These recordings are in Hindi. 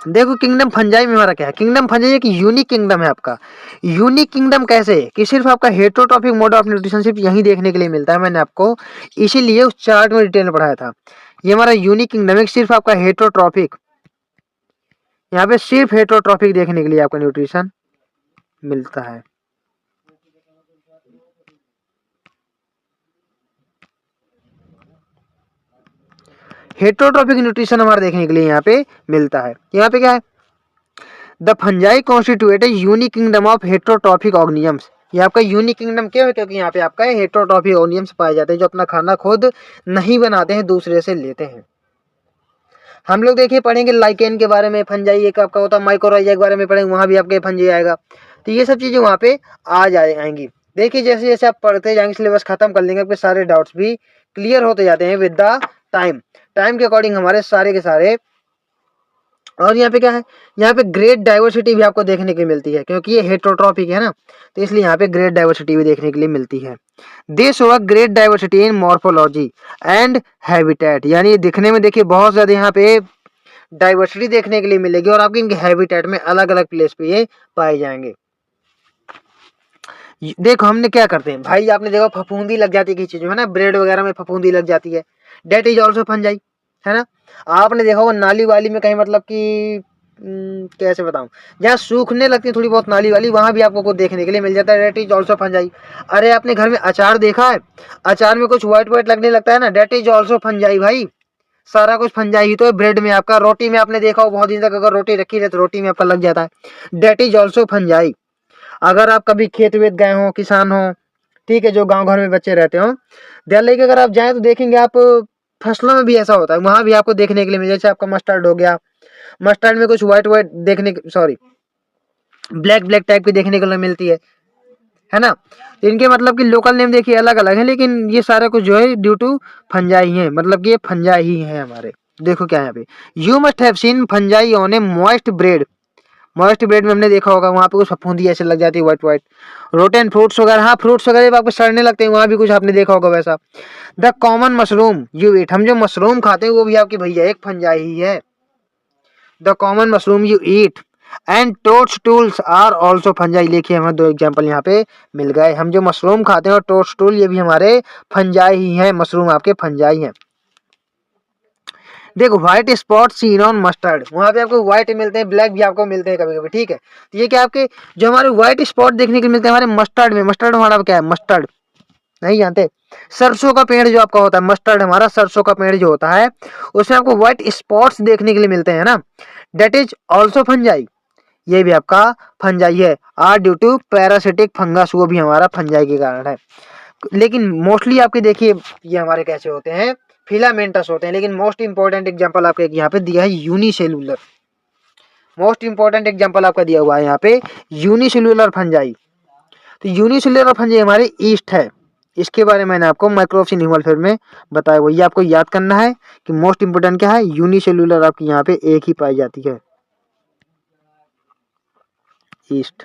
देखो किंगडम फंजाई में हमारा क्या है, किंगडम फंजाई एक यूनिक किंगडम है आपका। यूनिक किंगडम कैसे कि सिर्फ आपका हेटेरोट्रॉफिक मोड ऑफ न्यूट्रिशन सिर्फ यहीं देखने के लिए मिलता है। मैंने आपको इसीलिए उस चार्ट में डिटेल में पढ़ाया था। ये हमारा यूनिक किंगडम है, सिर्फ आपका हेटेरोट्रॉफिक, यहाँ पे सिर्फ हेटेरोट्रॉफिक देखने के लिए आपका न्यूट्रिशन मिलता है। हेटेरोट्रॉफिक न्यूट्रिशन हमारा देखने के लिए यहाँ पे मिलता है। यहाँ पे क्या है, the fungi constitute a unique kingdom of heterotrophic organisms. ये आपका यूनिक किंगडम क्यों है, क्योंकि यहाँ पे आपका हेटेरोट्रॉफिक ऑर्गेनिजम्स पाए जाते हैं जो अपना खाना खुद नहीं बनाते हैं, दूसरे से लेते हैं। हम लोग देखिए पढ़ेंगे लाइकेन के बारे में, फंजाई एक आपका होता है, माइकोराइजा के बारे में पढ़ेंगे, वहां भी आपके फंजाई आएगा। तो ये सब चीजें वहां पे आ जाएंगी। देखिए जैसे जैसे आप पढ़ते जाएंगे, सिलेबस खत्म कर लेंगे, आपके सारे डाउट्स भी क्लियर होते जाते हैं विद द टाइम। टाइम के अकॉर्डिंग हमारे सारे के सारे। और यहाँ पे क्या है, यहाँ पे ग्रेट डाइवर्सिटी भी आपको देखने की मिलती है, क्योंकि ये हेटेरोट्रॉफिक है ना, तो इसलिए यहाँ पे ग्रेट डाइवर्सिटी भी देखने के लिए मिलती है। दे show a great diversity in morphology and habitat, यानी दिखने में देखिए बहुत ज्यादा यहाँ पे डाइवर्सिटी देखने के लिए मिलेगी, और आपके इनके हैबिटेट में अलग अलग प्लेस पे ये पाए जाएंगे। देखो हमने क्या करते हैं भाई, आपने देखो फफूंदी लग जाती है किसी चीज में ना, ब्रेड वगैरह में फफूंदी लग जाती है, डेट इज ऑल्सो फंजाई, है ना। आपने देखा होगा नाली वाली में कहीं, मतलब कि कैसे बताऊं, जहाँ सूखने लगती है थोड़ी बहुत नाली वाली, वहां भी आपको कुछ देखने के लिए मिल जाता है, डेट इज ऑल्सो फंजाई। अरे आपने घर में अचार देखा है, अचार में कुछ व्हाइट व्हाइट लगने लगता है ना, डेट इज ऑल्सो फंजाई भाई। सारा कुछ फंजाई ही तो है। ब्रेड में आपका, रोटी में आपने देखा हो बहुत दिन तक अगर रोटी रखी रहे तो रोटी में आपका लग जाता है, डेट इज ऑल्सो फंजाई। अगर आप कभी खेत वेत गए हो, किसान हो, ठीक है, जो गांव घर में बच्चे रहते हो, ध्यान लेके अगर आप जाएं तो देखेंगे आप फसलों में भी ऐसा होता है, वहां भी आपको देखने के लिए जैसे आपका मस्टर्ड हो गया, मस्टर्ड में कुछ व्हाइट व्हाइट देखने, सॉरी ब्लैक ब्लैक टाइप की देखने के लिए मिलती है ना। इनके मतलब कि लोकल नेम देखिए अलग अलग है, लेकिन ये सारा कुछ जो है ड्यू टू फंजाई है, मतलब कि ये फंजाई ही है हमारे। देखो क्या है यहाँ पे, you must have seen fungi on A moist bread. Moist bread में हमने देखा होगा, वहां पे कुछ फफूंदी ऐसे लग जाती है व्हाइट व्हाइट। रोटेन फ्रूट्स वगैरह, हाँ फ्रूट्स वगैरह जब आपको सड़ने लगते हैं, वहां भी कुछ आपने देखा होगा वैसा। द कॉमन मशरूम यू ईट, हम जो मशरूम खाते हैं वो भी आपकी भैया एक फंजाई ही है। The common mushroom you eat and toadstools are also fungi. देखिए हमें दो एग्जांपल यहाँ पे मिल गए, हम जो मशरूम खाते हैं और टोड्सटूल, ये भी हमारे फंजाई ही हैं, मशरूम आपके फंजाई हैं। देखो white spot seen on mustard, वहां पे आपको व्हाइट मिलते हैं, ब्लैक भी आपको मिलते हैं कभी कभी, ठीक है। तो ये क्या आपके जो हमारे व्हाइट स्पॉट देखने को मिलते हैं हमारे मस्टर्ड में, मस्टर्ड हमारा क्या है, मस्टर्ड नहीं जानते, सरसों का पेड़ जो आपका होता है, मस्टर्ड हमारा सरसों का पेड़ जो होता है, उसमें आपको व्हाइट स्पॉट्स देखने के लिए मिलते हैं ना, डेट इज ऑल्सो फंजाई। ये भी आपका फंजाई है, are due to parasitic fungus, वो भी हमारा फंजाई के कारण है। लेकिन मोस्टली आपके देखिए ये हमारे कैसे होते हैं, फिलामेंटस होते हैं। लेकिन मोस्ट इंपॉर्टेंट एग्जांपल आपके यहाँ पे दिया है यूनिसेलुलर, मोस्ट इंपॉर्टेंट एग्जांपल आपका दिया हुआ है यहाँ पे यूनिसेलुलर फंजाई। तो यूनिसेलुलर फंजाई हमारे ईस्ट है, इसके बारे में मैंने आपको माइक्रोब्स इन ह्यूमन में बताया हुआ, ये आपको याद करना है कि मोस्ट इंपोर्टेंट क्या है, यूनिसेलुलर आपकी यहाँ पे एक ही पाई जाती है, ईस्ट।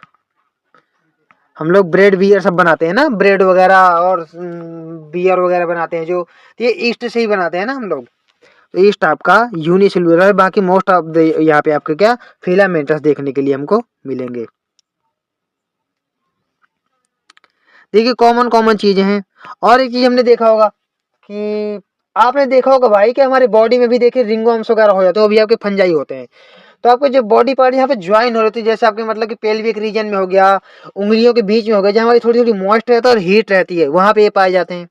हम लोग ब्रेड बियर सब बनाते हैं ना, ब्रेड वगैरह और बियर वगैरह बनाते हैं जो, तो ये ईस्ट से ही बनाते हैं ना हम लोग। तो ईस्ट आपका यूनिसेलुलर है, बाकी मोस्ट ऑफ द यहाँ पे आपके क्या फिलामेंटस देखने के लिए हमको मिलेंगे। देखिए कॉमन कॉमन चीजें हैं। और एक चीज हमने देखा होगा कि आपने देखा होगा भाई कि हमारे बॉडी में भी देखिए रिंगवर्म्स वगैरह हो जाते हैं, वो भी आपके फंजाई होते हैं। तो आपके जो बॉडी पार्ट यहाँ पे ज्वाइन हो रही थी, जैसे आपके मतलब कि पेल्विक रीजन में हो गया, उंगलियों के बीच में हो गया, जहाँ हमारी थोड़ी थोड़ी मॉइस्ट रहता है और हीट रहती है, वहां पे ये पाए जाते हैं।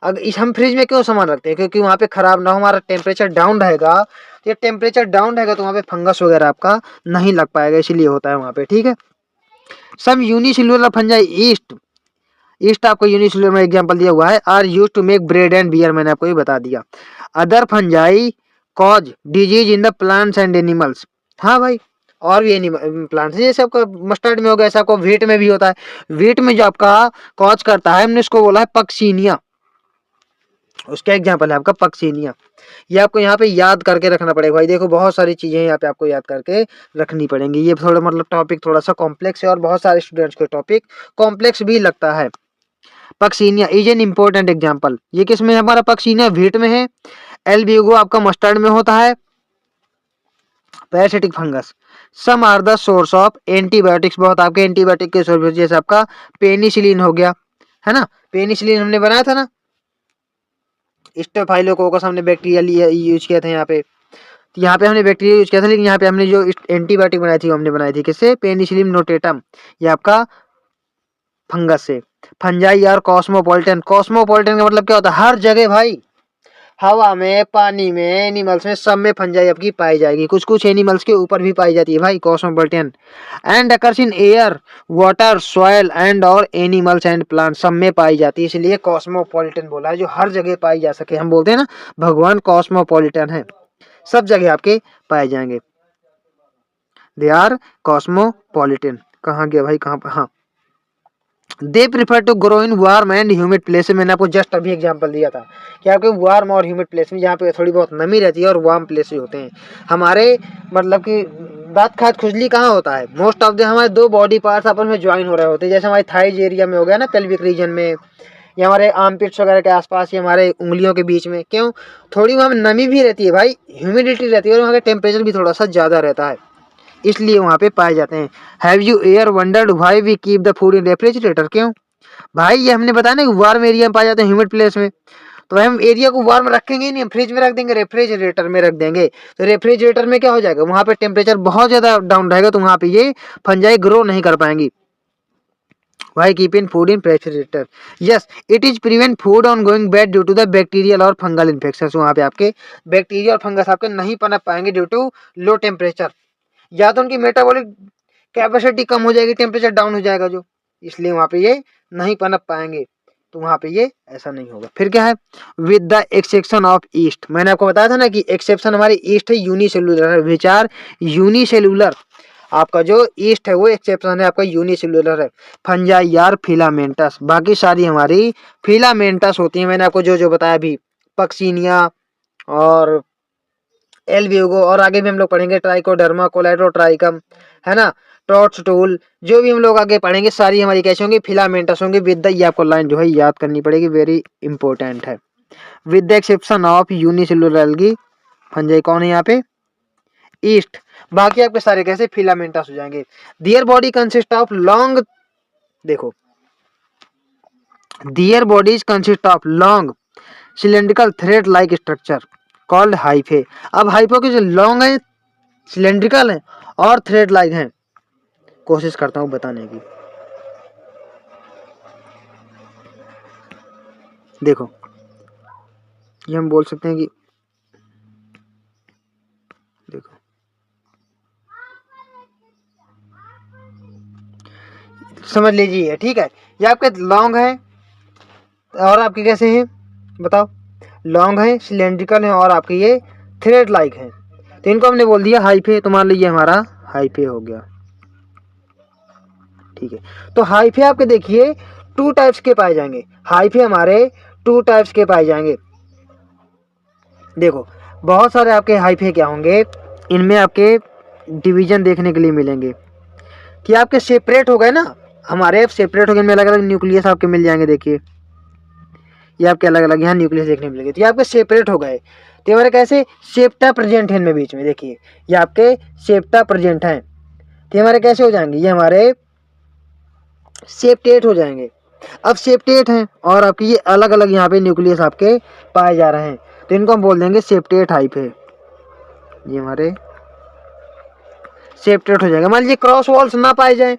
अब इस हम फ्रिज में क्यों सामान रखते हैं, क्योंकि वहां पे खराब ना हो, हमारा टेम्परेचर डाउन रहेगा, तो ये टेम्परेचर डाउन रहेगा तो वहाँ पे फंगस वगैरह आपका नहीं लग पाएगा, इसीलिए होता है वहाँ पे, ठीक है। Some unicellular fungi yeast, yeast आपको यूनिसेलुलर में एग्जांपल दिया हुआ है, are used to make bread and beer, मैंने आपको ये बता दिया। Other fungi cause disease in the plants and animals, हाँ भाई और भी एनिमल प्लांट्स, जैसे आपका मस्टर्ड में हो गया, ऐसा आपको व्हीट में भी होता है। व्हीट में जो आपका कॉज करता है, हमने इसको बोला है पक्सीनिया, उसका एग्जाम्पल है आपका पक्सीनिया। ये आपको यहाँ पे याद करके रखना पड़ेगा भाई, देखो बहुत सारी चीजें यहाँ पे आपको याद करके रखनी पड़ेंगी। ये थोड़ा मतलब टॉपिक थोड़ा सा कॉम्प्लेक्स है, और बहुत सारे स्टूडेंट्स को टॉपिक कॉम्प्लेक्स भी लगता है। Puccinia is an important example, ये किस में हमारा पक्सीनिया व्हीट में है, एल्ब्यूगो आपका मस्टर्ड में होता है, parasitic fungus. Some are the source of antibiotics, बहुत आपके एंटीबायोटिक के सोर्स जैसे आपका पेनिसिलिन हो गया, है ना, पेनिसिलिन हमने बनाया था ना, स्टेफाइलोकोकस हमने बैक्टीरिया यूज किया था यहाँ पे, तो यहाँ पे हमने बैक्टीरिया यूज किया था, लेकिन यहाँ पे हमने जो एंटीबायोटिक बनाई थी वो हमने बनाई थी किससे, पेनिसिलिन नोटेटम, ये आपका फंगस से। फंजाई और कॉस्मोपॉलिटन, कॉस्मोपॉलिटन का मतलब क्या होता है, हर जगह भाई, हवा में, पानी में, एनिमल्स में, सब में फंजाई आपकी पाई जाएगी, कुछ कुछ एनिमल्स के ऊपर भी पाई जाती है भाई cosmopolitan. And occurs in air, water, soil and और एनिमल्स एंड प्लांट, सब में पाई जाती है, इसलिए कॉस्मोपॉलिटन बोला है, जो हर जगह पाई जा सके। हम बोलते हैं ना भगवान कॉस्मोपॉलिटन है, सब जगह आपके पाए जाएंगे, दे आर कॉस्मोपॉलिटन। कहाँ गया भाई, कहाँ पर, हाँ, they prefer to grow in warm and humid place. मैंने आपको जस्ट अभी एग्जांपल दिया था कि आपके वार्म और ह्यूमिड प्लेस में, जहाँ पे थोड़ी बहुत नमी रहती है, और वार्म प्लेस होते हैं हमारे, मतलब कि दांत खाद खुजली कहाँ होता है, मोस्ट ऑफ द हमारे दो बॉडी पार्ट्स आपस में ज्वाइन हो रहे होते हैं, जैसे हमारे थाइज एरिया में हो गया ना, पेल्विक रीजन में, या हमारे आर्मपिट्स वगैरह के आसपास, या हमारे उंगलियों के बीच में, क्यों, थोड़ी वहाँ नमी भी रहती है भाई, ह्यूमिडिटी रहती है, और वहाँ का टेम्परेचर भी थोड़ा सा ज़्यादा रहता है, इसलिए वहाँ पे पाए जाते हैं। Have you ever wondered why we keep the food in refrigerator, क्यों भाई, ये हमने बताया ना कि वार्म एरिया में पाए जाते हैं, ह्यूमिड प्लेस में, तो हम एरिया को वार्म रखेंगे ही नहीं, हम फ्रिज में रख देंगे, रेफ्रिजरेटर में रख देंगे, तो रेफ्रिजरेटर में क्या हो जाएगा, वहाँ पे टेम्परेचर बहुत ज़्यादा डाउन रहेगा, तो वहाँ पे ये फंजाई ग्रो नहीं कर पाएंगी। Why keep in food in refrigerator? Yes, it is prevent food on going bad due to the bacterial और fungal infections। वहाँ पे आपके बैक्टीरिया और फंगस आपके नहीं पनप पाएंगे ड्यू टू लो टेम्परेचर, या तो उनकी मेटाबॉलिक कैपेसिटी कम हो जाएगी, टेम्परेचर डाउन हो जाएगा जो, इसलिए वहाँ पे ये नहीं पनप पाएंगे, तो वहाँ पे ये ऐसा नहीं होगा। फिर क्या है, with the exception of east, मैंने आपको बताया था ना कि एक्सेप्शन हमारी ईस्ट है, यूनिसेलुलर है, विचार यूनिसेलुलर, आपका जो ईस्ट है वो एक्सेप्शन है आपका यूनिसेलुलर है। फंजाई यार फिलामेंटस, बाकी सारी हमारी फिलामेंटस होती है, मैंने आपको जो जो बताया अभी, पक्सीनिया और एल्ब्यूगो, और आगे भी हम लोग पढ़ेंगे ट्राइकोडर्मा, कोलेडोट्राइकम, है ना, टोट्सटूल, जो भी हम लोग आगे पढ़ेंगे सारी हमारी कैसे होंगी, फिलामेंटस होंगे। विद द, ये आपको लाइन जो है याद करनी पड़ेगी, वेरी इंपॉर्टेंट है। With the exception of unicellular algae, fungi कौन है यहाँ पे, ईस्ट, बाकी आपके सारे कैसे फिलामेंटस हो जाएंगे। Their body consist of long, देखो, their bodies consist of long cylindrical thread like structure called hyphae. अब हाइफो के जो लॉन्ग है, सिलेंड्रिकल है और थ्रेड लाइक है, कोशिश करता हूं बताने की। देखो, ये हम बोल सकते हैं कि, देखो, समझ लीजिए, ठीक है, ये आपके लॉन्ग है और आपके कैसे हैं बताओ, लॉन्ग है, सिलेंड्रिकल है, और आपके ये थ्रेड लाइक है, तो इनको हमने बोल दिया हाइफे, तो मान लीजिए हमारा हाइफे हो गया, ठीक है। तो हाइफे आपके देखिए टू टाइप्स के पाए जाएंगे, हाइफे हमारे टू टाइप्स के पाए जाएंगे। देखो, बहुत सारे आपके हाइफे क्या होंगे, इनमें आपके डिवीजन देखने के लिए मिलेंगे कि आपके सेपरेट हो गए ना, हमारे सेपरेट हो गए, इनमें अलग अलग न्यूक्लियस आपके मिल जाएंगे। देखिए, ये आपके अलग अलग यहाँ न्यूक्लियस देखने मिलेंगे, तो ये आपके सेपरेट हो गए, तो हमारे कैसे सेप्टा प्रेजेंट है इनमें बीच में, देखिए ये आपके सेप्टा प्रेजेंट हैं, तो हमारे कैसे हो जाएंगे, ये हमारे सेप्टेट हो जाएंगे। अब सेप्टेट हैं और आपके ये अलग अलग यहाँ पे न्यूक्लियस आपके पाए जा रहे हैं, तो इनको हम बोल देंगे सेप्टेट हाइफे, ये हमारे सेप्टेट हो जाएगा। मान लीजिए क्रॉस वॉल्स ना पाए जाए,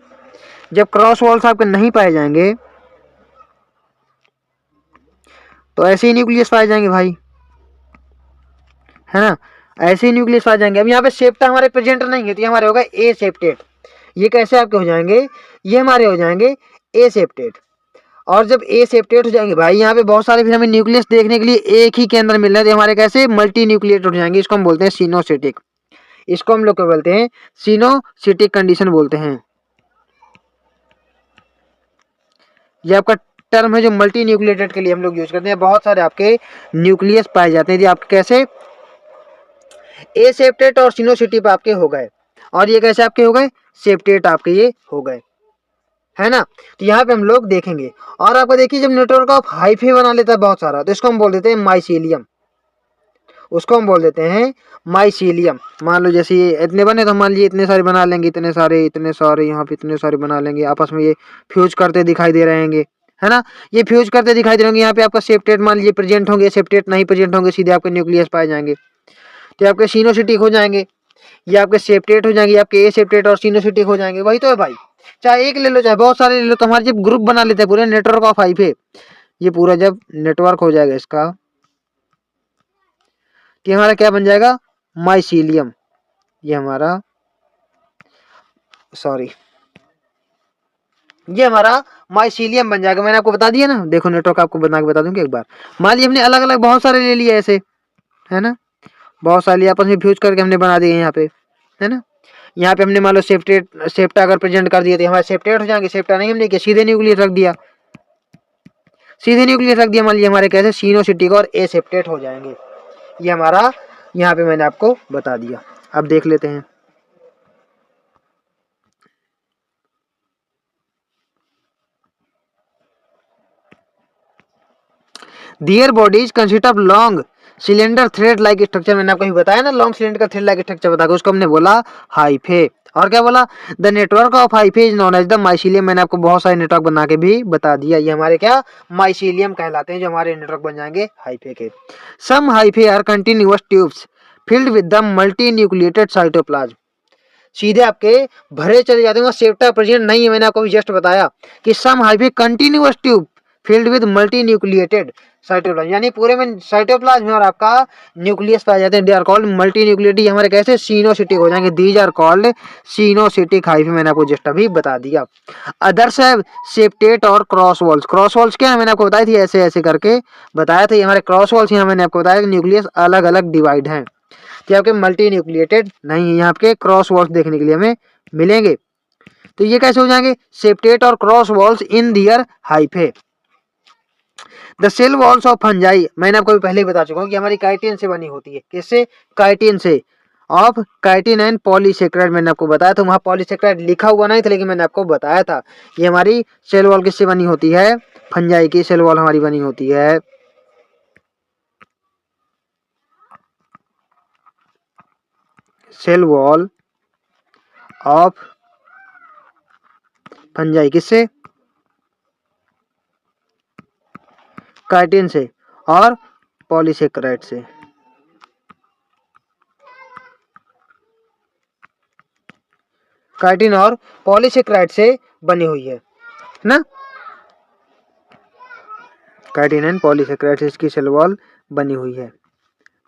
जब क्रॉस वॉल्स आपके नहीं पाए जाएंगे तो ऐसे ही न्यूक्लियस पाए जाएंगे भाई, है ना, ऐसे ही न्यूक्लियस पाए जाएंगे। अब यहाँ पे सेप्टा हमारे प्रेजेंट नहीं है, तो ये हमारे होगा ए सेप्टेट, ये कैसे आपके हो जाएंगे, ये हमारे हो जाएंगे ए सेप्टेट। और जब ए सेप्टेट हो जाएंगे भाई, यहाँ पे बहुत सारे फिर हमें न्यूक्लियस देखने के लिए एक ही के अंदर मिल रहे हैं, तो हमारे कैसे मल्टी न्यूक्लिएट हो जाएंगे, इसको हम बोलते हैं सिनोसिटिक, इसको हम लोग क्या बोलते हैं, सिनोसिटिक कंडीशन बोलते हैं। ये आपका टर्म है जो मल्टी न्यूक्लिएटेड के लिए हम लोग यूज करते हैं। बहुत सारे आपके न्यूक्लियस पाए जाते हैं, यदि आपके कैसे ए सेप्टेट और सिनोसिटिक आपके हो गए, और ये कैसे आपके हो गए, सेप्टेट आपके ये हो गए, है ना। तो यहाँ पे हम लोग देखेंगे। और आपको देखिए, जब नेटवर्क ऑफ हाइफे बना लेता है बहुत सारा, तो इसको हम बोल देते हैं माइसीलियम। उसको हम बोल देते हैं माइसीलियम। मान लो जैसे ये इतने बने तो मान लीजिए इतने सारे बना लेंगे, इतने सारे यहाँ पे इतने सारे बना लेंगे, आपस में ये फ्यूज करते दिखाई दे रहे हैं, है ना। ये फ्यूज करते दिखाई दे रहे होंगे, यहाँ पे आपका सेप्टेट मान लीजिए प्रेजेंट होंगे, सेप्टेट नहीं प्रेजेंट होंगे, सीधे आपके न्यूक्लियस पाए जाएंगे, तो आपके सिनोसिटिक हो जाएंगे, ये आपके सेप्टेट हो जाएंगे, आपके ए सेप्टेट और सिनोसिटिक हो जाएंगे। वही तो है भाई, चाहे एक ले लो चाहे बहुत सारे ले लो, तो हमारे जब ग्रुप बना लेते हैं पूरे नेटवर्क ऑफ हाइफे, ये पूरा जब नेटवर्क हो जाएगा इसका, तो हमारा क्या बन जाएगा, माइसीलियम। ये हमारा सॉरी ये हमारा माइसीलियम बन जाएगा। मैंने आपको बता दिया ना, देखो नेटवर्क आपको बना के बता दूंगी एक बार। मान लीजिए हमने अलग अलग बहुत सारे ले लिए ऐसे, है ना, बहुत सारे आपस में फ्यूज करके हमने बना दिए यहाँ पे, है ना। यहाँ पे हमने मान लो सेप्टा अगर प्रेजेंट कर दिए तो हमारे सेप्टेट हो जाएंगे, सेप्टा नहीं हमने किया, सीधे न्यूक्लियस रख दिया, सीधे न्यूक्लियस रख दिया, मान लीजिए हमारे कैसे सिनोसिटिक और ए सेप्टेट हो जाएंगे। ये हमारा यहाँ पे मैंने आपको बता दिया। अब देख लेते हैं, their bodies consist of long cylinder thread like structure. मैंने आपको बताया ना, लॉन्ग सिलेंडर का थ्रेड लाइक स्ट्रक्चर बताया, उसको हमने बोला हाइफे। और क्या बोला, the network of hyphae is known as the mycelium. मैंने आपको बहुत सारे नेटवर्क बना के भी बता दिया, ये हमारे क्या माइसीलियम कहलाते हैं, जो हमारे नेटवर्क बन जाएंगे हाइफे के। Some hyphae are continuous tubes filled with the multi nucleated cytoplasm. सीधे आपके भरे चले जाते हैं, सेप्टा प्रेजेंट नहीं है। मैंने आपको जस्ट बताया कि some hyphae continuous tube filled with multi nucleated cytoplasm, यानी पूरे में साइटोप्लाज्म में और आपका न्यूक्लियस पाए जाते हैं, they are called multi nucleated. हमारे कैसे सिनोसिटिक हो जाएंगे, these are called coenocytic hyphae. मैंने आपको जस्ट अभी बता दिया। अदर्स हैव सेप्टेट और क्रॉस वॉल्स। क्रॉस वॉल्स क्या है, मैंने आपको बताई थी, ऐसे ऐसे करके बताया था। ये हमारे क्रॉस वॉल्स, यहाँ मैंने आपको बताया कि न्यूक्लियस अलग अलग डिवाइड है, कि आपके मल्टी न्यूक्लिएटेड नहीं है, यहाँ के क्रॉस वॉल्स देखने के लिए हमें मिलेंगे। तो ये कैसे हो जाएंगे, सेप्टेट और cross walls in their hyphae. The cell walls of fungi, मैंने आपको पहले ही बता चुका हूँ कि हमारी काइटिन से बनी होती है। किससे, काइटिन से, ऑफ काइटिन एंड पॉलीसेक्राइड। मैंने आपको बताया था, वहां पॉलीसेक्राइड लिखा हुआ नहीं था, लेकिन मैंने आपको बताया था। ये हमारी सेल वॉल किससे बनी होती है, फंजाई की सेल वॉल हमारी बनी होती है। सेल वॉल ऑफ फंजाई किससे, काइटिन से और पॉलीसेक्राइड से। काइटिन और पॉलीसेक्राइड से बनी हुई है ना, काइटिन एंड पॉलीसेक्राइड से इसकी सेल वॉल बनी हुई है।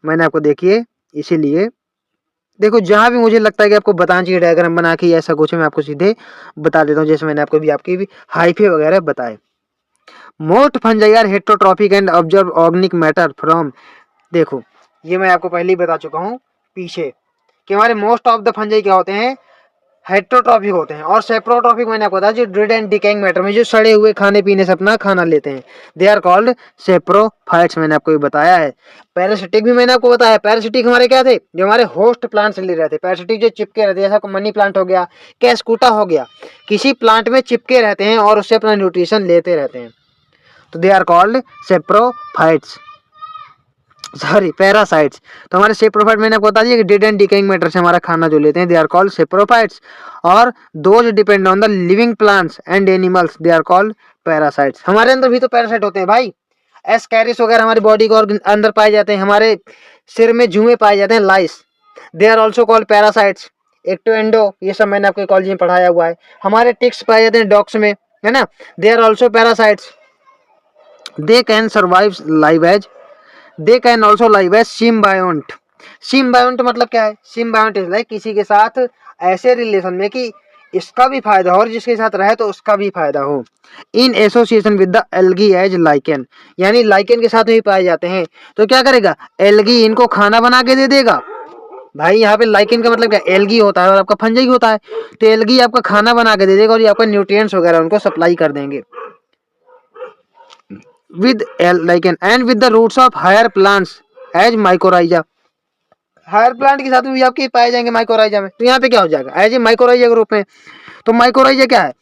मैंने आपको देखिए, इसीलिए देखो जहां भी मुझे लगता है कि आपको बताना चाहिए डायग्राम बना के ऐसा कुछ, मैं आपको सीधे बता देता हूँ, जैसे मैंने आपको भी आपकी भी हाइफे वगैरह बताए। Most fungi are heterotrophic and observe organic matter from. देखो ये मैं आपको पहले ही बता चुका हूँ पीछे, कि हमारे मोस्ट ऑफ द फंजाई क्या होते हैं, हेटेरोट्रॉफिक होते हैं। और सेप्रोट्रॉफिक मैंने आपको बताया, जो डेड एंड डिकेइंग मैटर में जो सड़े हुए खाने पीने से अपना खाना लेते हैं, दे आर कॉल्ड सेप्रोफाइट्स। मैंने आपको ये बताया है। पैरासिटिक भी मैंने आपको बताया। पैरासिटिक हमारे क्या थे, जो हमारे होस्ट प्लांट से ले रहे थे। पैरासिटिक जो चिपके रहते हैं, जैसा मनी प्लांट हो गया, कैस्कुटा हो गया, किसी प्लांट में चिपके रहते हैं और उससे अपना न्यूट्रिशन लेते रहते हैं, तो they are called saprophytes, sorry parasites. तो हमारे सेप्रोफाइट मैंने आपको बता दिया कि डेड एंड डिकेइंग मैटर से हमारा खाना जो लेते हैं, दे आर कॉल्ड सेप्रोफाइट्स। और those depend on the living plants and animals, they are called parasites. हमारे अंदर भी तो पैरासाइट होते हैं भाई, एस्कैरिस वगैरह हमारी बॉडी के अंदर पाए जाते हैं। हमारे सिर में जुए पाए जाते हैं, lice, they are also called parasites. Ecto endo, ये सब मैंने आपको कॉलेज में पढ़ाया हुआ है। हमारे टिक्स पाए जाते हैं डॉग्स में, है ना, they are also parasites. They can survive live as, they can also live as symbiont. Symbiont मतलब क्या है, सिम्बायोंट इज लाइक किसी के साथ ऐसे रिलेशन में कि इसका भी फायदा हो और जिसके साथ रहे तो उसका भी फायदा हो। In association with the algae as lichen, यानी लाइकेन के साथ भी पाए जाते हैं। तो क्या करेगा, एल्गी इनको खाना बना के दे देगा। भाई यहाँ पे लाइकेन का मतलब क्या, एल्गी होता है और आपका फंजाई होता है, तो एल्गी आपका खाना बना के दे देगा और ये आपका न्यूट्रिएंट्स वगैरह उनको सप्लाई कर देंगे। with lichen and with the roots of higher plants as mycorrhiza। Higher plant के साथ में भी आपके पाए जाएंगे माइकोराइजा में। तो यहाँ पे क्या हो जाएगा, एज ए माइकोराइजा के रूप में। तो माइकोराइजा क्या है,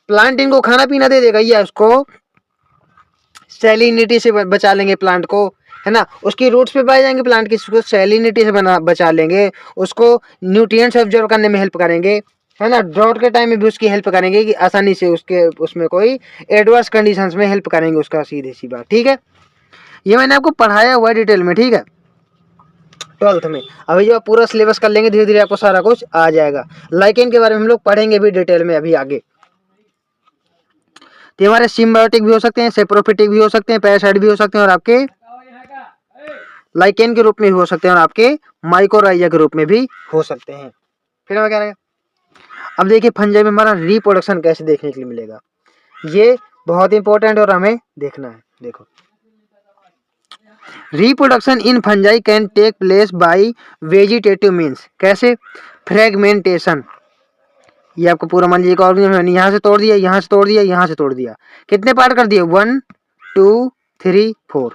प्लांट इनको खाना पीना दे देगा, ये उसको सैलिनिटी से बचा लेंगे प्लांट को, है ना, उसकी रूट्स पे पाए जाएंगे प्लांट की, उसको सैलिनिटी से बचा लेंगे, उसको न्यूट्रिएंट्स ऑब्जर्व करने में हेल्प करेंगे, है ना, ड्रॉट के टाइम में भी उसकी हेल्प करेंगे कि आसानी से उसके उसमें कोई एडवर्स कंडीशंस में हेल्प करेंगे उसका, सीधी सी बात, ठीक है। ये मैंने आपको पढ़ाया हुआ है डिटेल में, ठीक है, 12th में। अभी जब आप पूरा सिलेबस कर लेंगे धीरे धीरे आपको सारा कुछ आ जाएगा। लाइकेन के बारे में हम लोग पढ़ेंगे भी डिटेल में अभी आगे। तो हमारे सिम्बायोटिक भी हो सकते हैं, सेप्रोफिटिक भी हो सकते हैं, पैरासाइट भी हो सकते हैं, और आपके लाइकेन के रूप में भी हो सकते हैं, और आपके माइकोराइजा के रूप में भी हो सकते हैं। फिर हमें क्या रहेगा, अब देखिए फंजाई में हमारा रिप्रोडक्शन कैसे देखने के लिए मिलेगा, ये बहुत इंपॉर्टेंट और हमें देखना है। देखो, reproduction in fungi can take place by vegetative means, कैसे, फ्रेगमेंटेशन। ये आपको पूरा मान लीजिए ऑर्गेनिज्म यहाँ से तोड़ दिया, यहाँ से तोड़ दिया, यहाँ से तोड़ दिया, कितने पार्ट कर दिए, 1 2 3 4,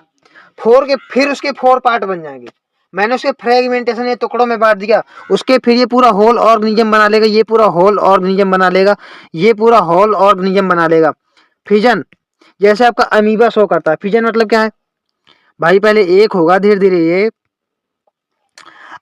4 के फिर उसके 4 पार्ट बन जाएंगे। मैंने उसके फ्रेगमेंटेशन ये टुकड़ों में बांट दिया, उसके फिर ये पूरा होल ऑर्गेनिज्म बना लेगा, ये पूरा होल ऑर्गेनिज्म बना लेगा, ये पूरा होल ऑर्गेनिज्म बना लेगा। फिजन, जैसे आपका अमीबा शो करता है, फिजन मतलब क्या है भाई, पहले एक होगा, धीरे धीरे ये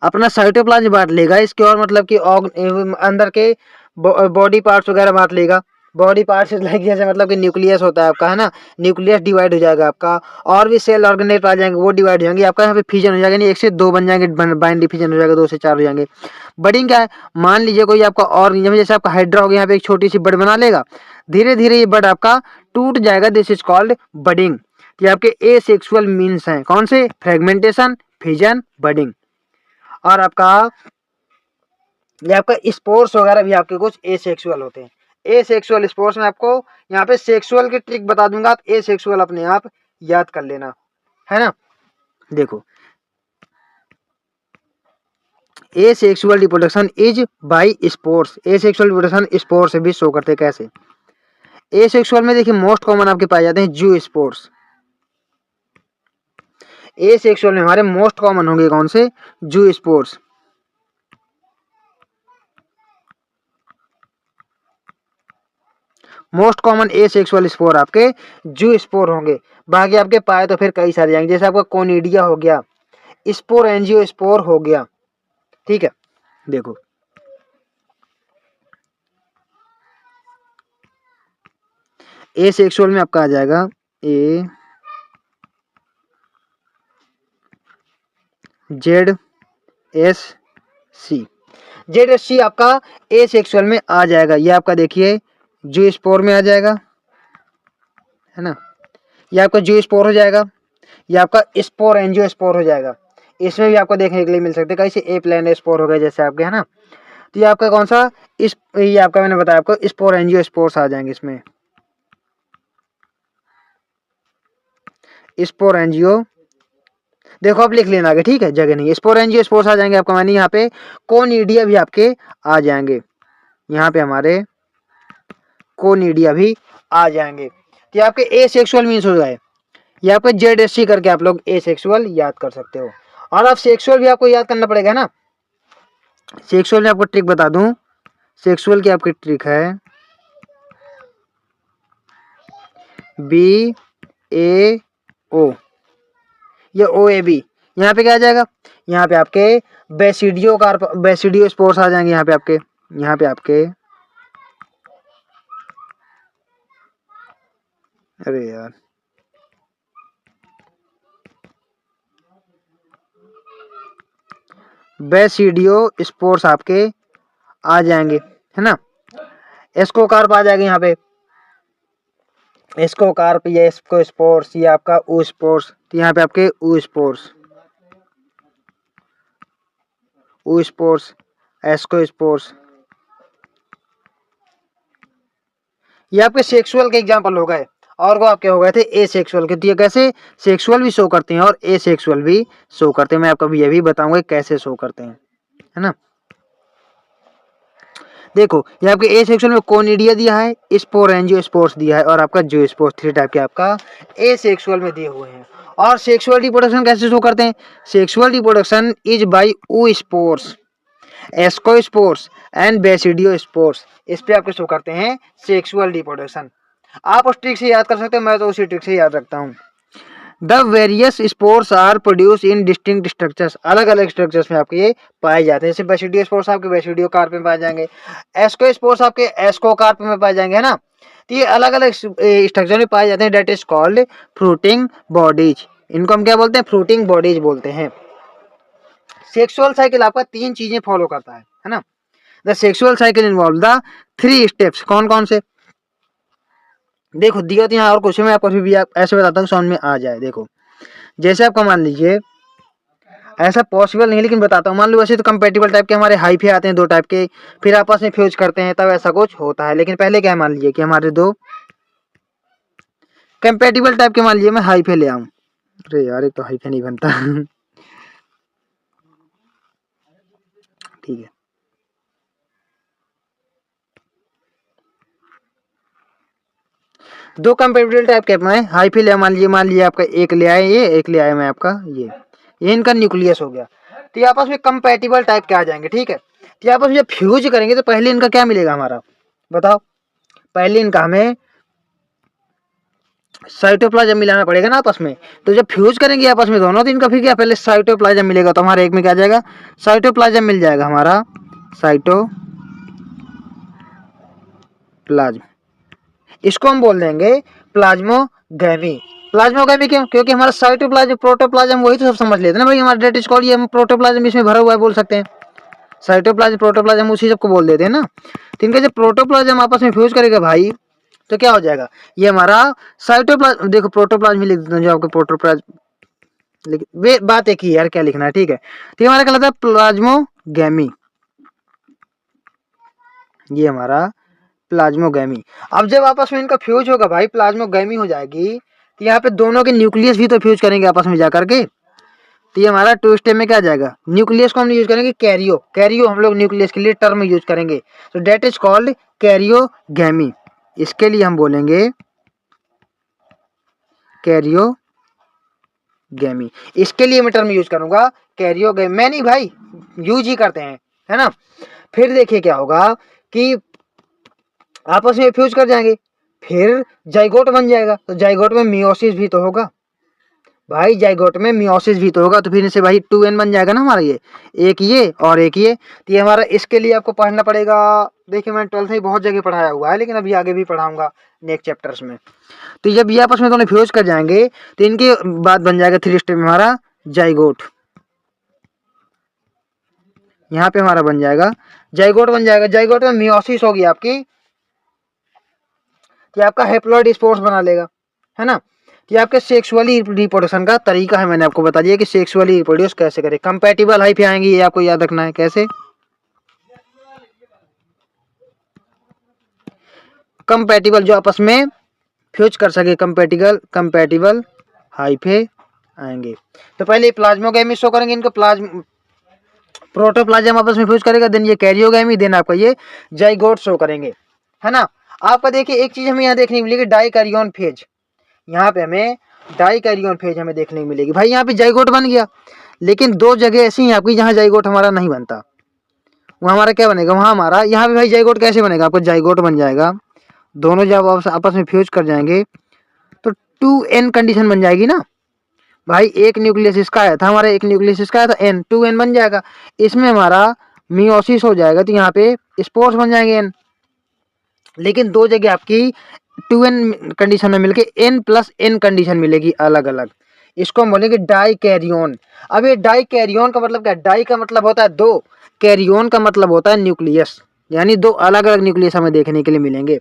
अपना साइटोप्लाज्म बांट लेगा, इसके और मतलब कि अंदर के बॉडी पार्ट्स वगैरह बांट लेगा। बॉडी पार्ट्स लाइक जैसे मतलब कि न्यूक्लियस होता है आपका, है ना, न्यूक्लियस डिवाइड हो जाएगा आपका, और भी सेल ऑर्गेनेट आ जाएंगे, वो डिवाइड हो जाएंगे आपका, यहाँ पे फिजन हो जाएगा, नहीं 1 से 2 बन जाएंगे, बाइंड फिजन हो जाएगा, 2 से 4 हो जाएंगे। बडिंग क्या है, मान लीजिए कोई आपका ऑर्गेनिज्म जैसे आपका हाइड्रा हो गया, यहाँ पे एक छोटी सी बड बना लेगा, धीरे धीरे ये बड आपका टूट जाएगा, दिस इज कॉल्ड बडिंग। ये आपके ए सेक्सुअल मीन्स हैं, कौन से, फ्रेगमेंटेशन, फिजन, बडिंग। और आपका ये आपका स्पोर्स वगैरह भी आपके कुछ एसेक्सुअल होते हैं। एसेक्सुअल स्पोर्स में आपको यहाँ पे सेक्सुअल की ट्रिक बता दूंगा, आप एसेक्सुअल अपने आप याद कर लेना, है ना। देखो, asexual reproduction is by spores, asexual reproduction spores से भी शो करते हैं। कैसे, एसेक्सुअल में देखिए मोस्ट कॉमन आपके पाए जाते हैं जू स्पोर्स। एसेक्सुअल में हमारे मोस्ट कॉमन होंगे कौन से, जू spores. Most common asexual spore आपके जू स्पोर होंगे, बाकी आपके पाए तो फिर कई सारे जाएंगे, जैसे आपका कोनिडिया हो गया, स्पोर एंजियो स्पोर हो गया, ठीक है। देखो, एसेक्सुअल में आपका आ जाएगा A Z S C, Z S C आपका एसेक्सुअल में आ जाएगा, ये आपका देखिए जू स्पोर में आ जाएगा, है ना, ये आपका जू स्पोर हो जाएगा, ये आपका स्पोर एंजियो स्पोर हो जाएगा। इसमें भी आपको देखने के लिए मिल सकते हैं कैसे, ए प्लेन स्पोर हो गए जैसे आपके, है ना। तो ये आपका कौन सा, इस ये आपका मैंने बताया आपको स्पोर एंजियो स्पोर्स आ जाएंगे इसमें, स्पोर एंजियो, देखो आप लिख लेना आगे, ठीक है, जगह नहीं, स्पोर एंजियो स्पोर्स आ जाएंगे आपका, मानी यहाँ पे कोनिडिया भी आपके आ जाएंगे, यहाँ पे हमारे कोनिडिया भी आ जाएंगे। तो ये आपके ए सेक्सुअल मीन्स हो गए, ये आपके जेड एस सी करके आप लोग ए सेक्सुअल याद कर सकते हो। और आप सेक्सुअल भी आपको याद करना पड़ेगा ना, सेक्सुअल में आपको ट्रिक बता दूं, सेक्सुअल की आपकी ट्रिक है बी ए ओ, ये ओ ए बी, यहाँ पे क्या आ जाएगा, यहाँ पे आपके बेसिडियो स्पोर्स आ जाएंगे, यहाँ पे आपके अरे यार बेसिडियो स्पोर्स आपके आ जाएंगे, है ना। एस्कोकार्प आ जाएगा यहाँ पे, एस्कोकार्प या एस्कोस्पोर्स, ये आपका ऊ स्पोर्स, तो यहाँ पे आपके ऊ स्पोर्स, एस्कोस्पोर्स, ये आपके सेक्सुअल के एग्जांपल हो गए, और वो आपके हो गए थे ए सेक्सुअल के। तो ये कैसे सेक्सुअल भी शो करते हैं और ए सेक्सुअल भी शो करते हैं, मैं आपको ये भी बताऊंगा कैसे शो करते हैं, है ना। देखो, ये आपके ए सेक्सुअल में कोनिडिया दिया है, स्पोर एंजियो स्पोर्स दिया है, और आपका जो स्पोर्स 3 टाइप के आपका ए सेक्सुअल में दिए हुए हैं। और सेक्सुअल रिप्रोडक्शन कैसे शो करते हैं, सेक्सुअल रिप्रोडक्शन इज बाय ऊ spores, ascospores and basidio spores, इस पे आपको शो करते हैं सेक्सुअल रिप्रोडक्शन। आप उस ट्रिक से याद कर सकते हो, मैं तो उसी ट्रिक से याद रखता हूँ। The various spores are produce in distinct structures, अलग अलग स्ट्रक्चर्स में आपके ये पाए जाते हैं। जैसे बेसिडियो स्पोर्स आपके बेसिडियो कार्प में पाए जाएंगे, एस्को स्पोर्स आपके एस्को कार्प में पाए जाएंगे, है ना। तो ये अलग अलग स्ट्रक्चर में पाए जाते हैं, that is called fruiting bodies. इनको हम क्या बोलते हैं, फ्रूटिंग बॉडीज बोलते हैं। सेक्सुअल साइकिल आपका 3 चीजें फॉलो करता है ना। The sexual cycle involve the 3 steps, कौन कौन से देखो दिया तो यहाँ और क्वेश्चन में आपको भी आप ऐसे बताता हूँ समझ में आ जाए। देखो जैसे आपका मान लीजिए, ऐसा पॉसिबल नहीं लेकिन बताता हूँ, मान लो वैसे तो कंपेटिबल टाइप के हमारे हाइफे आते हैं 2 टाइप के, फिर आपस में फ्यूज करते हैं तब ऐसा कुछ होता है। लेकिन पहले क्या है, मान लीजिए कि हमारे 2 कंपेटिबल टाइप के, मान लीजिए मैं हाइफे ले आऊँ, अरे यार एक तो हाइफे नहीं बनता ठीक है, दो कंपेटिबल टाइप के मैं हाइफे ले, मान लीजिए आपका एक ले आए ये, एक ले आए मैं आपका ये इनका न्यूक्लियस हो गया। तो ये आपस में कंपेटिबल टाइप के आ जाएंगे, ठीक है। तो आपस में जब फ्यूज करेंगे तो पहले इनका क्या मिलेगा हमारा, बताओ। पहले इनका हमें साइटोप्लाज्म मिलाना पड़ेगा ना आपस में। तो जब फ्यूज करेंगे आपस में दोनों, तो इनका फिर क्या, पहले साइटोप्लाज्म मिलेगा, तो हमारे एक में क्या आ जाएगा, साइटोप्लाज्म मिल जाएगा हमारा, साइटोप्लाज्म। इसको हम बोल देंगे प्लाज्मोगैमी। प्लाज्मोगैमी क्यों, क्योंकि हमारा साइटोप्लाज्म प्रोटोप्लाज्म वही तो सब समझ लेते हैं ना भाई, हमारा डेट इज कॉल्ड, ये हम प्रोटोप्लाज्म इसमें भरा हुआ है बोल सकते हैं, साइटोप्लाज्म प्रोटोप्लाज्म उसी सबको बोल देते हैं ना। तो इनका जब प्रोटोप्लाज्म आपस में फ्यूज करेगा भाई, तो क्या हो जाएगा, ये हमारा साइटोप्लाज्म, देखो प्रोटोप्लाज्म ही लिख देता हूँ जो आपको प्रोटोप्लाज्म, लेकिन वे बात एक ही यार, क्या लिखना है, ठीक है। तो ये हमारा कहलाता है प्लाज्मोगैमी, ये हमारा प्लाज्मोगैमी। अब जब आपस में इनका फ्यूज होगा भाई, प्लाज्मोगैमी हो जाएगी, तो यहाँ पे दोनों के न्यूक्लियस भी तो फ्यूज करेंगे आपस में जाकर के। तो ये हमारा 2 स्टेप में क्या आ जाएगा, न्यूक्लियस को हम यूज करेंगे कैरियो, कैरियो हम लोग न्यूक्लियस के लिए टर्म यूज करेंगे, तो डेट इज कॉल्ड कैरियोगैमी। इसके लिए हम बोलेंगे कैरियोगैमी, इसके लिए मैं टर्म यूज करूंगा कैरियोगैमी, मैं नहीं भाई, यूज ही करते हैं, है ना। फिर देखिए क्या होगा कि आपस में फ्यूज कर जाएंगे, फिर जाइगोट बन जाएगा, तो जाइगोट में मियोसिस भी तो होगा भाई, जाइगोट में मियोसिस भी तो होगा, तो फिर इसे भाई 2n बन जाएगा ना हमारा, ये एक ये और एक ये। तो ये हमारा, इसके लिए आपको पढ़ना पड़ेगा, देखिए मैं 12th में बहुत जगह पढ़ाया हुआ है, लेकिन अभी आगे भी पढ़ाऊंगा नेक्स्ट चैप्टर्स में। तो जब ये आपस में दोनों फ्यूज कर जाएंगे, तो इनके बाद बन जाएगा 3 स्टेप में हमारा जाइगोट, यहाँ पे हमारा बन जाएगा जाइगोट, बन जाएगा जाइगोट में मियोसिस होगी आपकी, कि आपका हैप्लॉइड स्पोर्स बना लेगा, है ना। ये आपके सेक्सुअली रिप्रोडक्शन का तरीका है, मैंने आपको बता दिया कि सेक्सुअली रिप्रोड्यूस कैसे करें। कंपैटिबल हाइफे आएंगी, ये आपको याद रखना है कैसे, कंपैटिबल जो आपस में फ्यूज कर सके, कंपैटिबल हाइफे आएंगे। तो पहले प्लाज्मोगैमी शो करेंगे, इनको प्रोटोप्लाज्म आपस में फ्यूज करेगा, देन ये कैरियोगैमी, देन आपका ये जाइगोट शो करेंगे, है ना। आपका देखिए एक चीज हमें यहाँ देखने को मिलेगी, डाइकैरियोन फेज, यहाँ पे हमें डाइकैरियोन फेज हमें देखने को मिलेगी भाई। यहाँ पे जाइगोट बन गया, लेकिन 2 जगह ऐसी हैं आपकी जहाँ जाइगोट हमारा नहीं बनता, वहाँ हमारा क्या बनेगा, वहाँ हमारा यहाँ पे भाई जाइगोट कैसे बनेगा, आपको जाइगोट बन जाएगा, दोनों जब आपस में फ्यूज कर जाएंगे तो 2n कंडीशन बन जाएगी ना भाई। एक न्यूक्लियस इसका आया था हमारा, एक न्यूक्लियस इसका आया था, n 2n बन जाएगा, इसमें हमारा मियोसिस हो जाएगा, तो यहाँ पे स्पोर्स बन जाएंगे n, लेकिन 2 जगह आपकी 2n कंडीशन में मिलके n+n कंडीशन मिलेगी अलग अलग, इसको हम बोलेंगे डाइकैरियोन। अब ये डाइकैरियोन का मतलब क्या है, डाई का मतलब होता है 2, कैरियोन का मतलब होता है न्यूक्लियस, यानी 2 अलग अलग न्यूक्लियस हमें देखने के लिए मिलेंगे,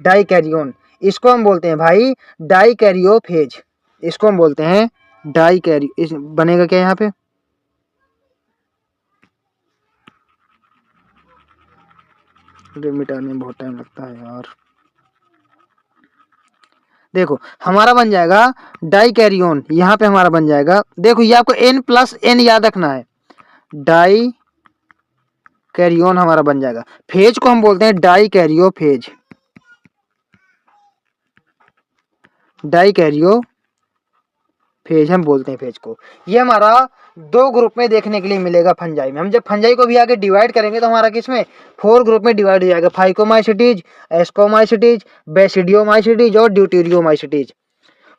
डाइकैरियोन। इसको हम बोलते हैं भाई डाइकैरियोफेज, इसको हम बोलते हैं डाइकैरियो, बनेगा क्या यहाँ पे, मिटाने में बहुत टाइम लगता है यार। देखो हमारा बन जाएगा डाइकैरियोन, यहाँ पे हमारा बन जाएगा, देखो ये आपको n+n याद रखना है, डाइकैरियोन हमारा बन जाएगा। फेज को हम बोलते हैं डाइकैरियोफेज, डाइकैरियोफेज हम बोलते हैं फेज को। ये हमारा 2 ग्रुप में देखने के लिए मिलेगा फंजाई में। हम जब फंजाई को भी आगे डिवाइड करेंगे तो हमारा किसमें 4 ग्रुप में डिवाइड हो जाएगा, फाइकोमाइसिटीज, एस्कोमाइसिटीज, बेसिडियोमाइसिटीज और ड्यूटेरियोमाइसिटीज।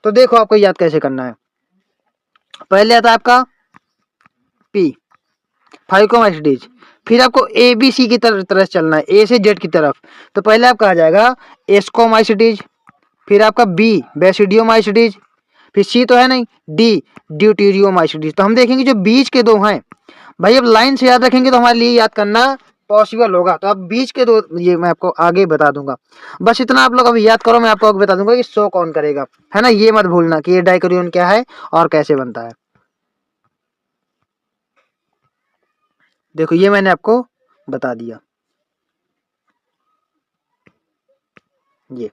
तो देखो आपको याद कैसे करना है, पहले आता है आपका पी फाइकोमाइसिटीज, फिर आपको ए बी सी की तरफ चलना है, ए से जेड की तरफ। तो पहले आपका आ जाएगा एस्कोमाइसिटीज, फिर आपका बी बेसिडियोमाइसिटीज, फिर सी तो है नहीं, डी ड्यूटीरियोमाइसिटीज। तो हम देखेंगे जो बीच के दो हैं भाई, अब लाइन से याद रखेंगे तो हमारे लिए याद करना पॉसिबल होगा। तो अब बीच के दो ये मैं आपको आगे बता दूंगा, बस इतना आप लोग अभी याद करो। मैं आपको आगे बता दूंगा कि शो कौन करेगा, है ना। ये मत भूलना कि ये डाइकोरियन क्या है और कैसे बनता है। देखो ये मैंने आपको बता दिया। ये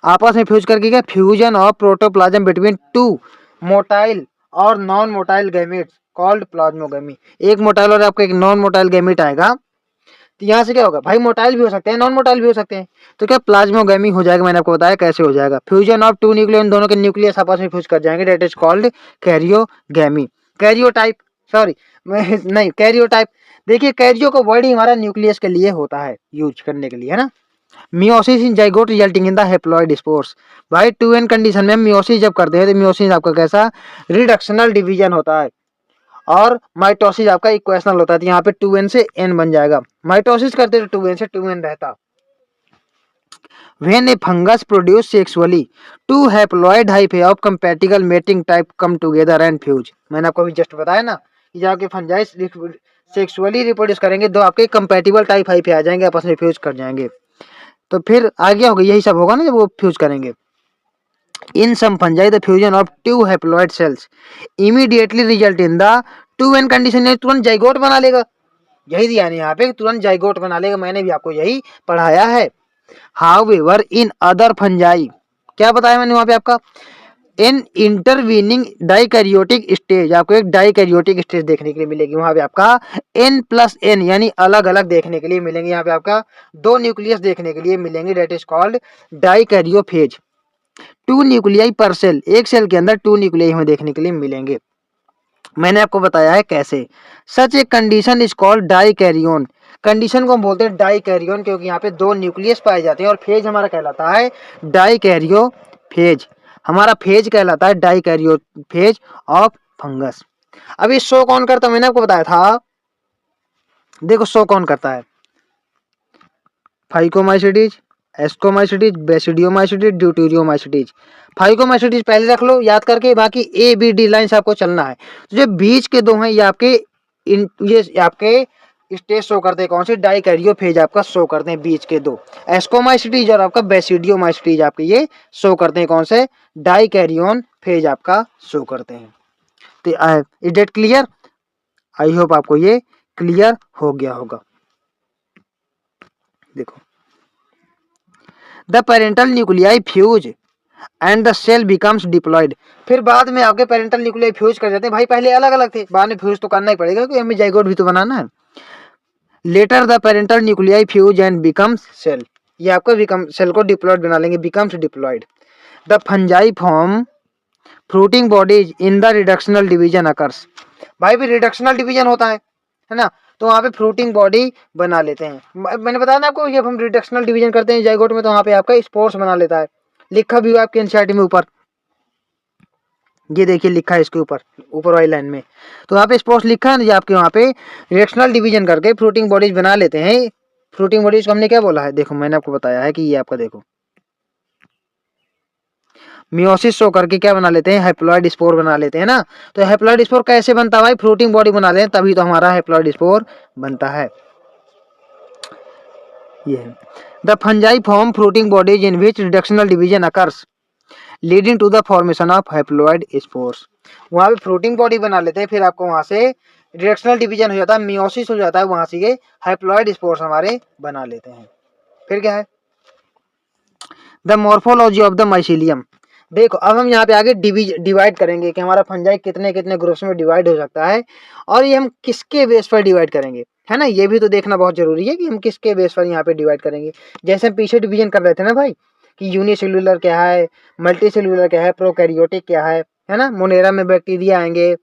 आपस में फ्यूज करके क्या, fusion of protoplasm between two motile और non motile gametes called plasmogamy. एक मोटाइल और आपका एक नॉन मोटाइल गैमेट आएगा, तो यहाँ से क्या होगा भाई, मोटाइल भी हो सकते हैं नॉन मोटाइल भी हो सकते हैं, तो क्या प्लाज्मोगेमी हो जाएगा। मैंने आपको बताया कैसे हो जाएगा, फ्यूजन ऑफ टू न्यूक्लियस, दोनों के न्यूक्लियस आपस में फ्यूज कर जाएंगे, that is called karyogamy. Karyotype, sorry नहीं कैरियोटाइप। देखिए कैरियो का वर्ड ही हमारा न्यूक्लियस के लिए होता है, यूज करने के लिए, है ना। Meiosis in zygote resulting in the haploid spores. भाई 2n कंडीशन में मियोसिस जब करते हैं तो मियोसिस आपका कैसा रिडक्शनल डिवीजन होता है, और माइटोसिस आपका इक्वेशनल होता है। तो यहाँ पे 2n से n बन जाएगा, माइटोसिस करते तो 2n से 2n रहता। When a fungus produce sexually two haploid hyphae of compatible mating type come together and fuse। मैंने आपको अभी जस्ट बताया ना कि जब आपके फंजाई सेक्सुअली रिप्रोड्यूस करेंगे, दो आपके कंपैटिबल टाइप हाइफे आ जाएंगे, आपस में फ्यूज कर जाएंगे, तो फिर आगे होगा यही सब होगा ना जब वो फ्यूज करेंगे। In some fungi the fusion of two haploid cells immediately result in the 2n condition, तुरंत जाइगोट बना लेगा। यही दिया नहीं यहाँ पे, तुरंत जाइगोट बना लेगा, मैंने भी आपको यही पढ़ाया है। हाउएवर इन अदर फंजाई, क्या बताया मैंने वहां पे आपका, इन इंटरवीनिंग डाइकैरियोटिक स्टेज, आपको एक डाइकैरियोटिक स्टेज देखने के लिए मिलेगी। वहां पे आपका n+n यानी अलग अलग देखने के लिए मिलेंगे। यहाँ पे आपका दो न्यूक्लियस देखने के लिए मिलेंगे, that is called dikaryophase. 2 nuclei per cell, एक सेल के अंदर 2 न्यूक्लियाई हमें देखने के लिए मिलेंगे। मैंने आपको बताया है कैसे। Such a condition is called dikaryon, condition को हम बोलते हैं डाइकैरियोन, क्योंकि यहाँ पे दो न्यूक्लियस पाए जाते हैं, और फेज हमारा कहलाता है डाइकैरियो फेज। हमारा फेज कहलाता है डाइकैरियो फेज ऑफ फंगस। अभी शो कौन करता है, मैंने आपको बताया था। देखो शो कौन करता है, फाइकोमाइसिटीज, एस्कोमाइसिटीज, बेसिडियोमाइसिटीज, ड्यूटेरियोमाइसिटीज। फाइकोमाइसिटीज पहले रख लो याद करके, बाकी ए बी डी लाइन से आपको चलना है। तो जो बीच के दो हैं ये आपके ये आपके स्टेज शो करते हैं, कौन से, डाइकैरियो फेज आपका शो करते हैं बीच के दो। एस्कोमाइसिटीज और आपका बेसिडियोमाइसिटीज आपके ये शो करते हैं कौन से, डाइकैरियोन फेज आपका शो करते हैं। तो is that clear, I hope आपको ये क्लियर हो गया होगा। देखो the parental nuclei fuse and the cell becomes diploid. फिर बाद में आपके पेरेंटल न्यूक्लियाई फ्यूज कर जाते हैं। भाई पहले अलग अलग थे, बाद में फ्यूज तो करना ही पड़ेगा क्योंकि हमें जाइगोट भी तो बनाना है। Later the parental nuclei fuse and becomes cell, ये आपको बिकम सेल को डिप्लॉयड बना लेंगे, becomes diploid. The fungi form fruiting bodies in the reductional division occurs. भाई भी रिडक्शनल डिवीजन होता है ना, तो वहाँ पे फ्रूटिंग बॉडी बना लेते हैं। मैंने बताया ना आपको, जब हम रिडक्शनल डिवीजन करते हैं जाइगोट में, तो वहाँ पे आपका स्पोर्स बना लेता है। लिखा भी हुआ आपके एनसीईआरटी में ऊपर, ये देखिए लिखा है इसके ऊपर, ऊपर वाली लाइन में। तो वहाँ पे स्पोर्स लिखा है ना, आपके वहाँ पे रिडक्शनल डिवीजन करके फ्रूटिंग बॉडीज बना लेते हैं। फ्रूटिंग बॉडीज को हमने क्या बोला है, देखो मैंने आपको बताया है कि ये आपका देखो मियोसिस शो करके क्या बना लेते हैं, हैप्लॉइड स्पोर बना लेते हैं ना। तो हैप्लॉइड स्पोर कैसे बनता है भाई, फ्रूटिंग बॉडी बना लें तभी तो हमारा हैप्लॉइड स्पोर बनता है। ये the fungi form fruiting bodies in which reductional division occurs leading to the formation of haploid spores. वहाँ पे फ्रूटिंग बॉडी बना लेते हैं, फिर आपको वहाँ से रिडक्शनल डिवीजन हो जाता है, मियोसिस हो जाता है, वहाँ से ये हैप्लॉइड स्पोर्स हमारे बना लेते हैं। फिर क्या है, the morphology of the mycelium. देखो अब हम यहाँ पे आगे डिवाइड करेंगे कि हमारा फंजाई कितने कितने ग्रुप्स में डिवाइड हो सकता है, और ये हम किसके बेस पर डिवाइड करेंगे, है ना। ये भी तो देखना बहुत जरूरी है कि हम किसके बेस पर यहाँ पे डिवाइड करेंगे। जैसे हम पीछे डिवीजन कर रहे थे ना भाई, कि यूनिसेल्युलर क्या है, मल्टीसेल्युलर क्या है, प्रोकैरियोटिक क्या है ना। मोनेरा में बैक्टीरिया आएंगे,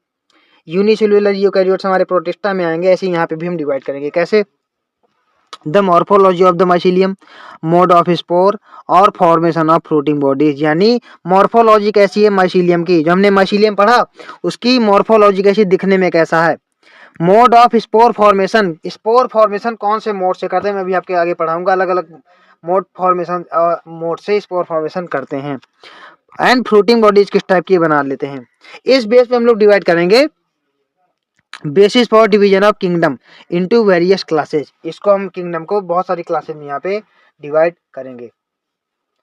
यूनिसेल्युलर यूकैरियोट्स हमारे प्रोटिस्टा में आएंगे। ऐसे यहाँ पे भी हम डिवाइड करेंगे, कैसे, the morphology of the mycelium, mode of spore और फॉर्मेशन ऑफ फ्रूटिंग बॉडीज। यानी मॉर्फोलॉजी कैसी है माइसीलियम की, जो हमने माइसीलियम पढ़ा उसकी मॉर्फोलॉजी कैसी, दिखने में कैसा है। Mode of spore formation, spore formation कौन से मोड से करते हैं मैं भी आपके आगे पढ़ाऊंगा, अलग अलग मोड फॉर्मेशन मोड से स्पोर फॉर्मेशन करते हैं। एंड फ्रूटिंग बॉडीज किस टाइप की बना लेते हैं। इस बेस पे हम लोग डिवाइड करेंगे basis for division of kingdom into various classes. इसको हम किंगडम को बहुत सारी क्लासेस में यहाँ पे डिवाइड करेंगे,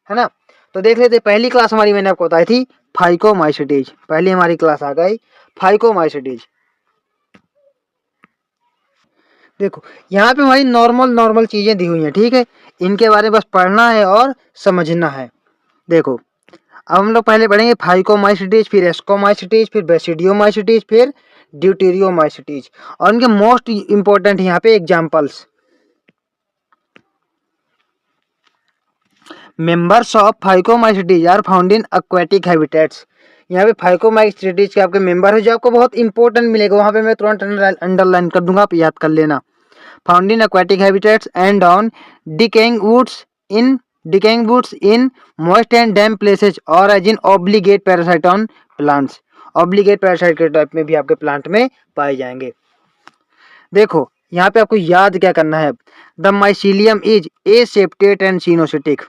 है ना। तो देख लेते, पहली क्लास हमारी मैंने आपको बताई थी फाइकोमाइसीटीज। पहली हमारी क्लास आ गई फाइकोमाइसीटीज। देखो यहाँ पे हमारी नॉर्मल नॉर्मल चीजें दी हुई हैं, ठीक है, इनके बारे में बस पढ़ना है और समझना है। देखो अब हम लोग पहले पढ़ेंगे फाइकोमाइसीटीज, फिर एस्कोमाइसीटीज, फिर बेसिडियोमाइसीटीज, फिर ड्यूटेरियोमाइसीटीज, और इनके मोस्ट इंपॉर्टेंट यहाँ पे examples. Members of phycomycetes are found in aquatic habitats. यहाँ पे फाइकोमाइसीटीज के आपके मेंबर है जो आपको बहुत इंपॉर्टेंट मिलेगा, वहां पे मैं तुरंत अंडरलाइन कर दूंगा, आप याद कर लेना। Found in aquatic habitats and on decaying woods in moist and damp places or as in obligate parasite on plants। obligate parasite के टाइप में भी आपके प्लांट में पाए जाएंगे। देखो यहाँ पे आपको याद क्या करना है, the mycelium is aseptate and coenocytic.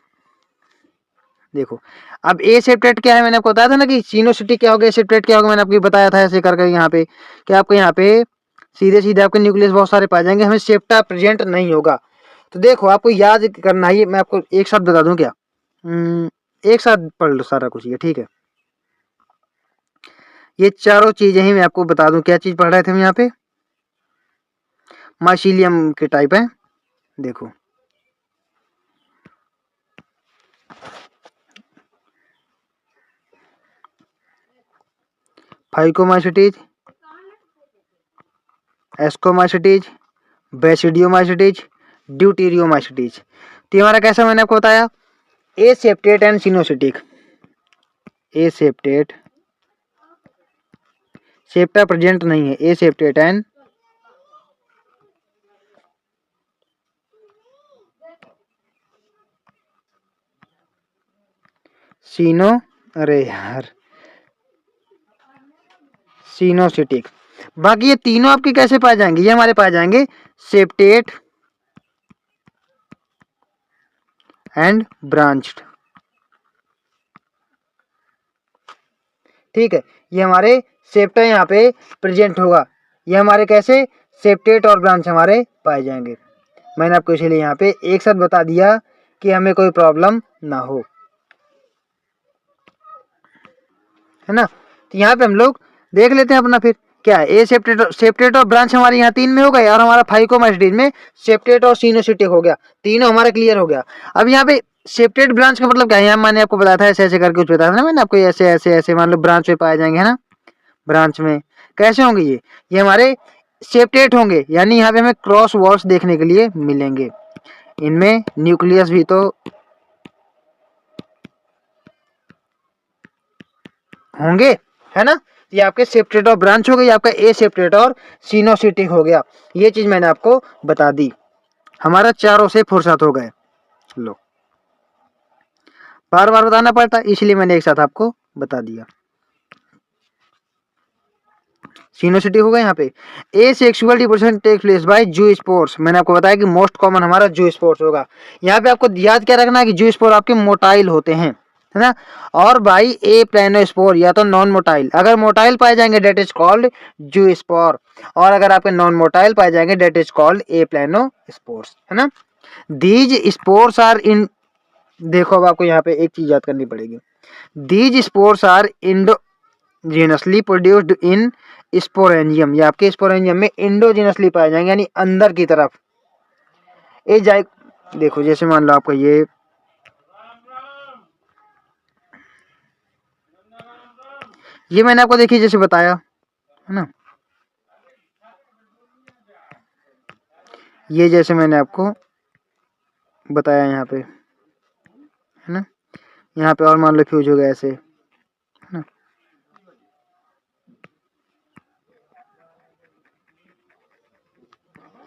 देखो अब एसेप्टेट क्या है, मैंने आपको बताया था ना कि सिनोसिटिक क्या होगा, एसेप्टेट क्या होगा, मैंने आपको बताया था ऐसे करके यहाँ पे कि आपको यहाँ पे सीधे सीधे आपके न्यूक्लियस बहुत सारे पाए जाएंगे, हमें सेप्टा प्रेजेंट नहीं होगा। तो देखो आपको याद करना है, मैं आपको एक साथ बता दूं क्या, एक साथ पढ़ लो सारा कुछ ये, ठीक है। ये चारों चीजें ही मैं आपको बता दूं, क्या चीज पढ़ रहे थे हम यहाँ पे, माइसीलियम के टाइप है। देखो फाइकोमाइसीटीज, एस्कोमाइसीटीज, बेसिडियोमाइसीटीज, ड्यूटेरियोमाइसीटीज। तो हमारा कैसा मैंने आपको बताया, aseptate and coenocytic. Aseptate, septa present नहीं है, एसेप्टेट एंड सीनो, अरे यार सिनोसिटिक। बाकी ये तीनों आपके कैसे पाए जाएंगे, ये हमारे पाए जाएंगे सेप्टेट एंड ब्रांच्ड, ठीक है। ये हमारे सेप्टा यहाँ पे प्रेजेंट होगा, ये हमारे कैसे सेप्टेट और ब्रांच हमारे पाए जाएंगे। मैंने आपको इसलिए यहाँ पे एक साथ बता दिया कि हमें कोई प्रॉब्लम ना हो, है ना। तो यहाँ पे हम लोग देख लेते हैं अपना फिर क्या है, ए सेप्टेट और ब्रांच हमारे यहाँ तीन में हो गए, और हमारा फाइकोमाइसीटीज में सेप्टेट और सिनोसिटिक हो गया, तीनों हमारा क्लियर हो गया। अब यहाँ पे सेप्टेट ब्रांच का मतलब क्या है, यहाँ मैंने आपको बताया था ऐसे ऐसे करके कुछ बताया था ना मैंने आपको, ऐसे ऐसे ऐसे मान लो ब्रांच में पाए जाएंगे, है ना। ब्रांच में कैसे होंगे ये हमारे सेप्टेट होंगे, यानी यहाँ पे हमें क्रॉस वॉल्स देखने के लिए मिलेंगे, इनमें न्यूक्लियस भी तो होंगे, है ना। ये आपके सेप्टेट और ब्रांच हो गई, आपका ए सेप्टेट और सिनोसिटिक हो गया। ये चीज मैंने आपको बता दी, हमारा चारों से फुर्सत हो गए। लो बार बार बताना पड़ता इसलिए मैंने एक साथ आपको बता दिया। सिनोसिटी होगा यहाँ पे, asexual reproduction take place by zoospores. मैंने आपको बताया कि मोस्ट कॉमन हमारा जू स्पोर्स होगा। यहाँ पे आपको याद क्या रखना है कि जू स्पोर आपके मोटाइल होते हैं, है ना। और बाई ए प्लेनोस्पोर या तो नॉन मोटाइल, अगर मोटाइल पाए जाएंगे डेट इज कॉल्ड जू स्पोर, और अगर आपके नॉन मोटाइल पाए जाएंगे डेट इज कॉल्ड ए प्लेनोस्पोर्स, है ना। दीज स्पोर्स आर इन, देखो अब आपको यहाँ पे एक चीज याद करनी पड़ेगी, these spores are endogenously produced in sporangium, ये आपके स्पोरेंजियम में इंडोजीनसली पाए जाएंगे, यानी अंदर की तरफ। ए जाए, देखो जैसे मान लो आपका ये मैंने आपको देखिए जैसे बताया, है ना, ये जैसे मैंने आपको बताया यहाँ पे, है ना। यहाँ पे और मान लो फ्यूज हो गया ऐसे, है ना।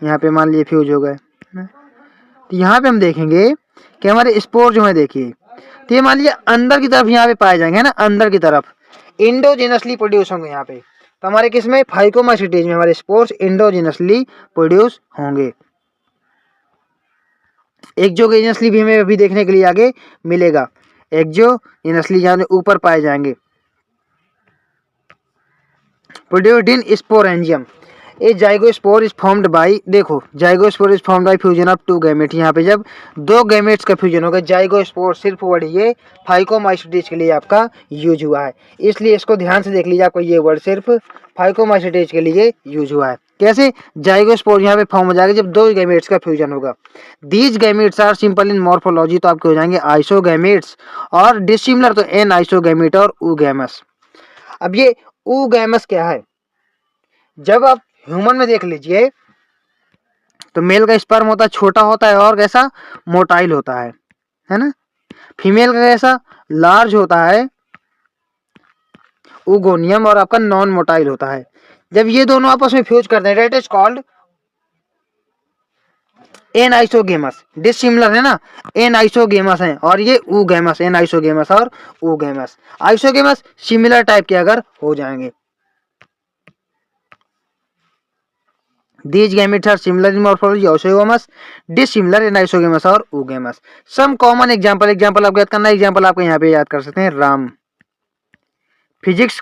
यहाँ पे मान लीजिए फ्यूज हो गए, है ना। तो यहाँ पे हम देखेंगे कि हमारे स्पोर जो है देखिए, तो ये मान लीजिए अंदर की तरफ यहाँ पे पाए जाएंगे, है ना, अंदर की तरफ इंडोजेनसली प्रोड्यूस होंगे यहाँ पे। तो हमारे किसमें, फाइकोमाइसीटीज में हमारे स्पोर्स इंडोजेनसली प्रोड्यूस होंगे। एक्सोजेनसली भी हमें अभी देखने के लिए आगे मिलेगा। एक्सोजेनसली यानी ऊपर पाए जाएंगे। Produced in sporangium. A zygospore is formed by, देखो zygospore is formed by fusion of two gamete. यहाँ पे जब दो गैमेट्स का फ्यूजन होगा, जाइगोस्पोर सिर्फ वर्ड ये फाइकोमाइसीटीज के लिए आपका यूज हुआ है, इसलिए इसको ध्यान से देख लीजिए, आपको ये वर्ड सिर्फ फाइकोमाइसीटीज के लिए यूज हुआ है। कैसे, जाइगोस्पोर यहाँ पे फॉर्म हो जाएगा जब दो गैमेट्स का फ्यूजन होगा। These gametes are simple in morphology, तो आपके हो जाएंगे आइसोगैमेट्स, और डिसिमिलर तो एन आइसोगैमेट और ऊगैमस। अब ये ऊगैमस क्या है, जब आप ह्यूमन में देख लीजिए तो मेल का स्पर्म होता है छोटा होता है और कैसा, मोटाइल होता है ना। फीमेल का कैसा, लार्ज होता है, उगोनियम, और आपका नॉन मोटाइल होता है। जब ये दोनों आपस में फ्यूज करते हैं, that is called an isogamous. Dissimilar है ना, एन आइसोगेमस है, और ये ऊगैमस, एन आइसोगेमस और ऊगैमस। आइसोगेमस सिमिलर टाइप के अगर हो जाएंगे। These gametes are similar in morphology, isogamous, dissimilar in isogamous और oogamous. Some common example आपको याद करना है, एग्जाम्पल आपको यहाँ पे याद कर सकते हैं। राम फिजिक्स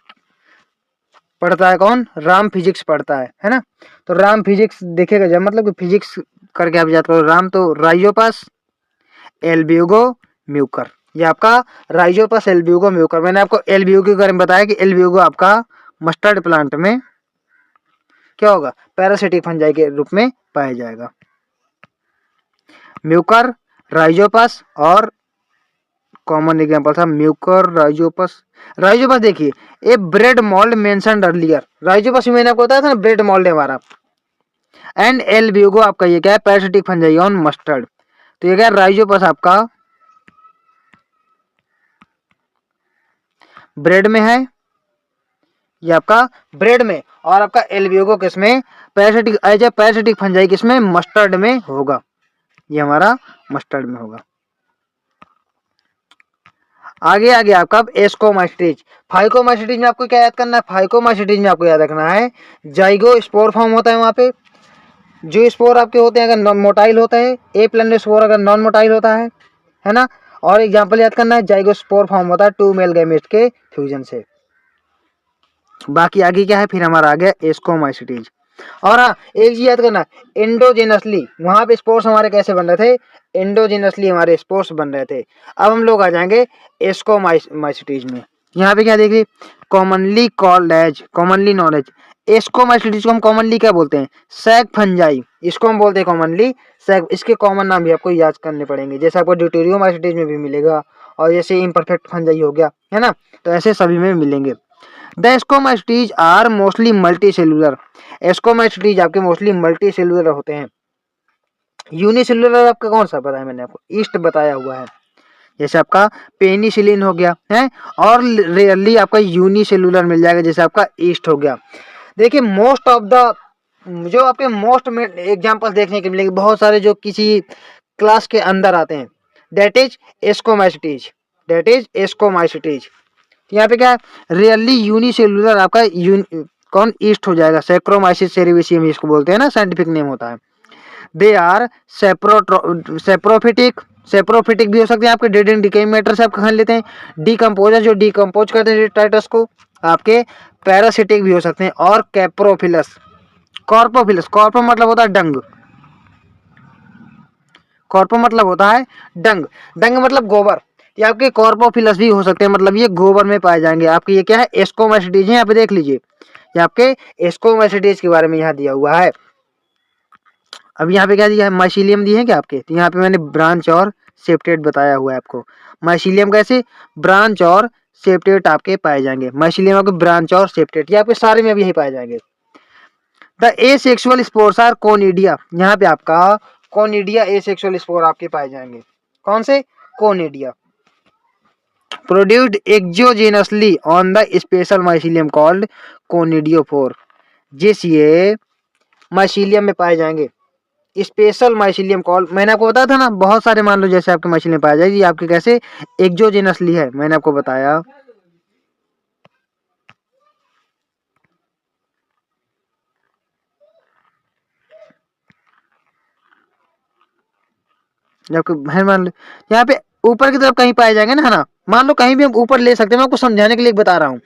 पढ़ता है, कौन, राम फिजिक्स पढ़ता है ना। तो राम फिजिक्स देखेगा जब, मतलब फिजिक्स करके आप याद करो राम, तो राइजोपस एल्ब्यूगो म्यूकर, ये आपका राइजोपस एल्ब्यूगो म्यूकर। मैंने आपको एल्ब्यूगो के बारे में बताया कि एल्ब्यूगो आपका मस्टर्ड प्लांट में क्या होगा, पैरासिटिक फंजाई के रूप में पाया जाएगा। म्यूकर, राइजोपस, और कॉमन एग्जांपल था म्यूकर, राइजोपस। राइजोपस देखिए, a bread mould mentioned earlier, rhizopus मैंने आपको बताया था ना, ब्रेड मोल्ड है हमारा। एंड एल्ब्यूगो आपका ये क्या है, पैरासिटिक फंजाई ऑन मस्टर्ड। तो ये क्या, राइजोपस आपका ब्रेड में है, ये आपका ब्रेड में, और आपका एल्ब्यूगो किसमें, parasitic, as a parasitic fungi किसमें, मस्टर्ड में होगा, ये हमारा मस्टर्ड में होगा। आगे आपका एस्कोमाइसीटीज। फाइकोमाइसीटीज में आपको क्या याद करना है, फाइकोमाइसीटीज में आपको याद रखना है जाइगो स्पोर फॉर्म होता है वहां पे। जो स्पोर आपके होते हैं अगर मोटाइल होता है, ए प्लेन स्पोर अगर नॉन मोटाइल होता है ना। और एग्जाम्पल याद करना है, जाइगो स्पोर फॉर्म होता है टू मेल गैमेट्स के फ्यूजन से। बाकी आगे क्या है, फिर हमारा आ गया एस्कोमाइसीटीज। और हाँ, एक चीज याद करना, एंडोजेनसली वहां पे स्पोर्स हमारे कैसे बन रहे थे, एंडोजेनसली हमारे स्पोर्स बन रहे थे। अब हम लोग आ जाएंगे एस्कोमाइसीटीज में। यहाँ पे क्या देखिए, commonly called as, commonly known as, ascomycetes को हम कॉमनली क्या बोलते हैं, सैक फंजाई, इसको हम बोलते हैं कॉमनली सैक। इसके कॉमन नाम भी आपको याद करने पड़ेंगे, जैसे आपको ड्यूटेरियोमाइसीटीज में भी मिलेगा, और जैसे इम्परफेक्ट फंजाई हो गया, है ना, तो ऐसे सभी में मिलेंगे। The ascomycetes are mostly multi cellular, ascomycetes आपके मोस्टली मल्टी सेलुलर होते हैं। यूनिसेलुलर आपका कौन सा पता है, मैंने आपको ईस्ट बताया हुआ है, जैसे आपका पेनिसिलिन हो गया है, और रेयरली आपका यूनिसेलुलर मिल जाएगा, जैसे आपका ईस्ट हो गया। देखिए मोस्ट ऑफ द जो आपके मोस्ट में एग्जांपल्स देखने के मिलेंगे, बहुत सारे जो किसी क्लास के अंदर आते हैं, दैट इज एस्कोमाइसीटीज, दैट इज एस्कोमाइसीटीज। यहाँ पे क्या है, रियली यूनिसेलुलर आपका कौन, ईस्ट हो जाएगा, सैक्रोमाइसिस सेरेविसियम इसको बोलते हैं ना, साइंटिफिक नेम होता है। दे आर सेप्रोफिटिक, सेप्रोफिटिक भी हो सकते हैं आपके, डेड एंड डिकेइंग मैटर से आप खा लेते हैं। डीकम्पोजर जो डीकम्पोज करते हैं टाइटस को, आपके पैरासिटिक भी हो सकते हैं। और कैप्रोफिलस, कॉर्पोफिलस, कॉर्पो मतलब होता है डंग, कॉर्पो मतलब होता है डंग, डंग मतलब गोबर, ये आपके कॉर्पोफिलस भी हो सकते हैं, मतलब ये गोबर में पाए जाएंगे। आपके ये क्या है, एस्कोमाइसीटीज है, यहाँ पे देख लीजिए, ये आपके एस्कोमाइसीटीज के बारे में यहाँ दिया हुआ है। अब यहाँ पे क्या दिया है, माइसीलियम दिए हैं क्या आपके, तो यहाँ पे मैंने ब्रांच और सेप्टेट बताया हुआ है आपको। माइसीलियम कैसे, ब्रांच और सेप्टेट आपके पाए जाएंगे, माइसीलियम आपके ब्रांच और सेप्टेट, ये आपके सारे में अब यही पाए जाएंगे। The asexual spores are conidia, यहाँ पे आपका कोनिडिया एसेक्सुअल स्पोर आपके पाए जाएंगे, कौन से, conidia. Produced एक्सोजेनसली on the special mycelium called conidiophore, जिस ये माइसीलियम में पाए जाएंगे, स्पेशल माइसिलियम कॉल, मैंने आपको बताया था ना, बहुत सारे मान लो जैसे आपके माइसिलियम पाया जाएगी, आपके कैसे एक्सोजेनसली है, मैंने आपको बताया। जबकि मान लो यहाँ पे ऊपर की तरफ कहीं पाए जाएंगे ना, है ना, मान लो कहीं भी हम ऊपर ले सकते हैं, मैं आपको समझाने के लिए बता रहा हूँ।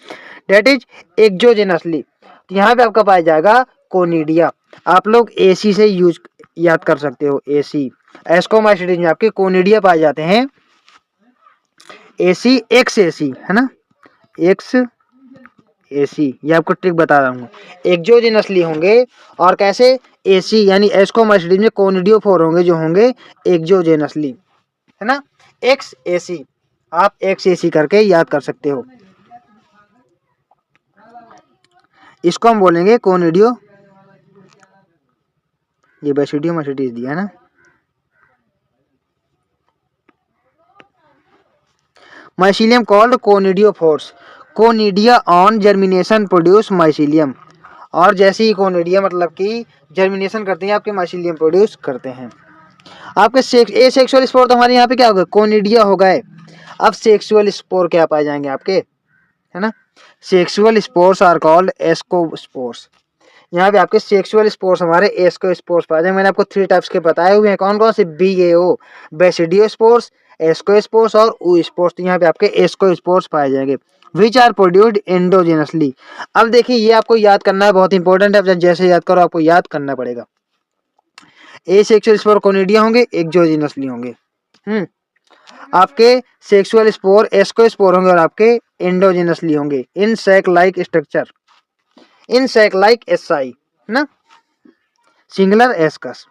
डेट इज एक्सोजेनसली, यहाँ पे आपका पाया जाएगा कोनिडिया। आप लोग एसी से यूज याद कर सकते हो, एसी एस्कोमाइसिटीज में आपके कोनिडिया पाए जाते हैं। एसी एक्स एसी है ना, एक्स एसी, ये आपको ट्रिक बता रहा हूँ। एक्सोजेनसली होंगे और कैसे, एसी यानी एस्कोमाइसिटीज में कोनिडियोफोर होंगे जो होंगे एक्सोजेनसली, है ना, एक्स एसी, आप एक्स एसी करके याद कर सकते हो। इसको हम बोलेंगे कोनिडियो, ये बेसिडियो माइसिटीज दिया है ना। Mycelium called कोनिडियोफोर्स, conidia on germination produce mycelium, और जैसे ही कोनिडिया मतलब कि जर्मिनेशन करते हैं आपके माइसिलियम प्रोड्यूस करते हैं। आपके ए सेक्सुअल स्पोर तो हमारे यहाँ पे क्या होगा, कोनिडिया हो गए। अब सेक्सुअल स्पोर क्या पाए जाएंगे आपके, है ना, sexual spores are called ascospores. यहाँ पे आपके सेक्सुअल स्पोर्स हमारे एस्कोस्पोर्स पाए जाएंगे। मैंने आपको 3 टाइप्स के बताए हुए हैं, कौन कौन से, BAO बेसिडियोस्पोर्स, एस्कोस्पोर्स और ऊस्पोर्स। तो यहाँ पे आपके एस्कोस्पोर्स पाए जाएंगे विच आर प्रोड्यूस्ड एंडोजेनसली। अब देखिए ये आपको याद करना है, बहुत इंपॉर्टेंट है, जैसे याद करो आपको याद करना पड़ेगा। ए सेक्सुअल स्पोर कोनिडिया होंगे, एक्सोजेनसली होंगे। आपके सेक्सुअल स्पोर एस्कोस्पोर होंगे और आपके एंडोजेनसली होंगे इन सैक लाइक स्ट्रक्चर, इन सैक लाइक एसआई ना, singular ascus.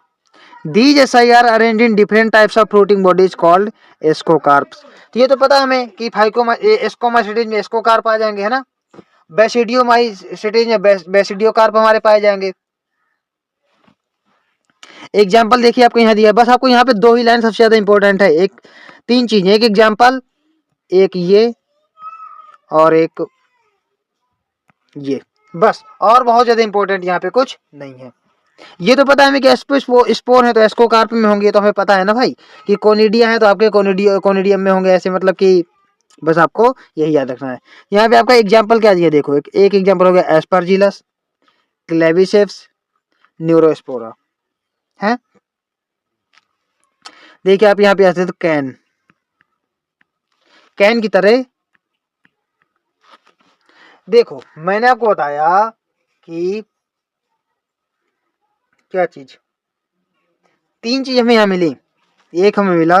These SI are arranged in different types of fruiting bodies called ascocarps. तो ये तो पता हमें कि एस्कोमाइसिटीज में एस्कोकार्प आ जाएंगे, है ना, बेसिडियोमाइसिटीज में बेसिडियोकार्प हमारे पाए जाएंगे। एग्जाम्पल देखिए आपको यहाँ दिया है, बस आपको यहाँ पे 2 ही लाइन सबसे ज्यादा इंपॉर्टेंट है, एक 3 चीजें, एक एग्जाम्पल, एक ये और एक ये, बस, और बहुत ज्यादा इंपॉर्टेंट यहाँ पे कुछ नहीं है। ये तो पता है हमें कि स्पोर है तो एस्कोकार्प में होंगे, तो हमें पता है ना भाई कि कोनिडिया है तो आपके कोनिडियम में होंगे, ऐसे मतलब कि बस आपको यही याद रखना है। यहाँ पे आपका एग्जाम्पल क्या दिया, देखो एक एग्जाम्पल हो गया एस्परजिलस, क्लेविसेप्स, न्यूरोस्पोरा है। देखिए आप यहाँ पे आते तो कैन, कैन की तरह। देखो मैंने आपको बताया कि क्या चीज, 3 चीज हमें यहाँ मिली, एक हमें मिला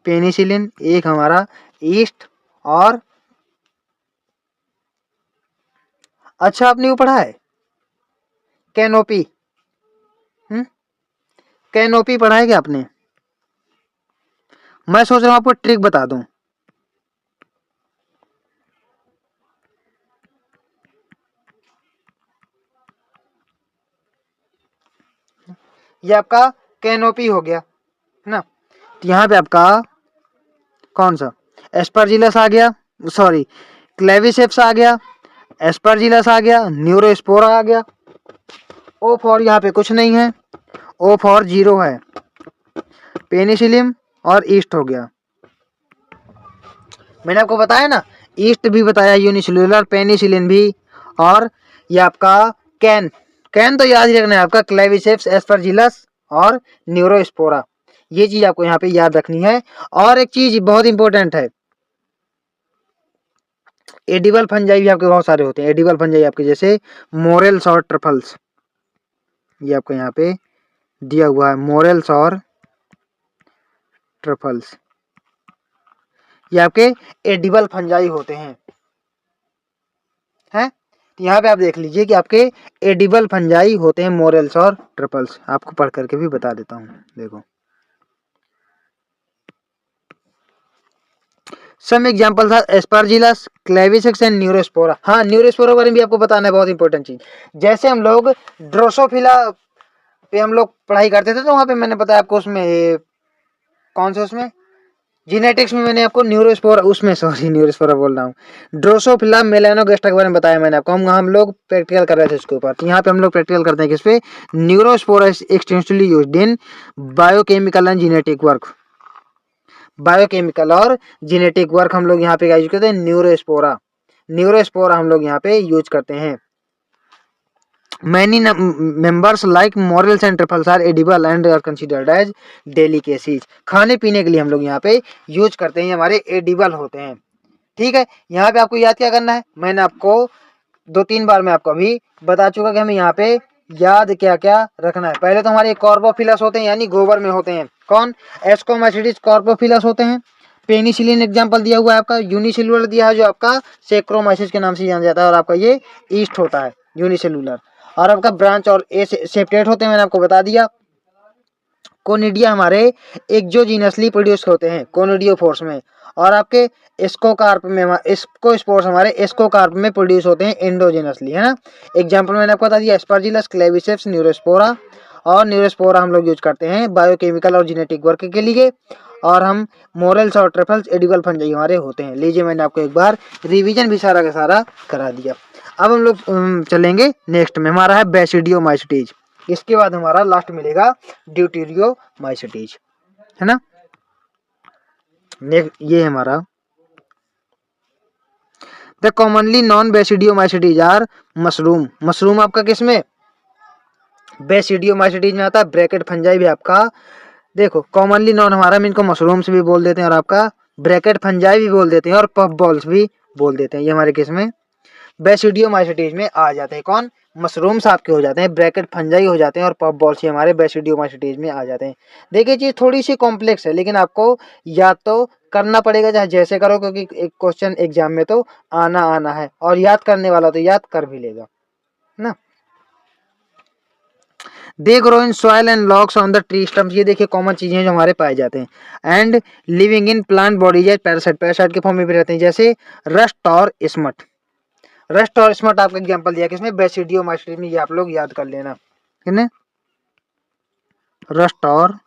पेनिसिलिन, एक हमारा ईस्ट, और अच्छा आपने वो पढ़ा है कैनोपी, कैनोपी पढ़ा है क्या आपने? मैं सोच रहा हूँ आपको ट्रिक बता दूं। ये आपका कैनोपी हो गया है ना, तो यहाँ पे आपका कौन सा, एस्परजिलस आ गया, सॉरी क्लेविसेप्स आ गया, एस्परजिलस आ गया, न्यूरोस्पोरा आ गया। ओ फॉर यहाँ पे कुछ नहीं है, ओ फॉर 0 है, पेनिसिलिन और ईस्ट हो गया। मैंने आपको बताया ना, ईस्ट भी बताया, यूनिसेलुलर, पेनिसिलिन भी, और ये आपका कैन, कैन तो याद ही रखना है आपका, क्लेविसेप्स, एस्परजिलस और न्यूरोस्पोरा, ये चीज आपको यहाँ पे याद रखनी है। और एक चीज बहुत इंपॉर्टेंट है, एडिबल फंजाई भी आपके बहुत सारे होते हैं, एडिबल फंजाई आपके जैसे मोरेल्स और ट्रफल्स, ये आपको यहाँ पे दिया हुआ है, मोरेल्स और ट्रफल्स, ये आपके एडिबल फंजाई होते हैं, हैं? तो यहाँ पे आप देख लीजिए कि आपके एडिबल फंजाई होते हैं मोरेल्स और ट्रफल्स, आपको पढ़ करके भी बता देता हूँ, देखो सम एग्जांपल था एस्परजिलस, क्लेविसेप्स एंड न्यूरोस्पोरा। हाँ न्यूरोस्पोरा बारे में भी आपको बताना है, बहुत इंपॉर्टेंट चीज। जैसे हम लोग ड्रोसोफिला पे हम लोग पढ़ाई करते थे, तो वहां पे मैंने बताया आपको, उसमें कौन से, उसमें जीनेटिक्स में मैंने आपको न्यूरोस्पोरा उसमें सॉरी न्यूरोस्पोरा बोल रहा हूँ, ड्रोसोफिला मेलानोगास्टा के बारे में बताया मैंने आपको। हम लोग प्रैक्टिकल कर रहे थे उसके ऊपर, तो यहाँ पे हम लोग प्रैक्टिकल करते हैं किस पे, Neurospora extensively used in biochemical and genetic work. Biochemical और जीनेटिक वर्क हम लोग यहाँ पे यूज करते हैं न्यूरोस्पोरा। न्यूरोस्पोरा हम लोग यहाँ पे यूज करते हैं। Many members like morels and truffles are edible and are considered as delicacies। खाने पीने के लिए हम लोग यहाँ पे यूज करते हैं, हमारे एडिबल होते हैं। ठीक है, यहाँ पे आपको याद क्या करना है, मैंने आपको 2-3 बार मैं आपको अभी बता चुका कि हमें यहाँ पे याद क्या क्या रखना है। पहले तो हमारे कॉर्बोफिलस होते हैं, यानी गोबर में होते हैं। कौन? एस्कोमाइसिटिस कॉर्बोफिलस होते हैं। पेनिसिलिन एग्जाम्पल दिया हुआ है आपका, यूनिसेलुलर दिया है जो आपका सेक्रोमाइसिस के नाम से जाना जाता है, और आपका ये ईस्ट होता है यूनिसेलुलर। और आपका ब्रांच और ए सेपरेट होते हैं, मैंने आपको बता दिया। कोनिडिया हमारे एक्सोजीनसली प्रोड्यूस होते हैं कोनिडियोफोर्स में, और आपके एस्कोकार्प में एस्कोस्पोर्स हमारे एस्कोकार्प में प्रोड्यूस होते हैं एंडोजेनसली, है ना। एग्जांपल मैंने आपको बता दिया, एस्परजिलस, क्लेविसेप्स, न्यूरोस्पोरा। और न्यूरोस्पोरा हम लोग यूज करते हैं बायोकेमिकल और जेनेटिक वर्क के लिए। और हम मोरल्स और ट्रफल्स एडिबल फंजाई हमारे होते हैं। लीजिए, मैंने आपको एक बार रिवीजन भी सारा का सारा करा दिया। अब हम लोग चलेंगे नेक्स्ट में, हमारा है बेसिडियोमाइसिटीज। इसके बाद हमारा लास्ट मिलेगा ड्यूटेरियोमाइसिटीज, है ना। ये हमारा the commonly known basidiomycetes are mushroom. Mushroom आपका किसमें? बेसिडियोमाइसिटीज में आता है। ब्रैकेट फंजाई भी आपका, देखो कॉमनली नॉन हमारा, हम इनको मशरूम्स भी बोल देते हैं, और आपका ब्रैकेट फंजाई भी बोल देते हैं, और पफ बॉल्स भी बोल देते हैं। ये हमारे किसमें? बेसिडियोमाइसिटीज में आ जाते हैं। कौन? मशरूम्स आपके हो जाते हैं, ब्रैकेट फंजाई हो जाते हैं, और पफ बॉल्स हमारे बेसिडियोमाइसिटीज में आ जाते हैं। देखिए चीज थोड़ी सी कॉम्प्लेक्स है, लेकिन आपको याद तो करना पड़ेगा, चाहे जैसे करो, क्योंकि एक क्वेश्चन एग्जाम में तो आना है, और याद करने वाला तो याद कर भी लेगा ना। They grow in soil and logs on the tree stumps. ये देखिए कॉमन चीजें जो हमारे पाए जाते हैं। And living in plant bodies as parasite, parasite के फॉर्म में भी रहते हैं, जैसे रस्ट और स्मट। रस्ट और स्मट आपका एग्जांपल दिया किसमें? बेसिडियोमाइसिटीज में। ये आप लोग याद कर लेना, है ना। रस्ट और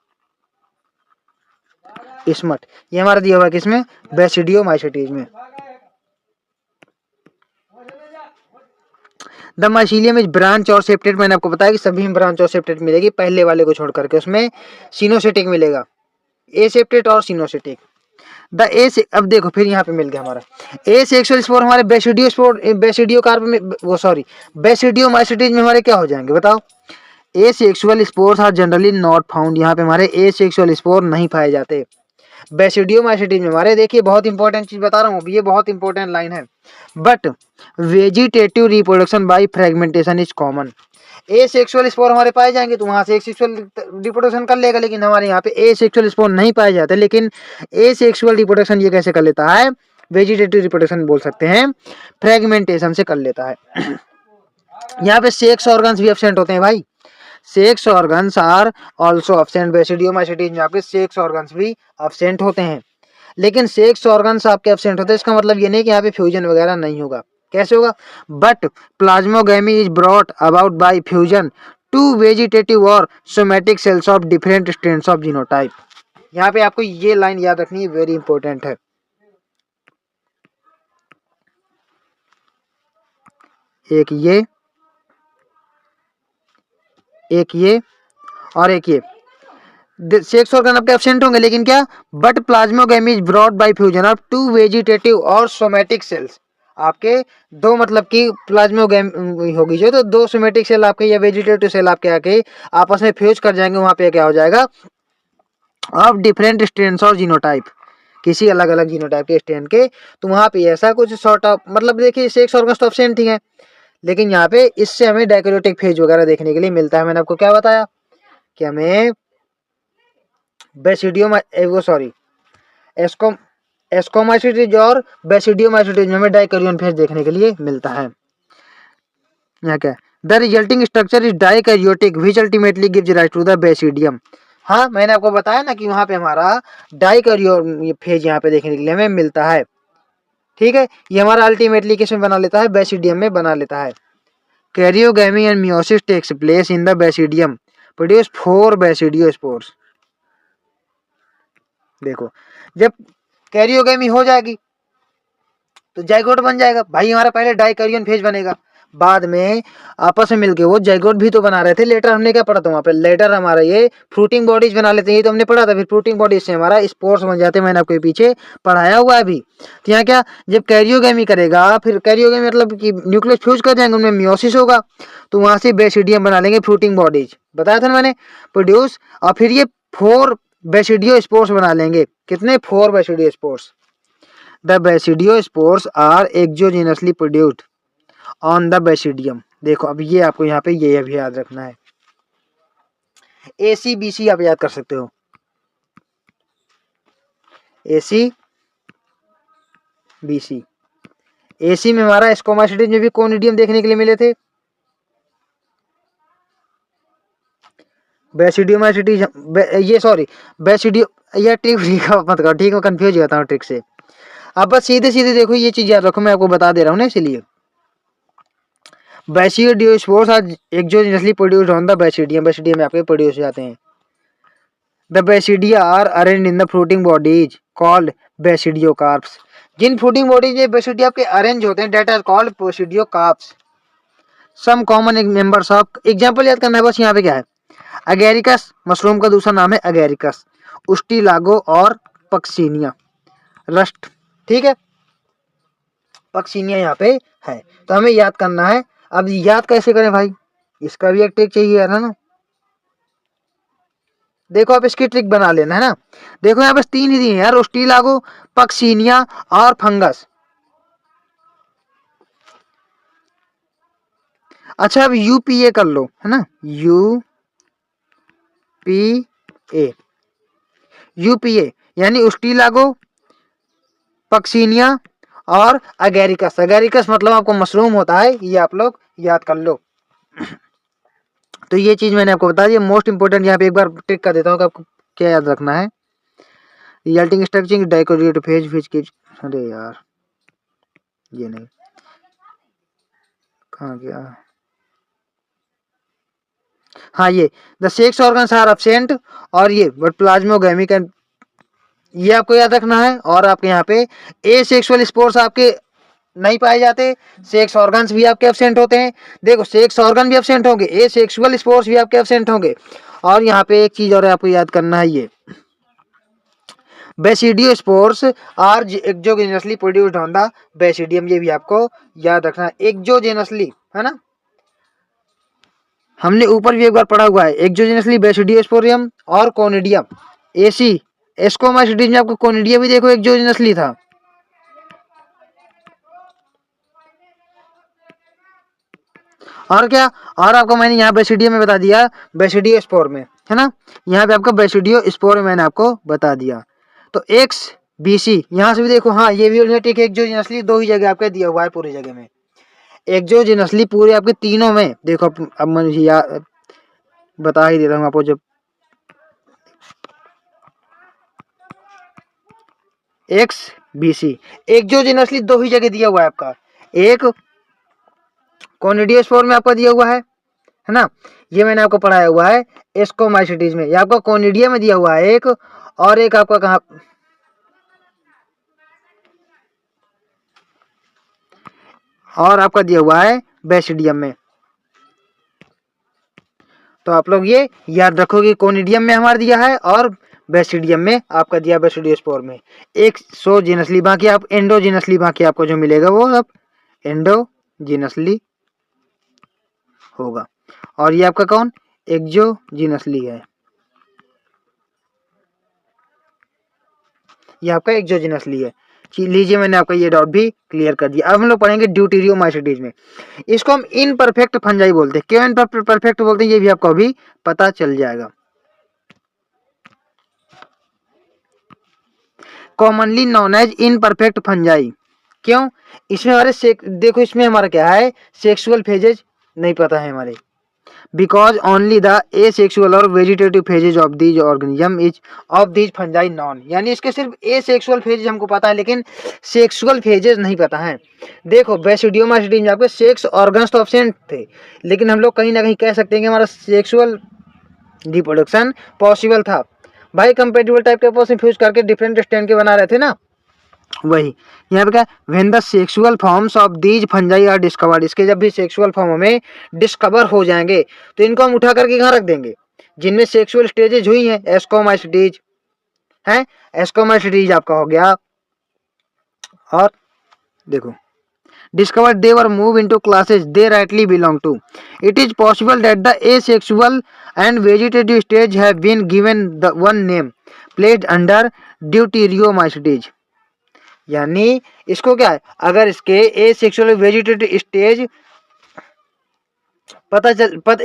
स्मट ये हमारा दिया हुआ है किसमें? बेसिडियोमाइसिटीज में। द माइसीलियम इज ब्रांच और सेप्टेट। मैंने आपको बताया कि सभी में ब्रांच और सेप्टेट मिलेगी, पहले वाले को छोड़ करके उसमें सिनोसिटिक मिलेगा, ए सेप्टेट और सिनोसिटिक। द ए से अब देखो फिर यहाँ पे मिल गया हमारा ए सेक्सुअल स्पोर हमारे बेसिडियो स्पोर, बेसिडियो कार्प में, वो सॉरी बेसिडियोमाइसिटीज में हमारे क्या हो जाएंगे बताओ? Asexual spores are generally not found. यहाँ पे हमारे ए सेक्सुअल स्पोर नहीं पाए जाते बेसिडियोमाइसिटीज में हमारे। देखिए बहुत इंपॉर्टेंट चीज बता रहा हूँ, ये बहुत इंपॉर्टेंट लाइन है। But vegetative reproduction by fragmentation is common. A sexual spore हमारे पाए जाएंगे, तो वहां से एक सेक्सुअल रिप्रोडक्शन कर लेगा, लेकिन हमारे यहाँ पे ए सेक्सुअल स्पोर नहीं पाए जाते। लेकिन ए सेक्सुअल रिप्रोडक्शन ये कैसे कर लेता है? वेजिटेटिव रिप्रोडक्शन बोल सकते हैं, फ्रेगमेंटेशन से कर लेता है। यहाँ पे सेक्स ऑर्गन्स भी एब्सेंट होते हैं भाई, sex organs are also absent. Basidiomycetes में आपके सेक्स ऑर्गन्स भी एब्सेंट होते हैं। लेकिन सेक्स ऑर्गन्स आपके एब्सेंट होते हैं, इसका मतलब ये नहीं कि यहाँ पे फ्यूजन वगैरह नहीं होगा। कैसे होगा? But plasmogamy is brought about by fusion two vegetative और somatic cells of different strains of genotype. यहाँ पे आपको ये लाइन याद रखनी है, वेरी इंपॉर्टेंट है। एक ये और एक ये सेक्स ऑर्गन आपके एब्सेंट होंगे, लेकिन क्या? But plasmogamy is brought by fusion of two vegetative और सोमैटिक सेल्स। आपके दो मतलब कि प्लाज्मोगैमी होगी जो, तो दो सोमैटिक सेल आपके या वेजिटेटिव सेल आपके आके आपस में फ्यूज कर जाएंगे। वहां पे क्या हो जाएगा? ऑफ डिफरेंट स्ट्रेन्स और जीनोटाइप, किसी अलग अलग जीनोटाइप के स्ट्रेन के। तो वहां पे ऐसा कुछ सॉर्ट ऑफ मतलब देखिए सेक्स ऑर्गन तो एब्सेंट ही है, लेकिन यहाँ पे इससे हमें डायक्रोटिक फेज वगैरह देखने के लिए मिलता है। मैंने आपको क्या बताया कि हमें वो सॉरी एस्कोमाइसिटीज और बेसिडियोमाइसिटीज में हमें डाइकैरियोन फेज देखने के लिए मिलता है। यहाँ क्या? The resulting structure is dikaryotic which ultimately gives rise to the basidium. हाँ मैंने आपको बताया ना कि वहां पे हमारा डाइकैरियोन फेज यहाँ पे देखने के लिए हमें मिलता है। ठीक है, ये हमारा अल्टीमेटली किसमें बना लेता है? बेसिडियम में बना लेता है। Karyogamy and meiosis takes place in the basidium, produce 4 basidiospores. देखो जब कैरियोगेमी हो जाएगी तो जाइगोट बन जाएगा भाई, हमारा पहले डाइकैरियन फेज बनेगा, बाद में आपस में मिलके वो जाइगोट भी तो बना रहे थे। लेटर हमने क्या पढ़ा था वहाँ पे, लेटर हमारा ये फ्रूटिंग बॉडीज बना लेते हैं, ये तो हमने पढ़ा था। फिर फ्रूटिंग बॉडीज से हमारा स्पोर्स बन जाते हैं, मैंने आपके पीछे पढ़ाया हुआ है अभी। तो यहाँ क्या, जब कैरियोगेमी करेगा, फिर कैरियोगेमी मतलब कि न्यूक्लियस फ्यूज कर जाएंगे, उनमें मियोसिस होगा, तो वहां से बेसिडियम बना लेंगे फ्रूटिंग बॉडीज, बताया था ना मैंने, प्रोड्यूस। और फिर ये 4 बेसिडियो स्पोर्स बना लेंगे। कितने? 4 basidio spores. The basidiospores are exogenously produced on the basidium। देखो अब ये आपको यहाँ पे ये अभी याद रखना है, ACBC आप याद कर सकते हो, ACBC। AC में हमारा स्कोमासिटीज में भी कोनिडियम देखने के लिए मिले थे, बेसिडियोमासिटीज ये सॉरी बेसिडियो, ये ट्रिक मत करो, ठीक है, कंफ्यूज होता हूँ ट्रिक से। अब बस सीधे सीधे देखो, ये चीज याद रखो, मैं आपको बता दे रहा हूँ ना, इसलिए basidiospores are exogenously produced on the basidium, basidium में आपके प्रोड्यूस हो जाते हैं। The basidia are arranged in the fruiting bodies called basidiocarps. जिन फ्रूटिंग बॉडीज में बेसिडिया के अरेंज होते हैं, that are called basidiocarps. Some common members of, example याद करना है बस, यहाँ पे क्या है, अगेरिकस, मशरूम का दूसरा नाम है अगेरिकस, उस्टिलागो और पक्सीनिया रस्ट, ठीक है, पक्सीनिया यहाँ पे है, तो हमें याद करना है। अब याद कैसे करें भाई, इसका भी एक ट्रिक चाहिए यार, है ना। देखो आप इसकी ट्रिक बना लेना, है ना। देखो यहाँ बस 3 ही दिए यार, उस्टिलागो, पक्सीनिया और फंगस। अच्छा अब यूपीए कर लो, है ना, यूपीए यानी उस्टिलागो, पक्सीनिया और अगेरिकस। अगेरिकस मतलब आपको मशरूम होता है, ये आप लोग याद कर लो। तो ये चीज मैंने आपको बता दी, मोस्ट इंपोर्टेंट। यहाँ पे एक बार ट्रिक कर देता हूँ कि आपको क्या याद रखना है। Resulting structuring dikaryotic phase phase की, अरे यार ये नहीं, कहाँ गया, हाँ ये the sex organs are absent, और ये बट प्लाज्मोगेमी कैन, ये आपको याद रखना है। और आपके यहाँ पे ए सेक्सुअल स्पोर्स आपके नहीं पाए जाते, सेक्स ऑर्गन्स भी आपके एब्सेंट होते हैं। देखो सेक्स ऑर्गन भी एब्सेंट होंगे, ए सेक्सुअल स्पोर्स भी आपके एब्सेंट होंगे। और यहाँ पे एक चीज और आपको याद करना है, ये basidiospores are exogenously produced on the basidium, ये भी आपको याद रखना है, एक्सोजेनसली, है ना। हमने ऊपर भी एक बार पढ़ा हुआ है, एक्सोजेनसली बेसिडियोस्पोरियम और कोनिडियम, एसी एस्कोमाइसिटीज में आपको कोनिडियम भी देखो एक्सोजेनसली था। और क्या, और आपको मैंने यहाँ बेसिडियो में बता दिया, बेसिडियो स्पोर में, है ना, यहाँ पे आपको बेसिडियो स्पोर में मैंने आपको बता दिया। तो एक्स बीसी यहाँ से भी देखो, हाँ ये भी ठीक है, एक्सोजेनसली 2 ही जगह आपके दिया हुआ है पूरी जगह में, एक्सोजेनसली पूरे आपके तीनों में। देखो अब मैं बता ही दे रहा हूँ आपको, जब एक्स बीसी एक्सोजेनसली 2 ही जगह दिया हुआ है आपका, एक कोनिडियोस्पोर में आपका दिया हुआ है ना, ये मैंने आपको पढ़ाया हुआ है एस्कोमाइसिटीज में, ये आपका कोनिडिया में दिया हुआ है एक, और एक आपका कहाँ, और आपका दिया हुआ है बेसिडियम में। तो आप लोग ये याद रखो कि कोनिडियम में हमारा दिया है और बेसिडियम में आपका दिया बेसिडियोस्पोर में एक सोजिनसली, बाकी आप एंडोजिनसली, बाकी आपको जो मिलेगा वो अब एंडोजिनसली होगा। और ये आपका कौन, एक्सोजिनसली है, ये आपका एक्सोजिनसली है। लीजिए मैंने आपका ये डाउट भी क्लियर कर दिया। अब हम लोग पढ़ेंगे ड्यूटेरियोमाइसिटीज में, इसको हम इनपरफेक्ट फंजाई बोलते हैं। क्यों इनपरफेक्ट बोलते हैं ये भी आपको अभी पता चल जाएगा। Commonly known as imperfect fungi, क्यों, इसमें हमारे देखो इसमें हमारा क्या है, सेक्सुअल फेजेज नहीं पता है हमारे, बिकॉज ओनली द एसेक्सुअल और vegetative phases of these organism is of these fungi non, यानी इसके सिर्फ एसेक्सुअल फेजेज हमको पता है, लेकिन सेक्सुअल फेजेज नहीं पता है। देखो बेसिडियोमाइसिटीज में आपके सेक्स ऑर्गन्स तो एब्सेंट थे, लेकिन हम लोग कहीं ना कहीं कह सकते हैं कि हमारा सेक्सुअल रिप्रोडक्शन पॉसिबल था। भाई कंपेटिबल टाइप के आपस में फ्यूज करके डिफरेंट स्ट्रेन के बना रहे थे ना, वही यहाँ पे क्या, when the sexual forms of these fungi are discovered, इसके जब भी सेक्सुअल फॉर्म में डिस्कवर हो जाएंगे तो इनको हम उठा करके कहाँ रख देंगे, जिनमें सेक्सुअल स्टेजेज हुई हैं, एस्कोमाइसिटीज है, एस्कोमाइसिटीज आपका हो गया। और देखो discovered they were moved into classes they rightly belong to. It is possible that the asexual and vegetative stage have been given the one name placed under deuteriomycetes. यानी इसको क्या है, अगर इसके एसेक्सुअल वेजिटेटिव स्टेज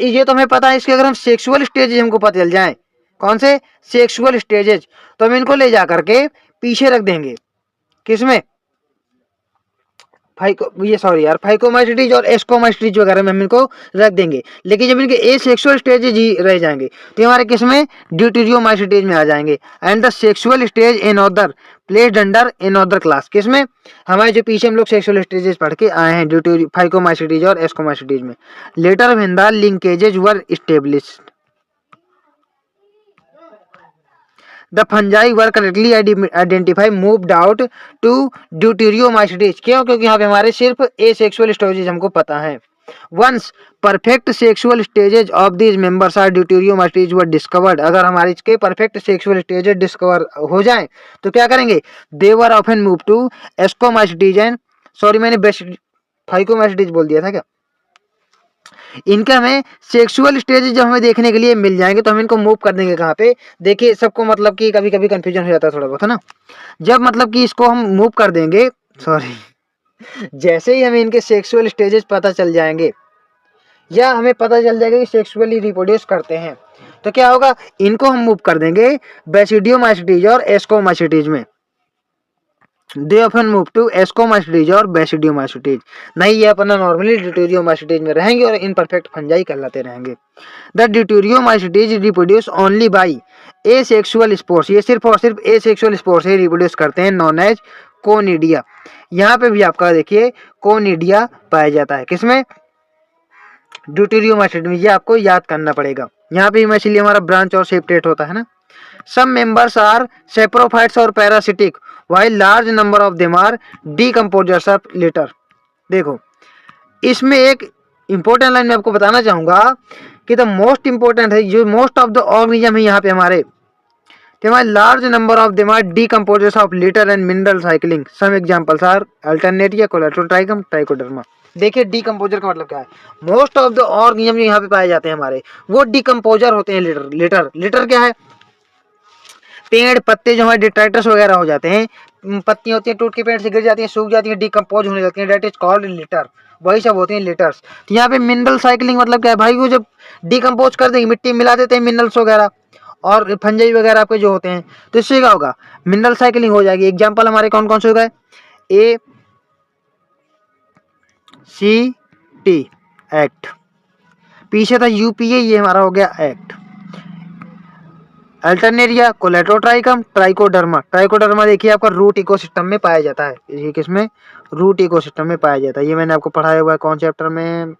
ये तो हमें पता है, इसके अगर हम सेक्सुअल स्टेजेज हमको पता चल जाए, कौन से सेक्सुअल स्टेजेज, तो हम इनको ले जा करके पीछे रख देंगे, किसमें, फाइकोमाइसिटीज और एस्कोमाइसिटीज वगैरह में हम इनको रख देंगे। लेकिन जब इनके एसेक्सुअल स्टेजेज ही रह जाएंगे तो हमारे किसमें, ड्यूटेरियोमाइसिटीज में आ जाएंगे। And the sexual stage in other placed under in other class, किसमें, हमारे जो पीछे हम लोग सेक्सुअल स्टेजेस पढ़ के आए हैं फाइकोमाइसिटीज और एस्कोमाइसिटीज में। Letter when the linkages were established the fungi were correctly identified moved out to deuteriomycetes। क्यों, क्योंकि यहाँ पे हमारे सिर्फ asexual stages हमको पता है। Once perfect sexual stages of these members are deuteriomycetes were discovered, अगर हमारे इसके perfect sexual stages डिस्कवर हो जाएं तो क्या करेंगे, they were often moved to ascomycetes and sorry मैंने फाइकोमाइसिटीज बोल दिया था क्या, इनके हमें सेक्सुअल स्टेज जब हमें देखने के लिए मिल जाएंगे तो हम इनको मूव कर देंगे कहाँ पे। देखिए सबको मतलब कि कभी कभी कंफ्यूजन हो जाता है थोड़ा बहुत, है ना, जब मतलब कि इसको हम मूव कर देंगे, सॉरी जैसे ही हमें इनके सेक्सुअल स्टेजेस पता चल जाएंगे या हमें पता चल जाएगा कि सेक्सुअली रिप्रोड्यूस करते हैं तो क्या होगा, इनको हम मूव कर देंगे बेसिडियोमाइसिटीज और एस्कोमाइसिटीज में। They often move to ascomycetes और बेसिडियोमाइसिटीज, नहीं ये अपना नॉर्मली ड्यूटेरियोमाइसिटीज में रहेंगे और इनपरफेक्ट फंजाई कहलाते रहेंगे। The deuteromycetes reproduce only by asexual spores, ये सिर्फ और सिर्फ एसेक्सुअल स्पोर्स ही रिप्रोड्यूस करते हैं, नॉन एज कोनिडिया। यहाँ पे भी आपका देखिए कोनिडिया पाया जाता है, किसमें, ड्यूटेरियोमाइसिटीज में, ये आपको याद करना पड़ेगा। यहाँ पे इसीलिए हमारा ब्रांच और सेपरेट होता है ना। Some members are saprophytes और parasitic, while large number of them are decomposers of litter। देखो इसमें एक इंपॉर्टेंट लाइन मैं आपको बताना चाहूंगा कि द मोस्ट इंपॉर्टेंट है, जो मोस्ट ऑफ द ऑर्गेनिज्म है यहाँ पे हमारे large number of them are decomposers of litter and mineral cycling. Some examples are alternaria, colletotrichum, trichoderma. देखिए डीकम्पोजर का मतलब क्या है, मोस्ट ऑफ द ऑर्गेनिज्म जो यहाँ पे पाए जाते हैं हमारे वो डीकम्पोजर होते हैं। लिटर क्या है, पेड़ पत्ते जो है डिट्राइटस वगैरह हो जाते हैं, पत्तियां होती हैं टूट के पेड़ से गिर जाती हैं, सूख जाती हैं, डिकम्पोज होने लगती हैं, दैट इज कॉल्ड लिटर, वही सब होते हैं लिटर्स। तो यहाँ पे मिनरल साइकिलिंग मतलब क्या है भाई, वो जब डिकम्पोज कर देंगे, मिट्टी मिला देते हैं मिनरल्स वगैरह और फंजाई वगैरह आपके जो होते हैं, तो इससे क्या होगा, मिनरल साइकिलिंग हो जाएगी। एग्जाम्पल हमारे कौन कौन से हो गए, ACT एक्ट, पीछे था UPA, ये हमारा हो गया एक्ट। अल्टरनेरिया, कोलेटोट्राइकम, ट्राइकोडर्मा देखिए आपका रूट इकोसिस्टम में पाया जाता है, ये किसमें, रूट इकोसिस्टम में पाया जाता है। ये मैंने आपको पढ़ाया हुआ है कौन चैप्टर में,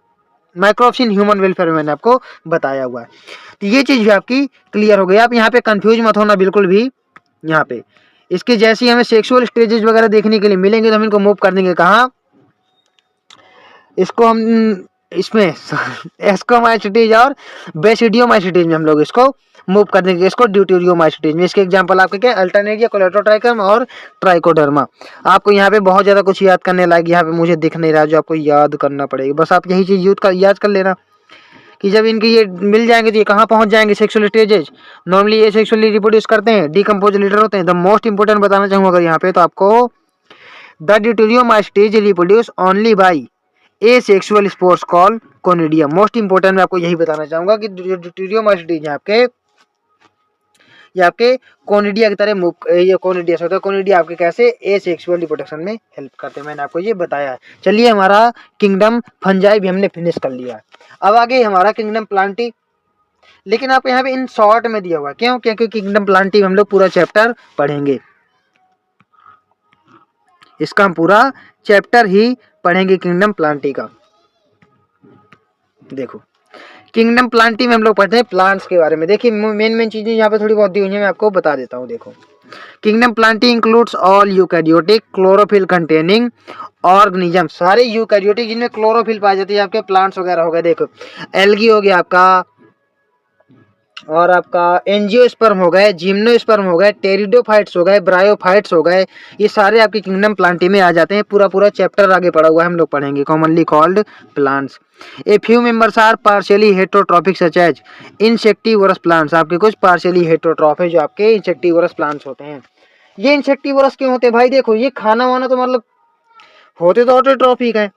माइक्रोब्स इन ह्यूमन वेलफेयर में मैंने आपको बताया हुआ है। तो ये चीज भी आपकी क्लियर हो गई, आप यहाँ पे कंफ्यूज मत होना बिल्कुल भी। यहाँ पे इसके जैसे ही हमें सेक्सुअल स्टेजेस वगैरह देखने के लिए मिलेंगे तो हम इनको मूव कर देंगे कहाँ, इसको हम इसमें एस्कोमाइसिटीज और बेसिडियोमाइसिटीज में हम लोग इसको मूव कर देंगे, इसको ड्यूटेरियोमाइसिटीज में। इसके एग्जांपल आपके क्या, अल्टरनेरिया, कोलेटोट्राइकम और ट्राइकोडर्मा। आपको यहाँ पे बहुत ज्यादा कुछ याद करने लायक यहाँ पे मुझे दिख नहीं रहा, जो आपको याद करना पड़ेगा, बस आप यही चीज याद कर लेना कि जब इनके ये मिल जाएंगे तो ये कहाँ पहुंच जाएंगे, सेक्सुअल स्टेजेज। नॉर्मली ये सेक्सुअली रिप्रोड्यूस करते हैं, डीकम्पोज लीटर होते हैं। द मोस्ट इंपोर्टेंट बताना चाहूंगा अगर यहाँ पे, तो आपको the deuteromycetes reproduce only by asexual spores called conidia. Most important मैं आपको यही बताना चाहूंगा कि ड्यूटेरियोमाइसिटीज ये आपके कोनिडिया की तरह ये कोनिडिया से होता है। कोनिडिया आपके कैसे एसेक्सुअल रिप्रोडक्शन में हेल्प करते हैं, मैंने आपको ये बताया है। चलिए हमारा किंगडम फंजाई भी हमने फिनिश कर लिया है। अब आगे हमारा किंगडम प्लांटी, लेकिन आप यहाँ पे इन शॉर्ट में दिया हुआ है, क्यों, क्योंकि किंगडम प्लांटी हम लोग पूरा चैप्टर पढ़ेंगे, इसका हम पूरा चैप्टर ही पढ़ेंगे किंगडम प्लांटी का। देखो किंगडम प्लांटी में हम लोग पढ़ते हैं प्लांट्स के बारे में। देखिए मेन चीजें यहाँ पे थोड़ी बहुत दी हुई है, मैं आपको बता देता हूँ। देखो kingdom Plantae includes all eukaryotic chlorophyll containing organism, सारे यूकैरियोटिक जिनमें क्लोरोफिल पाई जाती है, आपके प्लांट्स वगैरह हो गए। देखो एल्गी हो गया आपका, और आपका एंजियोस्पर्म हो गए, जिम्नोस्पर्म हो गए, टेरिडोफाइट्स हो गए, ब्रायोफाइट्स हो गए, ये सारे आपके किंगडम प्लांटी में आ जाते हैं। पूरा चैप्टर आगे पड़ा हुआ है, हम लोग पढ़ेंगे। Commonly called plants, a few members are partially heterotrophic such as insectivorous plants, आपके कुछ पार्शियली हेटरोट्रॉफ है जो आपके इंसेक्टिवोरस प्लांट्स होते हैं। ये इंसेक्टिवोरस क्यों होते हैं भाई? देखो ये खाना वाना तो मतलब होते तो ऑटोट्रॉफिक है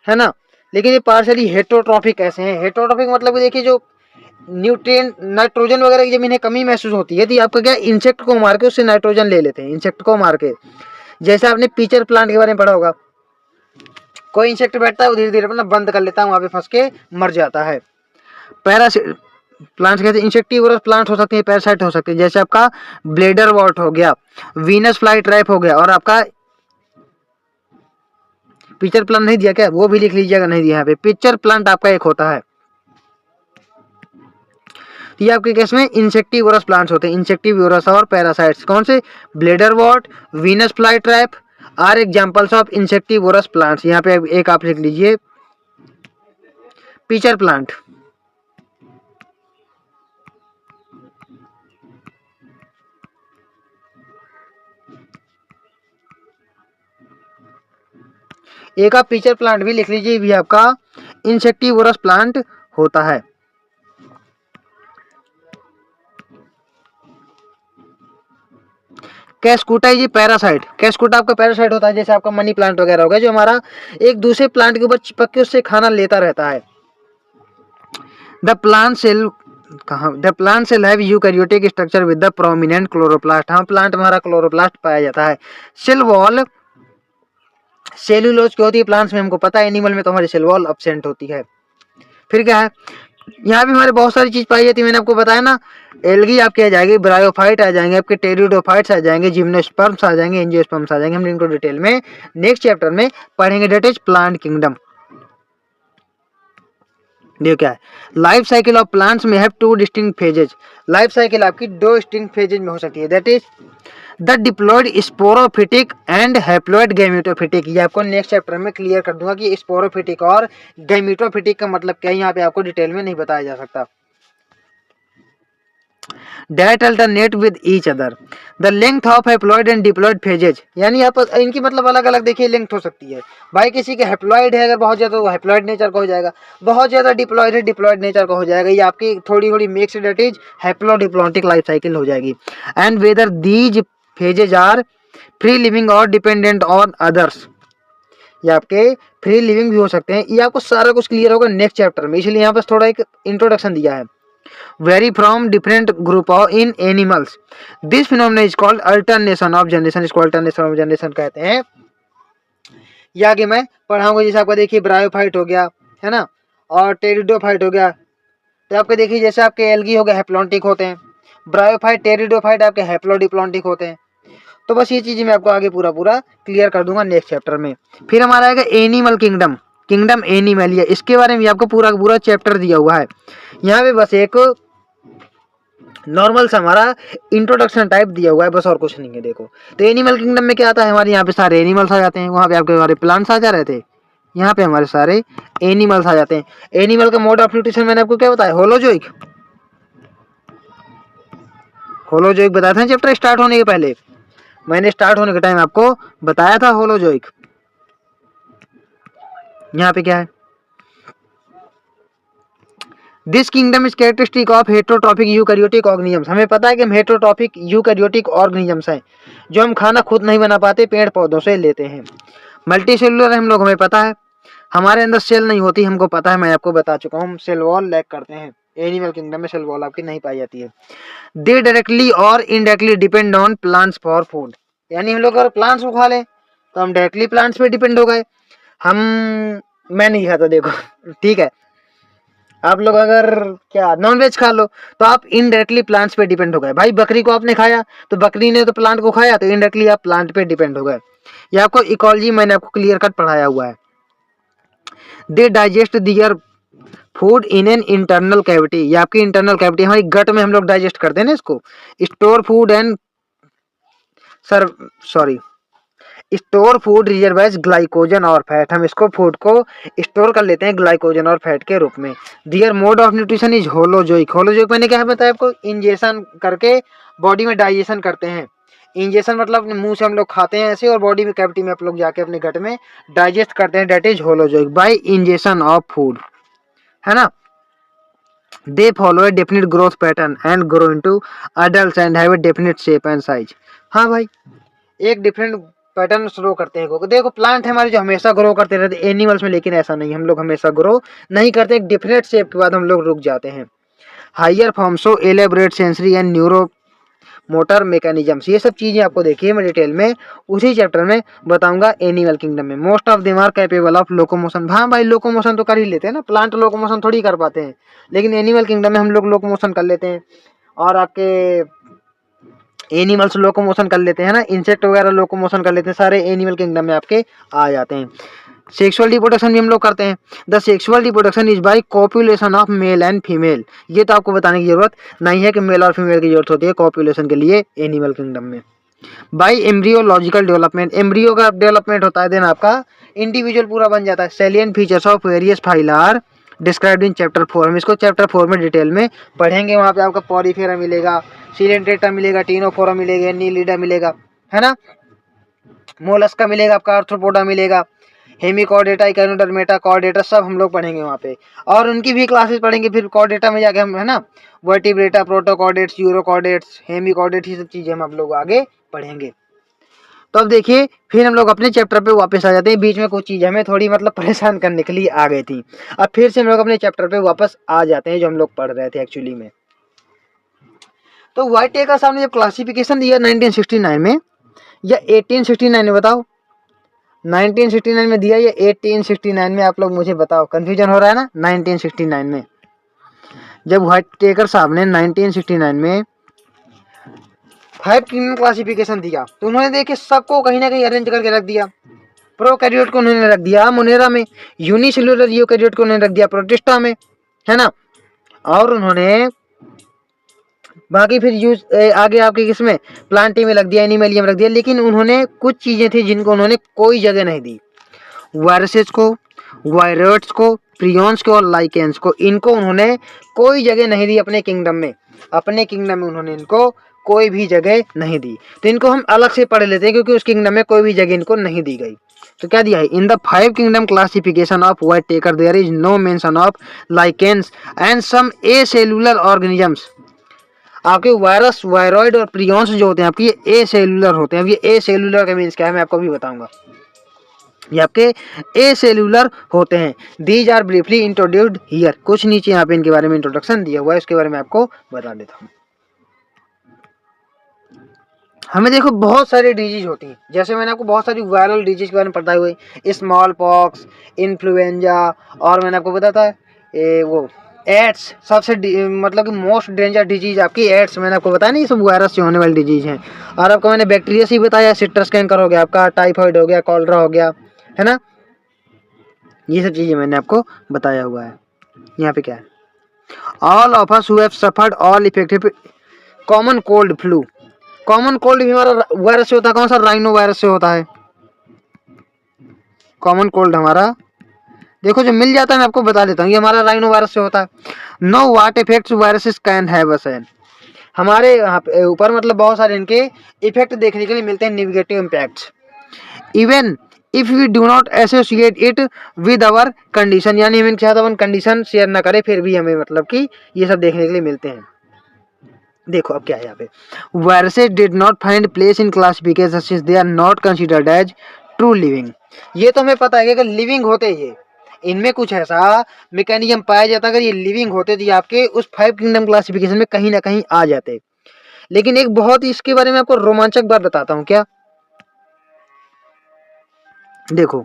ना, लेकिन ये पार्शियली हेटरोट्रॉफिक कैसे हैं? हेटरोट्रॉफिक मतलब देखिए जो न्यूट्रिएंट नाइट्रोजन वगैरह की जब इन्हें कमी महसूस होती है तो आपका क्या इंसेक्ट को मार के उससे नाइट्रोजन ले लेते हैं, इंसेक्ट को मार के। जैसे आपने पीचर प्लांट के बारे में पढ़ा होगा, कोई इंसेक्ट बैठता है वो धीरे धीरे अपना बंद कर लेता है, वहां पे फंस के मर जाता है। पैरासाइट प्लांट्स कहते हैं, इंसेक्टिवोरस प्लांट हो सकते हैं, पैरासाइट हो सकते हैं, जैसे आपका ब्लेडर वॉर्ट हो गया, वीनस फ्लाई ट्रैप हो गया, और आपका पिक्चर प्लांट नहीं दिया क्या? वो भी लिख लीजिएगा, नहीं दिया यहाँ पे। पिक्चर प्लांट आपका एक होता है। ये आपके केस में इंसेक्टिवोरस प्लांट्स होते हैं, इंसेक्टिवोरस और पैरासाइट्स। कौन से? Bladderwort, Venus flytrap are examples of insectivorous plants. यहाँ पे एक आप लिख लीजिए पिक्चर प्लांट। एक आप पिक्चर प्लांट भी लिख लीजिए, भी आपका इंसेक्टिवोरस प्लांट होता है। कैस्कुटा जी पैरासाइट, कैस्कुटा आपका पैरासाइट होता है, जैसे आपका मनी प्लांट वगैरह होगा जो हमारा एक दूसरे प्लांट के ऊपर चिपक के उससे खाना लेता रहता है। The plant cell the plant cell have eukaryotic structure with the prominent chloroplast. हाँ प्लांट में हमारा क्लोरोप्लास्ट पाया जाता है। सेल वॉल सेल्यूलोज की होती है प्लांट्स में, हमको पता है। एनिमल में तो हमारी सेल वॉल एब्सेंट होती है। फिर क्या है, यहाँ भी हमारे बहुत सारी चीज पाई जाती है, मैंने आपको बताया ना। एल्गी आपके आ जाएगी, ब्रायोफाइट आ जाएंगे, आपके टेरिडोफाइट्स आ जाएंगे, जिम्नोस्पर्म्स आ जाएंगे, एंजियोस्पर्म्स आ जाएंगे। हम इनको डिटेल में नेक्स्ट चैप्टर में पढ़ेंगे, डेट इज प्लांट किंगडम। देखो क्या है, लाइफ साइकिल ऑफ प्लांट्स में have two distinct phases. Life cycle आपकी दो डिस्टिंक्ट फेजेज में हो सकती है, that is the diploid sporophytic and haploid gametophytic. ये आपको नेक्स्ट चैप्टर में क्लियर कर दूंगा कि स्पोरोफिटिक और गैमेटोफिटिक का मतलब क्या है, यहाँ पे आपको डिटेल में नहीं बताया जा सकता। That alternate with each other. The length of haploid and diploid phases, यानी यहाँ पर इनकी मतलब अलग अलग देखिए लेंथ हो सकती है। भाई किसी के हैप्लॉइड है अगर बहुत ज्यादा तो हैप्लॉइड नेचर का हो जाएगा, बहुत ज्यादा डिप्लॉइड है डिप्लॉइड नेचर का हो जाएगा। ये आपकी थोड़ी थोड़ी mix that is haplodiplontic life cycle हो जाएगी। And whether these phases are free living और डिपेंडेंट ऑन अदर्स, ये आपके फ्री लिविंग भी हो सकते हैं। ये आपको सारा कुछ क्लियर होगा नेक्स्ट चैप्टर में, इसलिए यहाँ पर थोड़ा एक इंट्रोडक्शन दिया है। Vary from different group of in animals. This phenomenon is called alternation of generation. इसको alternation of generation कहते हैं। ये आगे मैं पढ़ाऊंगा। जैसे आपका देखिए ब्रायोफाइट हो गया है ना, और टेरिडोफाइट हो गया। तो आपके देखिए जैसे आपके एल्गी हो गए हैप्लॉन्टिक होते हैं, ब्रायोफाइट टेरिडोफाइट आपके हैप्लोडिप्लॉन्टिक होते हैं। तो बस ये चीजें मैं आपको आगे पूरा क्लियर कर दूंगा नेक्स्ट चैप्टर में। फिर हमारा आएगा एनिमल किंगडम, किंगडम एनिमलिया। इसके बारे में आपको पूरा चैप्टर दिया हुआ है। यहाँ पे बस एक नॉर्मल सा हमारा इंट्रोडक्शन टाइप दिया हुआ है, बस और कुछ नहीं है। देखो तो एनिमल किंगडम में क्या आता है, हमारे यहाँ पे सारे एनिमल्स आ जाते हैं, वहाँ पे आपके हमारे प्लांट्स आ जा रहे थे, यहाँ पे हमारे सारे एनिमल्स आ जाते हैं। एनिमल का मोड ऑफ न्यूट्रिशन मैंने आपको क्या बताया, होलोजोइक। होलोजोइक बताया था चैप्टर स्टार्ट होने के पहले, मैंने स्टार्ट होने के टाइम आपको बताया था होलोजोइक। यहाँ पे क्या है, this kingdom is characteristic of heterotrophic eukaryotic organisms. हमें पता है कि हम हेटरोट्रॉफिक यूकैरियोटिक ऑर्गेनिजम्स हैं, जो हम खाना खुद नहीं बना पाते, पेड़ पौधों से लेते हैं। मल्टी सेलुलर हम लोग, हमें पता है हमारे अंदर सेल नहीं होती, हमको पता है, मैं आपको बता चुका हूँ, हम सेल वॉल लैक करते हैं। एनिमल किंगडम में सेल वॉल आपकी नहीं पाई जाती है। दे डायरेक्टली और indirectly depend on plants for food, यानी हम लोग अगर प्लांट्स को खा लें तो हम डायरेक्टली प्लांट्स पे डिपेंड हो गए। मैं नहीं खाता देखो, ठीक है। आप लोग अगर क्या नॉनवेज खा लो तो आप इनडायरेक्टली प्लांट्स पे डिपेंड हो गए। भाई बकरी को आपने खाया तो बकरी ने तो प्लांट को खाया, तो इनडायरेक्टली आप प्लांट पे डिपेंड हो गए। ये आपको इकोलॉजी मैंने आपको क्लियर कट पढ़ाया हुआ है। They digest their food in an internal cavity, ये आपकी इंटरनल कैविटी, हमारी गट में हम लोग डाइजेस्ट करते हैं ना इसको। Store food and sir sorry store food रिजर्वाइज glycogen और फैट, हम इसको फूड को स्टोर कर लेते हैं ग्लाइकोजन और फैट के रूप में। Their mode of nutrition is holozoic, holozoic मैंने क्या बताया आपको, इंजेक्शन करके बॉडी में डाइजेशन करते हैं। इंजेक्शन मतलब अपने मुंह से हम लोग खाते हैं ऐसे, और बॉडी में कैविटी में आप लोग जाके अपने गट में डाइजेस्ट करते हैं, that is holozoic by injection of food, है ना। They follow a definite growth pattern and grow into adults and have a definite shape and size. हाँ भाई, एक डिफरेंट पैटर्न शो करते हैं। देखो प्लांट है हमारे जो हमेशा ग्रो करते रहते हैं एनिमल्स में, लेकिन ऐसा नहीं, हम लोग हमेशा ग्रो नहीं करते, एक डिफरेंट शेप के बाद हम लोग रुक जाते हैं। Higher form show elaborate sensory and neuro motor mechanisms, ये सब चीजें आपको देखिए मैं डिटेल में उसी चैप्टर में बताऊंगा एनिमल किंगडम में। Most of them are capable of locomotion, हाँ भाई लोकोमोशन तो कर ही लेते हैं ना, प्लांट लोकोमोशन थोड़ी कर पाते हैं, लेकिन एनिमल किंगडम में हम लोग लोकोमोशन कर लेते हैं, और आपके एनिमल्स लोकोमोशन कर लेते हैं ना, इंसेक्ट वगैरह लोकोमोशन कर लेते हैं, सारे एनिमल किंगडम में आपके आ जाते हैं। सेक्सुअल रिप्रोडक्शन भी हम लोग करते हैं। The sexual reproduction is by copulation of male and female, ये तो आपको बताने की जरूरत नहीं है कि मेल और फीमेल की जरूरत होती है कॉपुलेशन के लिए एनिमल किंगडम में। बाय एम्ब्रियोलॉजिकल डेवलपमेंट, एम्ब्रियो का डेवलपमेंट होता है, देन आपका इंडिविजुअल पूरा बन जाता है। Salient features of various phyla are described in chapter 4, हम इसको चैप्टर 4 में डिटेल में पढ़ेंगे। वहाँ पे आपका पॉलीफेरा मिलेगा, सिलेंट्रेटा मिलेगा, टीनोफोरा मिलेगा, नीलिडा मिलेगा, है ना, मोलस्का मिलेगा, आपका आर्थ्रोपोडा मिलेगा, हेमिकॉर्डेटा, इकोनोडर्मेटा, कॉर्डेटा, सब हम लोग पढ़ेंगे वहाँ पे, और उनकी भी क्लासेस पढ़ेंगे फिर कॉर्डेटा में जाके हम, है ना, वर्टिब्रेटा, प्रोटोकॉर्डेट्स, यूरोकॉर्डेट्स, हेमिकॉर्डेट्स, ये सब चीजें हम आप लोग आगे पढ़ेंगे। तो अब देखिए फिर हम लोग अपने चैप्टर पे वापस आ जाते हैं, बीच में कुछ चीज़ हमें थोड़ी मतलब परेशान करने के लिए आ गई थी, अब फिर से हम लोग अपने चैप्टर पे वापस आ जाते हैं जो हम लोग पढ़ रहे थे एक्चुअली में। तो व्हाइट टेकर साहब ने जब क्लासिफिकेशन दिया 1969 में या 1869 में, बताओ 1969 में दिया या 1869 में, आप लोग मुझे बताओ, कंफ्यूजन हो रहा है ना। 1969 में जब व्हाइट टेकर साहब ने 1969 में 5 किंगडम क्लासिफिकेशन दिया, तो उन्होंने देखिए सबको कहीं ना कहीं अरेंज करके रख दिया। प्रोकैरियोट को उन्होंने रख दिया मोनेरा में, यूनिसेल्युलर यूकैरियोट को उन्होंने रख दिया प्रोटिस्टा में, है ना, और उन्होंने बाकी फिर यूज आगे आपके किसमें प्लांटी में रख दिया, एनिमलियम रख दिया, लेकिन उन्होंने कुछ चीजें थी जिनको उन्होंने कोई जगह नहीं दी। वायरसेस को, वायरट्स को, प्रियॉन्स को और लाइकेंस को, इनको उन्होंने कोई जगह नहीं दी अपने किंगडम में, अपने किंगडम में उन्होंने इनको कोई भी जगह नहीं दी। तो इनको हम अलग से पढ़ लेते हैं क्योंकि उस किंगडम में कोई भी जगह इनको नहीं दी गई। तो क्या दिया है, in the 5 kingdom classification of Whittaker there is no mention of lichens and some acellular organisms. आपके वायरस, वायरॉइड और प्रियॉन्स जो होते हैं आपके ये ए सेलुलर होते हैं। अब ये ए सेलुलर का मीन्स क्या है मैं आपको भी बताऊंगा, ये आपके ए सेलुलर होते हैं। These are briefly introduced here, कुछ नीचे यहाँ पे इनके बारे में इंट्रोडक्शन दिया हुआ है, उसके बारे में आपको बता देता हूँ। हमें देखो बहुत सारी डिजीज होती हैं, जैसे मैंने आपको बहुत सारी वायरल डिजीज के बारे में बताए हुए, स्मॉल पॉक्स, इन्फ्लुएंजा, और मैंने आपको बताता है वो एड्स, सबसे मतलब कि मोस्ट डेंजर डिजीज आपकी एड्स, मैंने आपको बताया नहीं, ये सब वायरस से होने वाली डिजीज हैं। और आपको मैंने बैक्टीरिया से ही बताया, सिट्रस कैंकर हो गया आपका, टाइफाइड हो गया, कॉलरा हो गया, है ना, ये सब चीजें मैंने आपको बताया हुआ है। यहाँ पे क्या है, all of us who have suffered all effective common cold flu, common cold भी हमारा वायरस से होता है, कौन सा, राइनो वायरस से होता है कॉमन कोल्ड हमारा, देखो जो मिल जाता है मैं आपको बता देता हूँ, ये हमारा राइनो वायरस से होता है। Know what effects viruses can have us an, हमारे यहाँ पे ऊपर मतलब बहुत सारे इनके इफेक्ट देखने के लिए मिलते हैं, negative impacts, even if we do not associate it with our condition, यानी हम इनके साथ अपन कंडीशन शेयर ना करें फिर भी हमें मतलब कि ये सब देखने के लिए मिलते हैं। देखो अब क्या है यहाँ पे, viruses did not find place in classification since they are not considered as true living, ये तो हमें पता है कि अगर लिविंग होते ये इनमें कुछ ऐसा मैकेनिज्म पाया जाता, अगर ये लिविंग होते तो आपके उस 5 किंगडम क्लासिफिकेशन में कहीं ना कहीं आ जाते। लेकिन एक बहुत ही इसके बारे में आपको रोमांचक बात बताता हूँ, क्या, देखो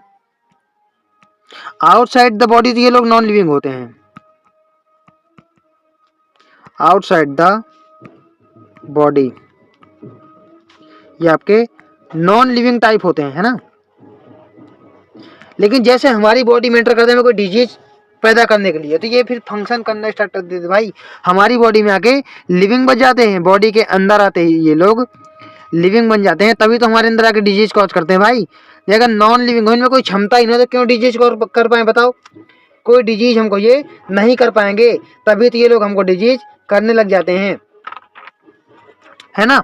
आउटसाइड द बॉडी तो ये लोग नॉन लिविंग होते हैं, आउटसाइड द बॉडी ये आपके नॉन लिविंग टाइप होते हैं, है ना, लेकिन जैसे हमारी बॉडी में एंटर करते हैं कोई डिजीज पैदा करने के लिए। तो ये फिर फंक्शन करना स्टार्ट कर देते भाई, हमारी बॉडी में आके लिविंग बन जाते हैं, बॉडी के अंदर आते ही ये लोग लिविंग बन जाते हैं, तभी तो हमारे अंदर आके डिजीज कॉज करते हैं भाई। ये अगर नॉन लिविंग हो, इनमें कोई क्षमता ही नहीं हो, तो क्यों डिजीज कर पाए बताओ? कोई डिजीज हमको ये नहीं कर पाएंगे, तभी तो ये लोग हमको डिजीज करने लग जाते हैं, है ना।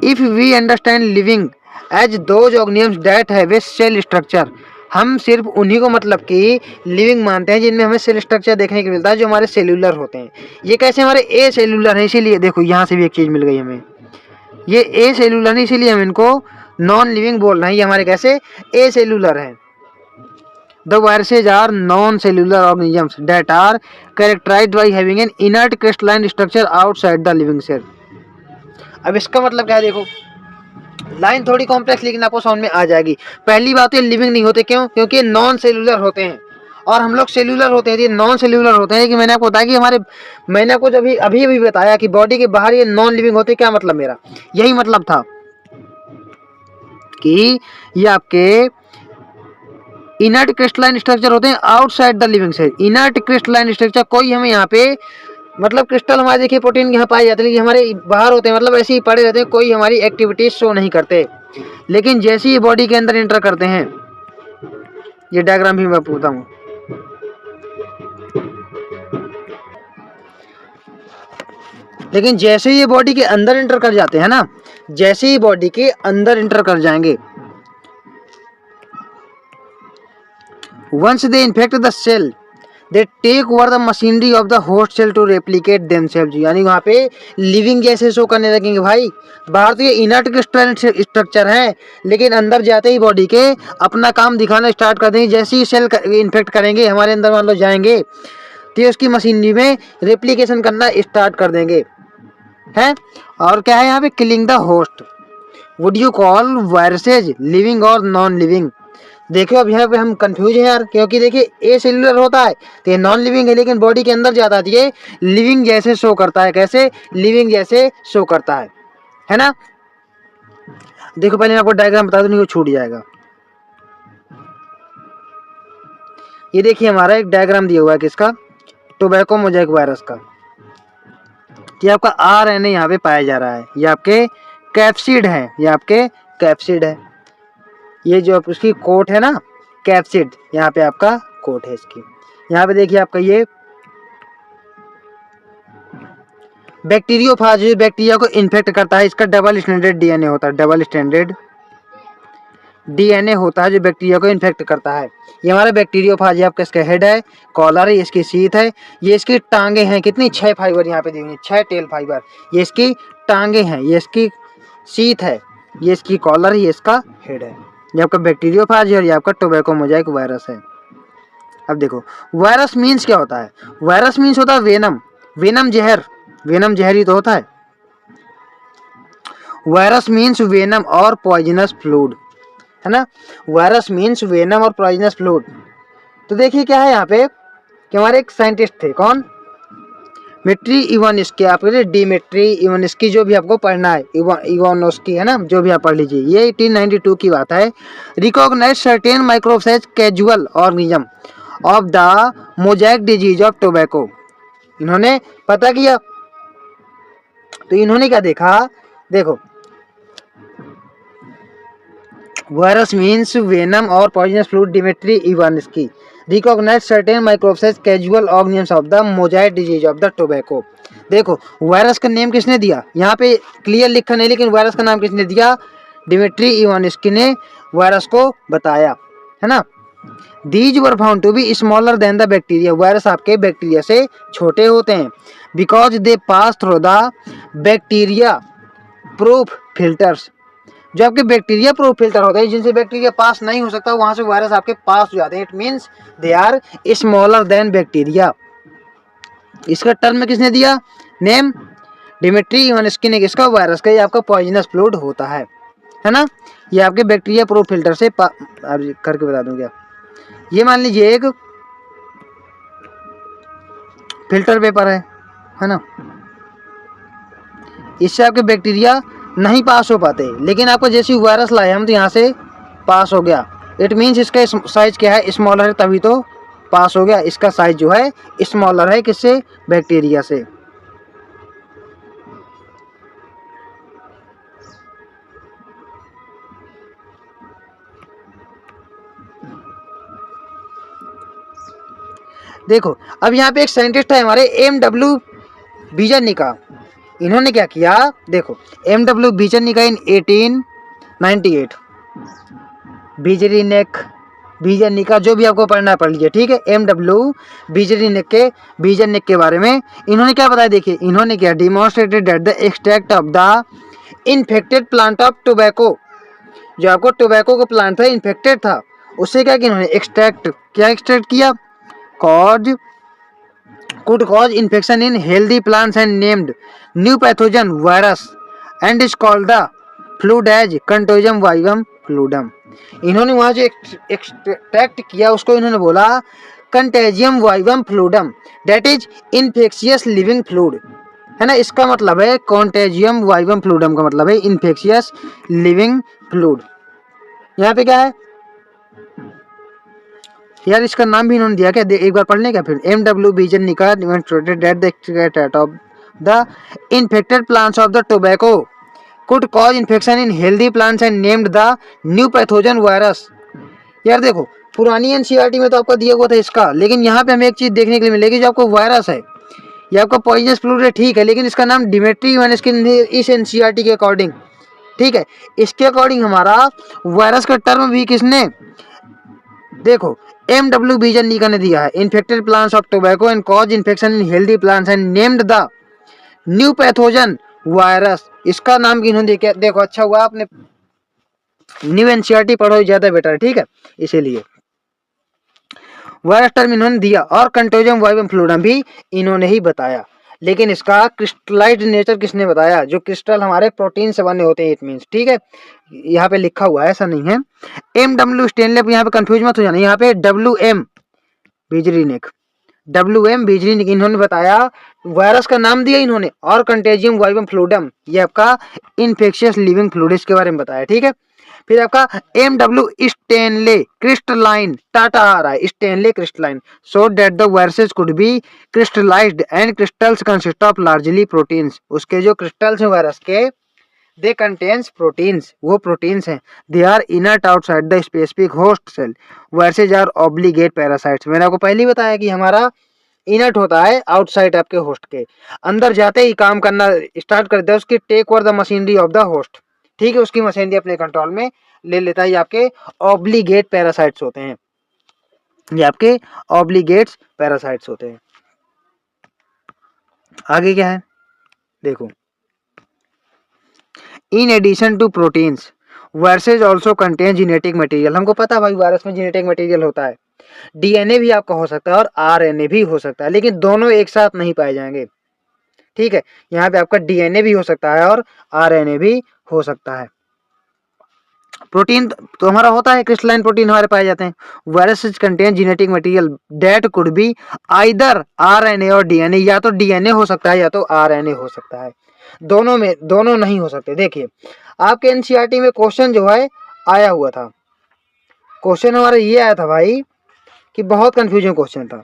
If we understand living as those organisms that have a cell structure, हम सिर्फ उन्हीं को मतलब कि लिविंग मानते हैं जिनमें हमें सेल स्ट्रक्चर देखने को मिलता है, जो हमारे सेल्यूलर होते हैं। ये कैसे हमारे ए सेल्यूलर है, इसीलिए देखो यहाँ से भी एक चीज़ मिल गई हमें, ये ए सेल्यूलर है, इसीलिए हम इनको नॉन लिविंग बोल रहे हैं। ये हमारे कैसे ए सेल्यूलर हैं। The viruses are non cellular organisms that are characterized by having an inert crystalline structure outside the living cell. अब इसका मतलब क्या है, देखो लाइन थोड़ी कॉम्प्लेक्स लेकिन आपको समझ में आ जाएगी। पहली बात ये लिविंग नहीं होते, क्यों? क्योंकि नॉन सेल्यूलर होते हैं और हम लोग सेल्यूलर होते हैं, ये नॉन सेल्यूलर होते हैं। कि मैंने आपको बताया कि मैंने आपको जब अभी बताया कि बॉडी के बाहर ये नॉन लिविंग होते, क्या मतलब मेरा यही मतलब था कि ये आपके इनर्ट क्रिस्टलाइन स्ट्रक्चर होते हैं outside the living cell. Inert crystalline structure कोई हमें यहाँ पे मतलब क्रिस्टल हमारे देखिए प्रोटीन यहाँ पाए जाते हैं, लेकिन हमारे बाहर होते हैं, मतलब ऐसे ही पड़े रहते हैं, कोई हमारी एक्टिविटीज शो नहीं करते। लेकिन जैसे ही बॉडी के अंदर एंटर करते हैं, ये डायग्राम भी मैं बताऊँ, लेकिन जैसे ही ये बॉडी के अंदर एंटर कर जाते हैं ना, जैसे ही बॉडी के अंदर एंटर कर जाएंगे, once they infect the cell they take over the machinery of the host cell to replicate themselves. यानी वहाँ पे लिविंग जैसे शो करने लगेंगे भाई। बाहर तो ये इनर्ट क्रिस्टलाइन स्ट्रक्चर है, लेकिन अंदर जाते ही बॉडी के अपना काम दिखाना स्टार्ट कर देंगे। जैसे ही सेल इन्फेक्ट करेंगे, हमारे अंदर मान लो जाएंगे, तो उसकी मशीनरी में रेप्लिकेशन करना स्टार्ट कर देंगे, है। और क्या है यहाँ पे, killing the host. Would you call viruses living और नॉन लिविंग? देखो अब यहाँ पे हम कंफ्यूज हैं यार, क्योंकि देखिए ए सेल्यूलर होता है तो ये नॉन लिविंग है, लेकिन बॉडी के अंदर जाता है तो ये लिविंग जैसे शो करता है। कैसे? लिविंग जैसे शो करता है ना। देखो पहले मैं आपको डायग्राम बता दूं, नहीं वो छूट जाएगा। ये देखिए हमारा एक डायग्राम दिया हुआ है किसका, टोबैको मोज़ेक वायरस का। ये आपका RNA यहाँ पे पाया जा रहा है, ये आपके कैप्सिड है, ये आपके कैप्सिड है। ये जो उसकी कोट है ना कैप्सिड, यहाँ पे आपका कोट है इसकी। यहाँ पे देखिए आपका ये बैक्टीरियोफाज बैक्टीरिया को इन्फेक्ट करता है, इसका डबल स्टैंडर्ड DNA होता है, डबल स्टैंडर्ड DNA होता है जो बैक्टीरिया को इन्फेक्ट करता है। ये हमारा बैक्टीरियोफाज है, आपका इसका हेड है, कॉलर है, इसकी सीथ है, ये इसकी टांगे हैं, कितनी 6 फाइबर यहाँ पे दी हुई, 6 टेल फाइबर। ये इसकी टांगे हैं, ये इसकी सीथ है, ये इसकी कॉलर है, ये इसका हेड है। ये आपका बैक्टीरियोफाज है और ये आपका टोबैको मोज़ेक वायरस है। अब देखो वायरस मीन्स क्या होता है, वायरस मीन्स होता है वेनम, वेनम जहर, वेनम जहर ही तो होता है। वायरस मीन्स वेनम और पॉइजनस फ्लूइड, है ना। वायरस मीन्स वेनम और पॉइजनस फ्लूइड। तो देखिए क्या है यहाँ पे कि हमारे एक साइंटिस्ट थे, कौन? डिमित्री इवानोव्स्की, आपके डिमित्री इवानोव्स्की, जो भी आपको पढ़ना है इवानोव्स्की, है ना, जो भी आप पढ़ लीजिए। ये 1892 की बात है। Recognize certain microphage casual organism of the mosaic disease of tobacco. इन्होंने पता किया, तो इन्होंने क्या देखा, देखो वायरस मीन्स वेनम और poisonous fluid. Dmitri Ivanovsky recognize certain microphage casual organism of the mosaic disease of the tobacco. देखो वायरस का नेम किसने दिया, यहाँ पे क्लियर लिखा नहीं, लेकिन वायरस का नाम किसने दिया? डिमित्री इवानोव्स्की ने वायरस को बताया, है ना। These were found to be smaller than the bacteria. Virus आपके बैक्टीरिया से छोटे होते हैं, because they pass through the bacteria proof filters. जो आपके बैक्टीरिया प्रूफ फिल्टर होते हैं, जिनसे बैक्टीरिया पास नहीं हो सकता, वहां से वायरस आपके पास हो जाते हैं। It means they are smaller than bacteria. इसका टर्म किसने दिया नेम? डिमित्री इवानोव्स्की ने। किसका? वायरस का। ये आपका पॉइजनस फ्लूइड होता है ना। ये आपके बैक्टीरिया प्रूफ फिल्टर से करके बता दूं क्या, ये मान लीजिए एक फिल्टर पेपर है ना, इससे आपके बैक्टीरिया नहीं पास हो पाते, लेकिन आपको जैसे वायरस लाए हम तो यहाँ से पास हो गया। इट मीन्स इसका साइज क्या है, स्मॉलर है, तभी तो पास हो गया। इसका साइज जो है स्मॉलर है, किससे, बैक्टीरिया से। देखो अब यहाँ पे एक साइंटिस्ट है हमारे MW बीजनिका, इन्होंने क्या किया, देखो MW बीजनिका इन 1898, बीजनिका जो भी आपको पढ़ना पढ़ लीजिए, ठीक है। MW बीजनिक के बारे में इन्होंने क्या बताया, देखिए इन्होंने क्या demonstrated that the extract of the infected plant of tobacco, जो आपको टोबैको का प्लांट था इन्फेक्टेड था, उससे क्या कि इन्होंने एक्सट्रैक्ट किया, cause could cause infection in healthy plants and named new pathogen virus and is called the fluid as contagium vivum fludum। इन्होंने वहां जो एक्सट्रैक्ट किया उसको इन्होंने बोला contagium vivum fluidum, that is infectious living fluid, है ना। इसका मतलब है कॉन्टेजियम वाइवम फ्लूडम का मतलब है इन्फेक्शियस लिविंग फ्लूड। यहाँ पे क्या है यार, इसका नाम भी इन्होंने दिया क्या, एक बार पढ़ लें क्या फिर। MW बीजनिका demonstrated that the extract of the infected plants of the tobacco could cause infection in healthy plants and named the new pathogen virus। यार देखो पुरानी NCERT में तो आपका दिया हुआ था इसका, लेकिन यहाँ पे हमें एक चीज देखने के लिए मिलेगी, जो आपको वायरस है ये आपका पॉइजनस फ्लूइड है, ठीक है, लेकिन इसका नाम डिमेट्री वाइनस्किन इस NCERT के अकॉर्डिंग, ठीक है। इसके अकॉर्डिंग हमारा वायरस का टर्म भी किसने, देखो MW बीजनिका ने दिया है, infected plants of tobacco and cause infection in healthy plants and named the new pathogen virus. इसका नाम इन्होंने देखो अच्छा हुआ आपने न्यू NCERT पढ़ो, ज्यादा बेटर, ठीक है, इसीलिए वायरस टर्म इन्होंने दिया, और कंटोजियम वाइवम फ्लूडम भी इन्होंने ही बताया। लेकिन इसका क्रिस्टलाइज्ड नेचर किसने बताया, जो क्रिस्टल हमारे प्रोटीन से बने होते हैं, इट मीन्स, ठीक है, यहाँ पे लिखा हुआ है, ऐसा नहीं है। MW स्टेनले, यहाँ पे कंफ्यूज मत हो जाना, यहाँ पे WM बीजनिक इन्होंने बताया, वायरस का नाम दिया इन्होंने, और कंटेजियम वाइवम फ्लूडम ये आपका इन्फेक्शियस लिविंग फ्लूइड के बारे में बताया, ठीक है। फिर आपका MW स्टेनले क्रिस्टलाइन, टाटा आ रहा है, Stanley crystalline, so that the viruses could be crystallized and crystals consist of largely proteins. उसके जो क्रिस्टल्स हैं वायरस के, दे कंटेन्स प्रोटीन्स, वो प्रोटीन्स हैं, they are inert outside the specific host cell, viruses are obligate parasites. मैंने आपको पहले ही बताया कि हमारा इनर्ट होता है आउटसाइड आपके होस्ट के, अंदर जाते ही काम करना स्टार्ट कर देता है, उसकी take over the machinery of the host, ठीक है, उसकी मशीनरी अपने कंट्रोल में ले लेता है। ये आपके ऑब्लिगेट पैरासाइट्स होते हैं, ये आपके ऑब्लिगेट्स पैरासाइट्स होते हैं। आगे क्या है देखो, in addition to proteins viruses also contain genetic material. हमको पता है भाई वायरस में जेनेटिक मटेरियल होता है, DNA भी आपका हो सकता है और RNA भी हो सकता है, लेकिन दोनों एक साथ नहीं पाए जाएंगे, ठीक है। यहाँ पे आपका DNA भी हो सकता है और RNA भी हो सकता है। प्रोटीन तो हमारा होता है, क्रिस्टलाइन प्रोटीन हमारे पाए जाते हैं। Viruses contain genetic material that could be either RNA और DNA, या तो DNA हो सकता है या तो RNA हो सकता है, दोनों में, दोनों नहीं हो सकते। देखिए आपके NCERT में क्वेश्चन जो है आया हुआ था, क्वेश्चन हमारा ये आया था भाई कि बहुत कंफ्यूजन क्वेश्चन था।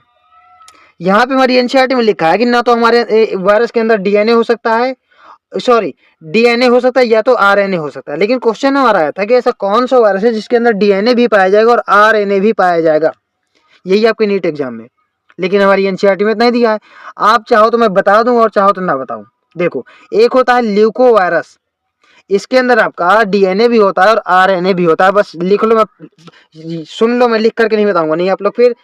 यहाँ पे हमारी NCERT में लिखा है कि ना तो हमारे वायरस के अंदर DNA हो सकता है, सॉरी DNA हो सकता है या तो RNA हो सकता है, लेकिन क्वेश्चन हमारा आया था कि ऐसा कौन सा वायरस है जिसके अंदर DNA भी पाया जाएगा और RNA भी पाया जाएगा, यही आपके नीट एग्जाम में, लेकिन हमारी NCERT में नहीं दिया है। आप चाहो तो मैं बता दूं और चाहो तो ना बताऊं। देखो एक होता है ल्यूको वायरस, इसके अंदर आपका DNA भी होता है और RNA भी होता है, बस लिख लो, मैं सुन लो, मैं लिख करके नहीं बताऊंगा, नहीं आप लोग फिर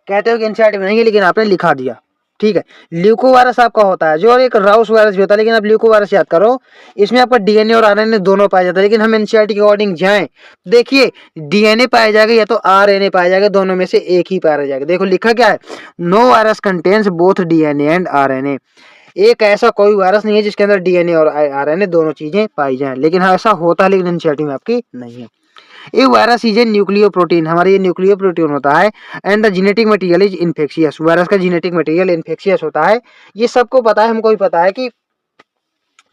कहते हो कि NCERT में नहीं है, लेकिन आपने लिखा दिया, ठीक है। ल्यूको वायरस आपका होता है, जो एक राउस वायरस भी होता है, लेकिन आप ल्यूको वायरस याद करो, इसमें आपका DNA और RNA दोनों पाया जाता है, लेकिन हम NCERT के अकॉर्डिंग जाएं, देखिए DNA पाया जाएगा या तो RNA पाया जाएगा, दोनों में से एक ही पाया जाएगा। देखो लिखा क्या है, no virus contains both DNA and RNA। एक ऐसा कोई वायरस नहीं है जिसके अंदर DNA और RNA दोनों चीजें पाई जाएं, लेकिन ऐसा होता है, लेकिन NCERT में आपकी नहीं है। ये virus is a nucleo protein, हमारे ये न्यूक्लियो प्रोटीन होता है, and the genetic material is infectious, virus का जेनेटिक मटेरियल इन्फेक्शियस होता है। ये सबको पता है, हमको भी पता है कि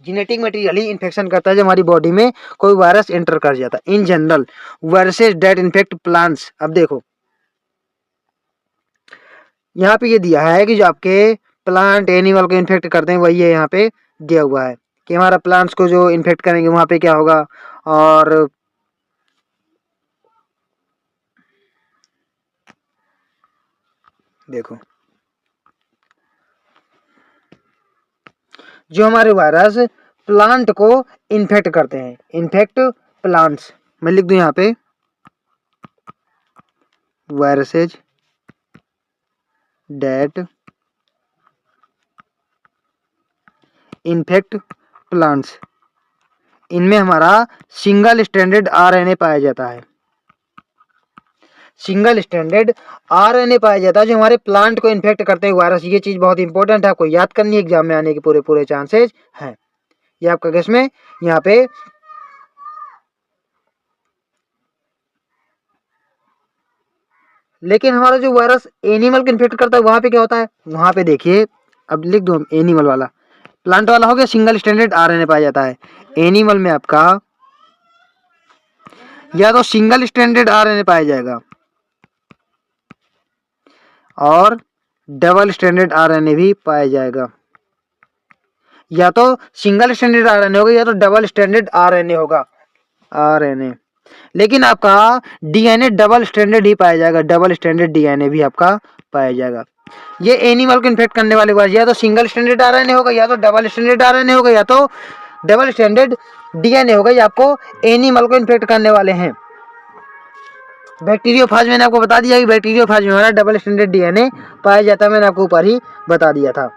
जेनेटिक मटेरियल ही इन्फेक्शन करता है जब हमारी बॉडी में कोई वायरस एंटर कर जाता है। In general viruses that infect plants. अब देखो यहाँ पे ये दिया है कि जो आपके प्लांट एनिमल को इन्फेक्ट करते हैं वही है यहाँ पे दिया हुआ है कि हमारा प्लांट्स को जो इन्फेक्ट करेंगे वहां पे क्या होगा। और देखो जो हमारे वायरस प्लांट को इन्फेक्ट करते हैं, इन्फेक्ट प्लांट्स, मैं लिख दूं यहाँ पे वायरसेज डेट इन्फेक्ट प्लांट्स। इनमें हमारा सिंगल स्ट्रैंडेड आरएनए पाया जाता है, सिंगल स्ट्रैंडेड आरएनए पाया जाता है जो हमारे प्लांट को इन्फेक्ट करते हैं वायरस। ये चीज बहुत इंपॉर्टेंट है, आपको याद करनी है, एग्जाम में आने के पूरे पूरे चांसेस हैं। ये आपका केस में यहाँ पे लेकिन हमारा जो वायरस एनिमल को इन्फेक्ट करता है वहां पे क्या होता है, वहां पे देखिए अब लिख दो एनिमल वाला, प्लांट वाला हो गया सिंगल स्ट्रैंडेड आरएनए पाया जाता है। एनिमल में आपका या तो सिंगल स्ट्रैंडेड आरएनए पाया जाएगा और डबल स्ट्रैंडेड आरएनए भी पाया जाएगा, या तो सिंगल स्ट्रैंडेड आरएनए होगा या तो डबल स्ट्रैंडेड आरएनए होगा आरएनए। लेकिन आपका डीएनए डबल स्ट्रैंडेड ही पाया जाएगा, डबल स्ट्रैंडेड डीएनए भी आपका पाया जाएगा। ये एनिमल को इन्फेक्ट करने वाले वायरस या तो सिंगल स्ट्रैंडेड आरएनए होगा या तो डबल स्ट्रैंडेड आरएनए होगा या तो डबल स्ट्रैंडेड डीएनए होगा। ये आपको एनिमल को इन्फेक्ट करने वाले हैं। बैक्टीरियोफाज मैंने आपको बता दिया कि बैक्टीरियोफाज में हमारा डबल स्ट्रैंडेड डीएनए पाया जाता है, मैंने आपको ऊपर ही बता दिया था।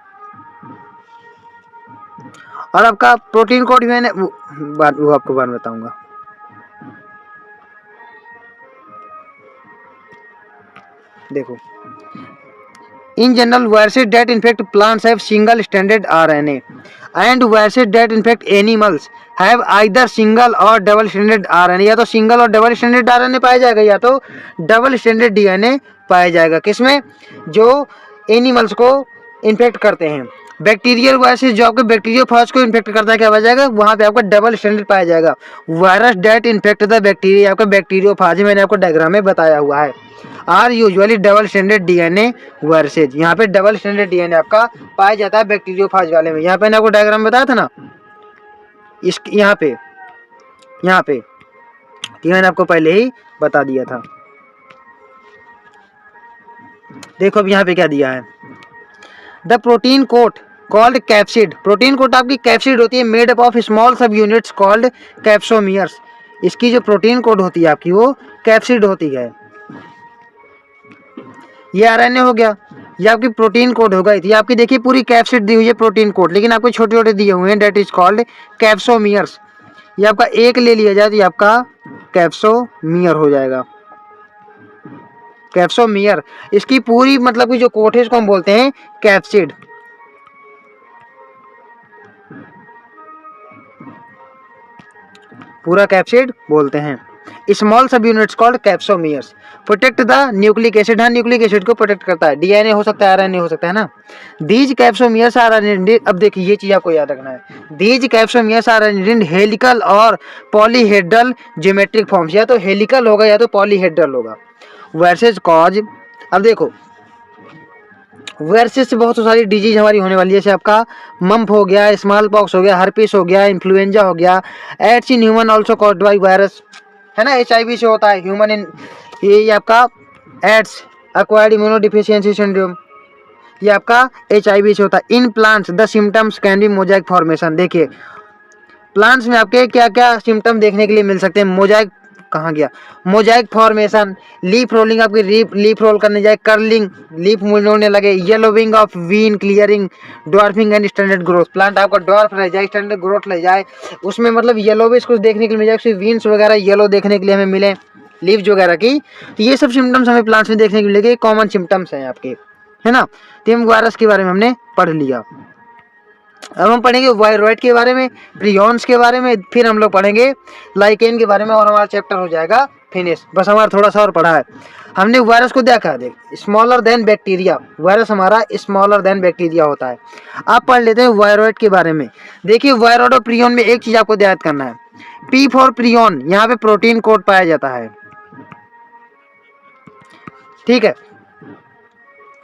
और आपका प्रोटीन कोड मैंने वो आपको बाद में बताऊंगा। देखो in general viruses that infect plants have single stranded RNA and viruses that infect animals have either single और डबल स्ट्रैंडेड आरएनए। या तो सिंगल और डबल स्ट्रैंडेड आरएनए पाया जाएगा या तो डबल स्ट्रैंडेड डीएनए पाया जाएगा, किसमें, जो एनिमल्स को इन्फेक्ट करते हैं। बैक्टीरियल वायरसेस जो आपके बैक्टीरियोफाज को इन्फेक्ट करता है क्या पाया जाएगा, वहां पे आपका डबल स्ट्रैंडेड पाया जाएगा। Virus that infect the bacteria आपका बैक्टीरियोफाज मैंने आपको डायग्राम में बताया हुआ है, are usually double stranded DNA viruses. यहाँ पे डबल स्ट्रैंडेड डीएनए आपका पाया जाता है बैक्टीरियोफाज वाले में। यहाँ पे मैंने आपको डायग्राम में बताया था ना, इस यहाँ पे मैंने आपको पहले ही बता दिया था। देखो अब यहाँ पे क्या दिया है, the protein coat called capsid. Protein coat आपकी कैप्सिड होती है made up of small sub units called capsomeres. इसकी जो प्रोटीन कोड होती है आपकी वो कैप्सिड होती है। ये आरएनए हो गया, ये आपकी प्रोटीन कोड हो गई थी। आपकी देखिए पूरी कैप्सिड दी हुई है प्रोटीन कोड, लेकिन आपको छोटे छोटे दिए हुए हैं, डेट इज कॉल्ड कैप्सोमियर्स। ये आपका एक ले लिया जाए तो ये आपका कैप्सोमियर हो जाएगा, कैप्सोमियर। इसकी पूरी मतलब की जो कोट है इसको हम बोलते हैं कैप्सिड। पूरा कैप्सिड बोलते हैं। Small sub units called capsomeres protect the nucleic acid. हाँ न्यूक्लिक एसिड को प्रोटेक्ट करता है, डीएनए हो सकता है आरएनए हो सकता है ना। दीज कैप्सोमियर्स आर अरेंज्ड, अब देखिए ये चीज आपको याद रखना है, these capsomeres are arranged helical और पॉलीहेड्रल ज्योमेट्रिक फॉर्म्स। या तो हेलिकल होगा या तो पॉलीहेड्रल होगा। वर्सेस कॉज, अब देखो वायरसेस से बहुत सारी डिजीज हमारी होने वाली है, जैसे आपका मम्प हो गया, स्मॉल पॉक्स हो गया, हर्पिस हो गया, इन्फ्लुएंजा हो गया, AIDS in human also caused by virus, है ना, HIV से होता है ह्यूमन इन, ये आपका एड्स एक्वायर्ड इम्यूनोडिफिशियंसी सिंड्रोम, ये आपका HIV से होता है। In plants the symptoms can be Mosaic formation. देखिए प्लांट्स में आपके क्या क्या सिम्टम देखने के लिए मिल सकते हैं, मोजाइक कहाँ गया, मोजाइक फॉर्मेशन, लीफ रोलिंग, आपकी लीफ रोल करने जाए, कर्लिंग, लीफ मुड़ने लगे, yellowing of vein, clearing, dwarfing and standard growth. Plant आपका ड्वार्फ रह जाए, स्टैंडर्ड ग्रोथ ले जाए, उसमें मतलब येलोविश कुछ देखने के लिए मिल जाए, उसकी वीन्स वगैरह येलो देखने के लिए हमें मिले, लीव्स वगैरह की। तो ये सब सिम्टम्स हमें प्लांट्स में देखने के लिए मिलेंगे, कॉमन सिम्टम्स हैं आपके, है ना। तो वायरस के बारे में हमने पढ़ लिया। अब हम पढ़ेंगे वायरोइड के बारे में, प्रियॉन्स के बारे में, फिर हम लोग पढ़ेंगे लाइकेन के बारे में और हमारा चैप्टर हो जाएगा फिनिश, बस हमारा थोड़ा सा और पढ़ा है। हमने वायरस को देखा, देख स्मॉलर देन बैक्टीरिया, वायरस हमारा स्मॉलर देन बैक्टीरिया होता है। अब पढ़ लेते हैं वायरॉइड के बारे में। देखिए वायरॉइड और प्रियन में एक चीज आपको याद करना है, पी फॉर प्रियन, यहाँ पे प्रोटीन कोड पाया जाता है, ठीक है।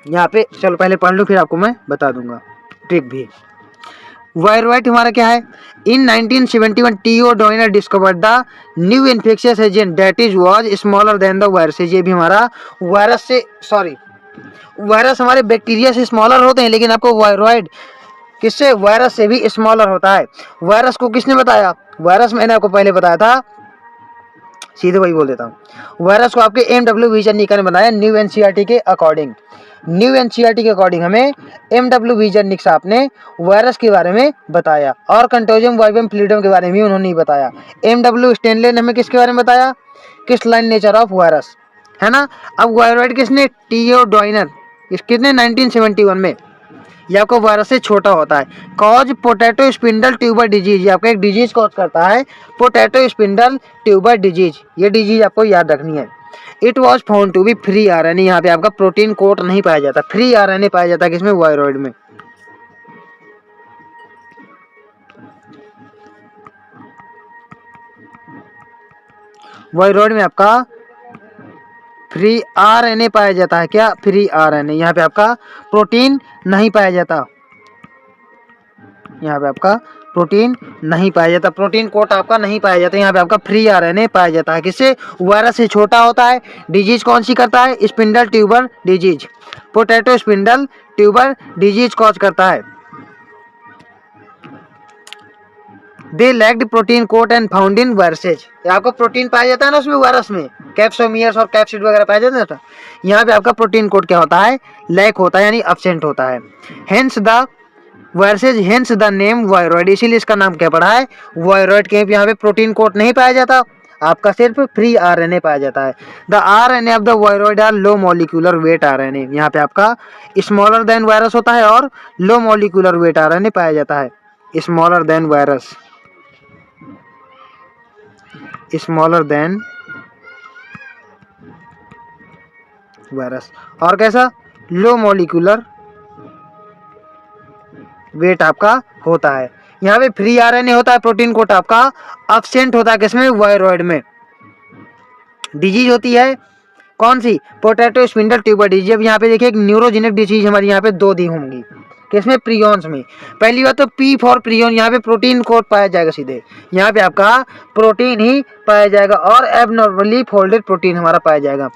यहाँ पे चलो पहले पढ़ लो फिर आपको मैं बता दूंगा ट्रिक भी। वायरॉइड हमारा क्या है, in 1971 T O Diener discovered the new infectious agent that is was smaller than the viruses. ये भी हमारा वायरस से, सॉरी वायरस हमारे बैक्टीरिया से स्मॉलर होते हैं, लेकिन आपको वायरॉइड किससे, वायरस से भी स्मॉलर होता है। वायरस को किसने बताया, वायरस मैंने आपको पहले बताया था, सीधे वही बोल देता हूँ। वायरस को आपके एमडब्ल्यू विजनिका ने बनाया न्यू एनसीईआरटी के अकॉर्डिंग। न्यू एनसीईआरटी के अकॉर्डिंग हमें एमडब्ल्यू विजनिक साहब ने वायरस के बारे में बताया, और कंटोजियम वाइवम फ्लूइडम के बारे में भी उन्होंने ही बताया। एमडब्ल्यू स्टेनले ने हमें किसके बारे में बताया, किस लाइन नेचर ऑफ वायरस, है ना। अब वायरॉइड किसने, टीओ डॉयनर, किसने 1971 में। ये आपको वायरस से छोटा होता है। Cause potato spindle tuber disease, ये आपका एक डिजीज कॉज करता है, पोटैटो स्पिंडल ट्यूबर डिजीज, ये डिजीज आपको याद रखनी है। It was found to be free RNA, यहाँ पे आपका प्रोटीन कोट नहीं पाया जाता, फ्री आरएनए पाया जाता है किसमें, वायरॉइड में। वायरॉइड में आपका फ्री आरएनए पाया जाता है, क्या, फ्री आरएनए। यहाँ पे आपका प्रोटीन नहीं पाया जाता, यहाँ पे आपका प्रोटीन नहीं पाया जाता, प्रोटीन कोट आपका नहीं पाया जाता, यहाँ पे आपका फ्री आरएनए पाया जाता है। किससे, वायरस से छोटा होता है। डिजीज कौन सी करता है, spindle tuber disease, potato spindle tuber disease cause करता है। They lacked protein coat and found in viruses, आपको प्रोटीन पाया जाता है ना उसमें, वायरस में कैप्सोमियर्स और कैप्सिड वगैरह पाया जाता है, यहाँ पे आपका प्रोटीन कोट क्या होता है, लैक होता है, यानी अब्सेंट होता है। Hence the viruses, hence the name viroid, इसीलिए इसका नाम क्या पड़ा है, वायरॉइड। के यहाँ पे प्रोटीन कोट नहीं पाया जाता, आपका सिर्फ फ्री आरएनए पाया जाता है। The RNA of the viroid are low molecular weight RNA, यहाँ पे आपका स्मॉलर देन वायरस होता है और लो मॉलिक्यूलर वेट आरएनए पाया जाता है। Smaller than virus, smaller than virus, और कैसा, लो मॉलिक्यूलर वेट आपका होता है। यहाँ पे फ्री आरएनए होता है, प्रोटीन कोट आपका अब्सेंट होता है किसमें, वायरॉइड में। डिजीज होती है कौन सी, पोटैटो स्पिंडल ट्यूबर डिजीज। अब यहाँ पे देखिए एक न्यूरोजेनिक डिजीज हमारी यहाँ पे दो दी होंगी, किसमें, प्रियॉन्स में। पहली बात तो पी फॉर प्रियॉन, यहाँ पे प्रोटीन कोट पाया जाएगा सीधे, यहाँ पे आपका प्रोटीन ही पाया जाएगा, और एबनॉर्मली फोल्डेड प्रोटीन हमारा पाया जाएगा।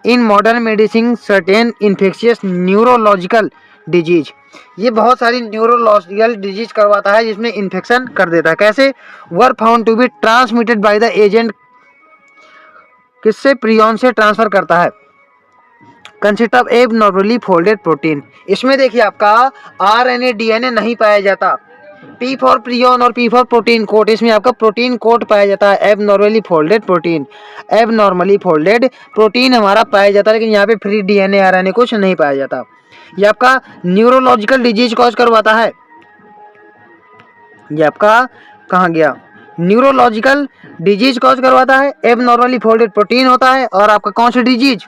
In modern medicine certain infectious neurological disease, ये बहुत सारी न्यूरोलॉजिकल डिजीज करवाता है जिसमें इन्फेक्शन कर देता है। कैसे, were found to be transmitted by the agent, किससे, प्रियॉन से ट्रांसफर करता है। Consist of abnormally folded protein, इसमें देखिए आपका आरएनए डीएनए नहीं पाया जाता। पी फॉर प्रियॉन और पी फॉर प्रोटीन कोट, इसमें आपका प्रोटीन कोट पाया जाता है, abnormally folded protein, abnormally folded protein हमारा पाया जाता है, लेकिन यहाँ पे फ्री डीएनए आरएनए कुछ नहीं पाया जाता। ये आपका न्यूरोलॉजिकल डिजीज कॉज करवाता है, ये आपका कहाँ गया, न्यूरोलॉजिकल डिजीज कॉज करवाता है, एबनॉर्मली फोल्डेड प्रोटीन होता है, और आपका कौन सा डिजीज,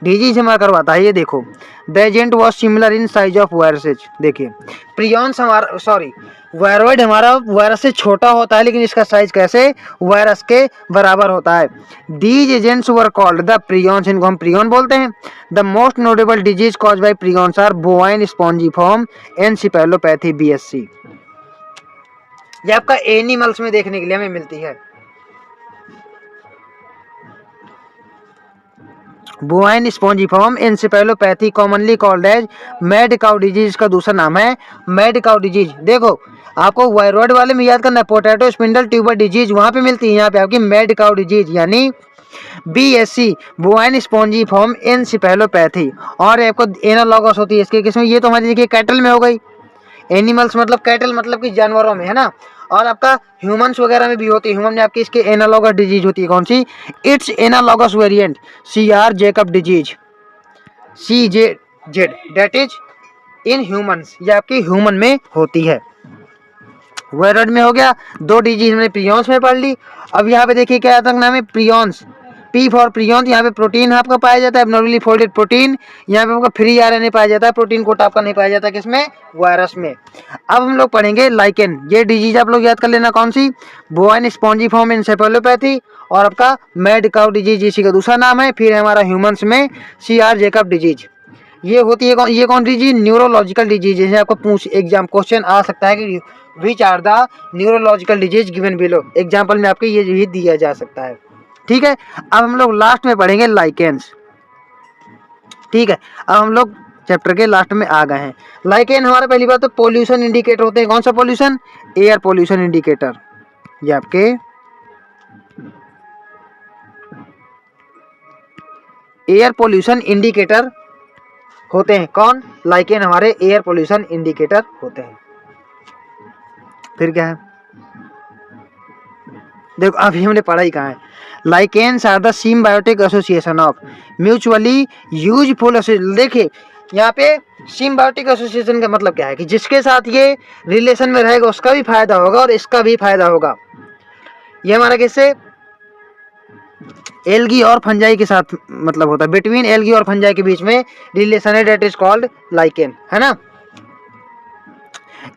डिजीज हमारा करवाता है। ये देखो, the agent was similar in size of viruses, देखिए प्रियॉन्स हमारा, सॉरी वायरॉइड हमारा वायरस से छोटा होता है, लेकिन इसका साइज कैसे, वायरस के बराबर होता है। These agents were called the prions, इनको हम प्रियॉन बोलते हैं। The most notable disease cause by prions are bovine spongiform encephalopathy BSC, ये आपका एनिमल्स में देखने के लिए हमें मिलती है। Bovine spongiform encephalopathy commonly called as mad cow disease, का दूसरा नाम है मैड काउ डिजीज। देखो आपको वायरॉइड वाले में याद करना है, पोटैटो स्पिंडल ट्यूबर डिजीज वहां पे मिलती है, यहाँ पे आपकी मैड काउ डिजीज यानी बीएससी, बोवाइन स्पॉन्जिफॉर्म एनसेफेलोपैथी। और आपको एनालॉगस होती है इसके, किसमें, ये तो हमारी देखिए कैटल में हो गई, एनिमल्स मतलब कैटल मतलब कि जानवरों में, है ना। और आपका ह्यूमंस वगैरह में भी होती है, ह्यूमन में आपकी इसके एनालॉगस डिजीज होती है, कौन सी, it's analogous variant CR Jakob disease, CJZ that is in humans, ये आपकी ह्यूमन में होती है। वायरॉइड में हो गया, दो डिजीज हमने प्रियॉन्स में पढ़ ली। अब यहाँ पे देखिए क्या तक नाम है, प्रियॉन्स, पी फॉर प्रियोन, यहाँ पे प्रोटीन आपका पाया जाता है, एब्नॉर्मली फोल्डेड प्रोटीन। यहाँ पे आपका फ्री आरएनए पाया जाता है, प्रोटीन कोट आपका नहीं पाया जाता किसमें, वायरस में। अब हम लोग पढ़ेंगे लाइकेन। ये डिजीज आप लोग याद कर लेना कौन सी, बोवाइन स्पॉन्जिफॉर्म एन्सेफेलोपैथी, और आपका मैड काउ डिजीज इसी का दूसरा नाम है। फिर हमारा ह्यूमंस में CR जेकब डिजीज। ये होती है ये कौन डिजीज, न्यूरोलॉजिकल डिजीज। जैसे आपको पूछ एग्जाम क्वेश्चन आ सकता है कि which are the neurological disease given below, example में आपके ये भी दिया जा सकता है। ठीक है, अब हम लोग लास्ट में पढ़ेंगे लाइकेन्स। ठीक है, अब हम लोग चैप्टर के लास्ट में आ गए हैं। लाइकेन हमारा पहली बात तो पोल्यूशन इंडिकेटर होते हैं। कौन सा पोल्यूशन, एयर पोल्यूशन इंडिकेटर। ये आपके एयर पोल्यूशन इंडिकेटर होते हैं। कौन, लाइकेन हमारे एयर पोल्यूशन इंडिकेटर होते हैं। फिर क्या है, देखो अभी हमने पढ़ा ही कहाँ है, lichens are the symbiotic association of mutually useful. देखिए यहाँ पे सिम्बायोटिक एसोसिएशन का मतलब क्या है कि जिसके साथ ये रिलेशन में रहेगा उसका भी फायदा होगा और इसका भी फायदा होगा। ये हमारा किससे, एल्गी और फंजाई के साथ मतलब होता है, बिटवीन एल्गी और फंजाई के बीच में रिलेशन है, डेट इज कॉल्ड लाइकेन, है ना।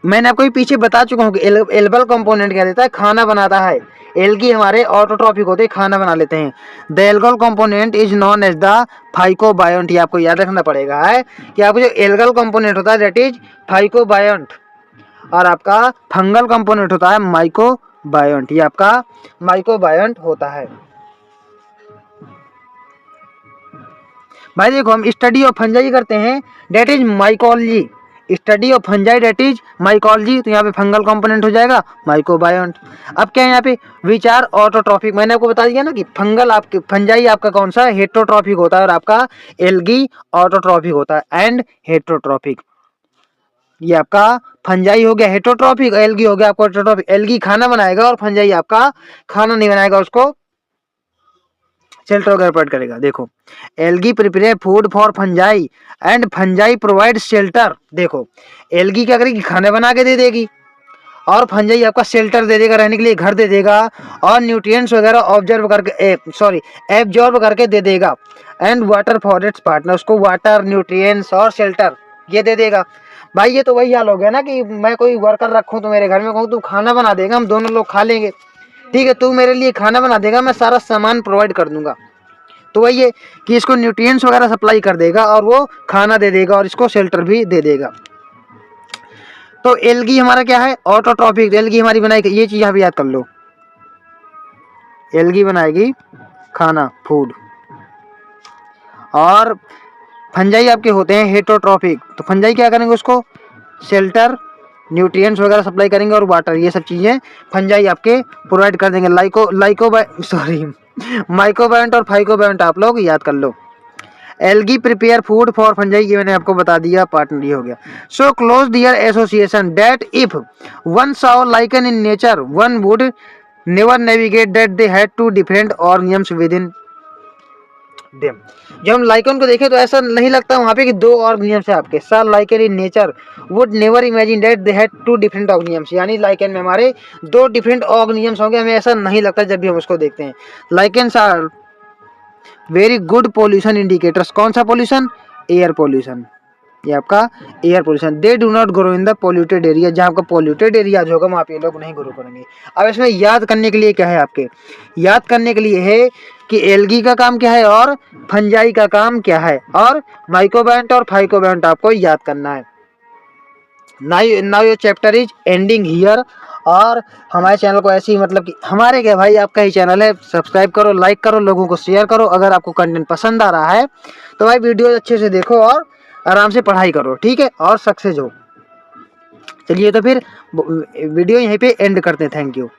मैंने आपको पीछे बता चुका हूँ कि एल्गल कंपोनेंट क्या देता है, खाना बनाता है। एल्गी हमारे ऑटोट्रॉफिक होते हैं, खाना बना लेते हैं। The algal component is known as the phycobiont. ये आपको याद रखना पड़ेगा है कि आपको जो एल्गल कंपोनेंट होता है दैट इज फाइकोबायोंट, और आपका फंगल कंपोनेंट होता है माइकोबायोंट। ये आपका माइकोबायोंट होता है। भाई देखो हम स्टडी ऑफ फंजाई करते हैं, that is mycology. Study of fungi that is mycology, तो यहाँ पे फंगल कंपोनेंट हो जाएगा माइकोबायोंट। अब क्या है यहाँ पे, विच आर ऑटोट्रॉफिक। मैंने आपको बता दिया ना कि फंगल आपके फंजाई आपका कौन सा हेट्रोट्रॉफिक होता है और आपका एल्गी ऑटोट्रॉफिक होता है एंड हेट्रोट्रॉफिक। ये आपका फंजाई हो गया हेट्रोट्रॉफिक, एल्गी हो गया आपका ऑटोट्रॉफिक। एल्गी खाना बनाएगा और फंजाई आपका खाना नहीं बनाएगा, उसको शेल्टर वगैरह प्रोवाइड करेगा। देखो algae prepare food for fungi and fungi provide shelter. देखो एल्गी क्या करेगी, खाना बना के दे देगी और फंजाई आपका शेल्टर दे देगा, रहने के लिए घर दे देगा और न्यूट्रिएंट्स वगैरह ऑब्जर्व करके एब्जॉर्ब करके दे देगा। And water for its partner, उसको वाटर, न्यूट्रिएंट्स और शेल्टर ये दे देगा। भाई ये तो वही हाल हो गया ना कि मैं कोई वर्कर रखूँ तो मेरे घर में कहूँ तू खाना बना देगा, हम दोनों लोग खा लेंगे। ठीक है, तू मेरे लिए खाना बना देगा, मैं सारा सामान प्रोवाइड कर दूंगा। तो वही है कि इसको न्यूट्रिएंट्स वगैरह सप्लाई कर देगा और वो खाना दे देगा और इसको शेल्टर भी दे देगा। तो एल्गी हमारा क्या है, ऑटोट्रॉफिक। एल्गी हमारी बनाएगी, ये चीज यहाँ पे याद कर लो, एल्गी बनाएगी खाना, फूड। और फंजाई आपके होते हैं हेट्रोट्रॉफिक, तो फंजाई क्या करेंगे, उसको शेल्टर, न्यूट्रिएंट्स वगैरह सप्लाई करेंगे और वाटर, ये सब चीजें फंजाई आपके प्रोवाइड कर देंगे। माइकोबायोंट और फाइकोबायोंट आप लोग याद कर लो। Algae prepare food for fungi, ये मैंने आपको बता दिया, पार्टनर ये हो गया। So close their association that if one saw lichen in nature one would never navigate that they had two different organisms within them. जब हम लाइकन को देखें तो ऐसा नहीं लगता वहाँ पे कि दो ऑर्गेनिजम्स है आपके। Sir lichen in nature would never imagine that they had two different organisms, यानी लाइकन में हमारे दो डिफरेंट ऑर्गेनिजम्स होंगे, हमें ऐसा नहीं लगता जब भी हम उसको देखते हैं। Lichens are very good pollution indicators. कौन सा पोल्यूशन, एयर पोल्यूशन। ये आपका air pollution. They do not grow in the polluted area, जहाँ आपका पोल्यूटेड एरिया होगा वहाँ पे लोग नहीं ग्रो करेंगे। अब इसमें याद करने के लिए क्या है, आपके याद करने के लिए है कि एल्गी का काम क्या है और फंजाई का काम क्या है, और माइकोबायोंट और फाइकोबायोंट आपको याद करना है। Now your chapter is ending here. और हमारे चैनल को ऐसे ही मतलब कि हमारे क्या भाई, आपका ही चैनल है, सब्सक्राइब करो, लाइक करो, लोगों को शेयर करो। अगर आपको कंटेंट पसंद आ रहा है तो भाई वीडियो अच्छे से देखो और आराम से पढ़ाई करो, ठीक है, और सक्सेस हो। चलिए तो फिर वीडियो यहीं पे एंड करते हैं। Thank you.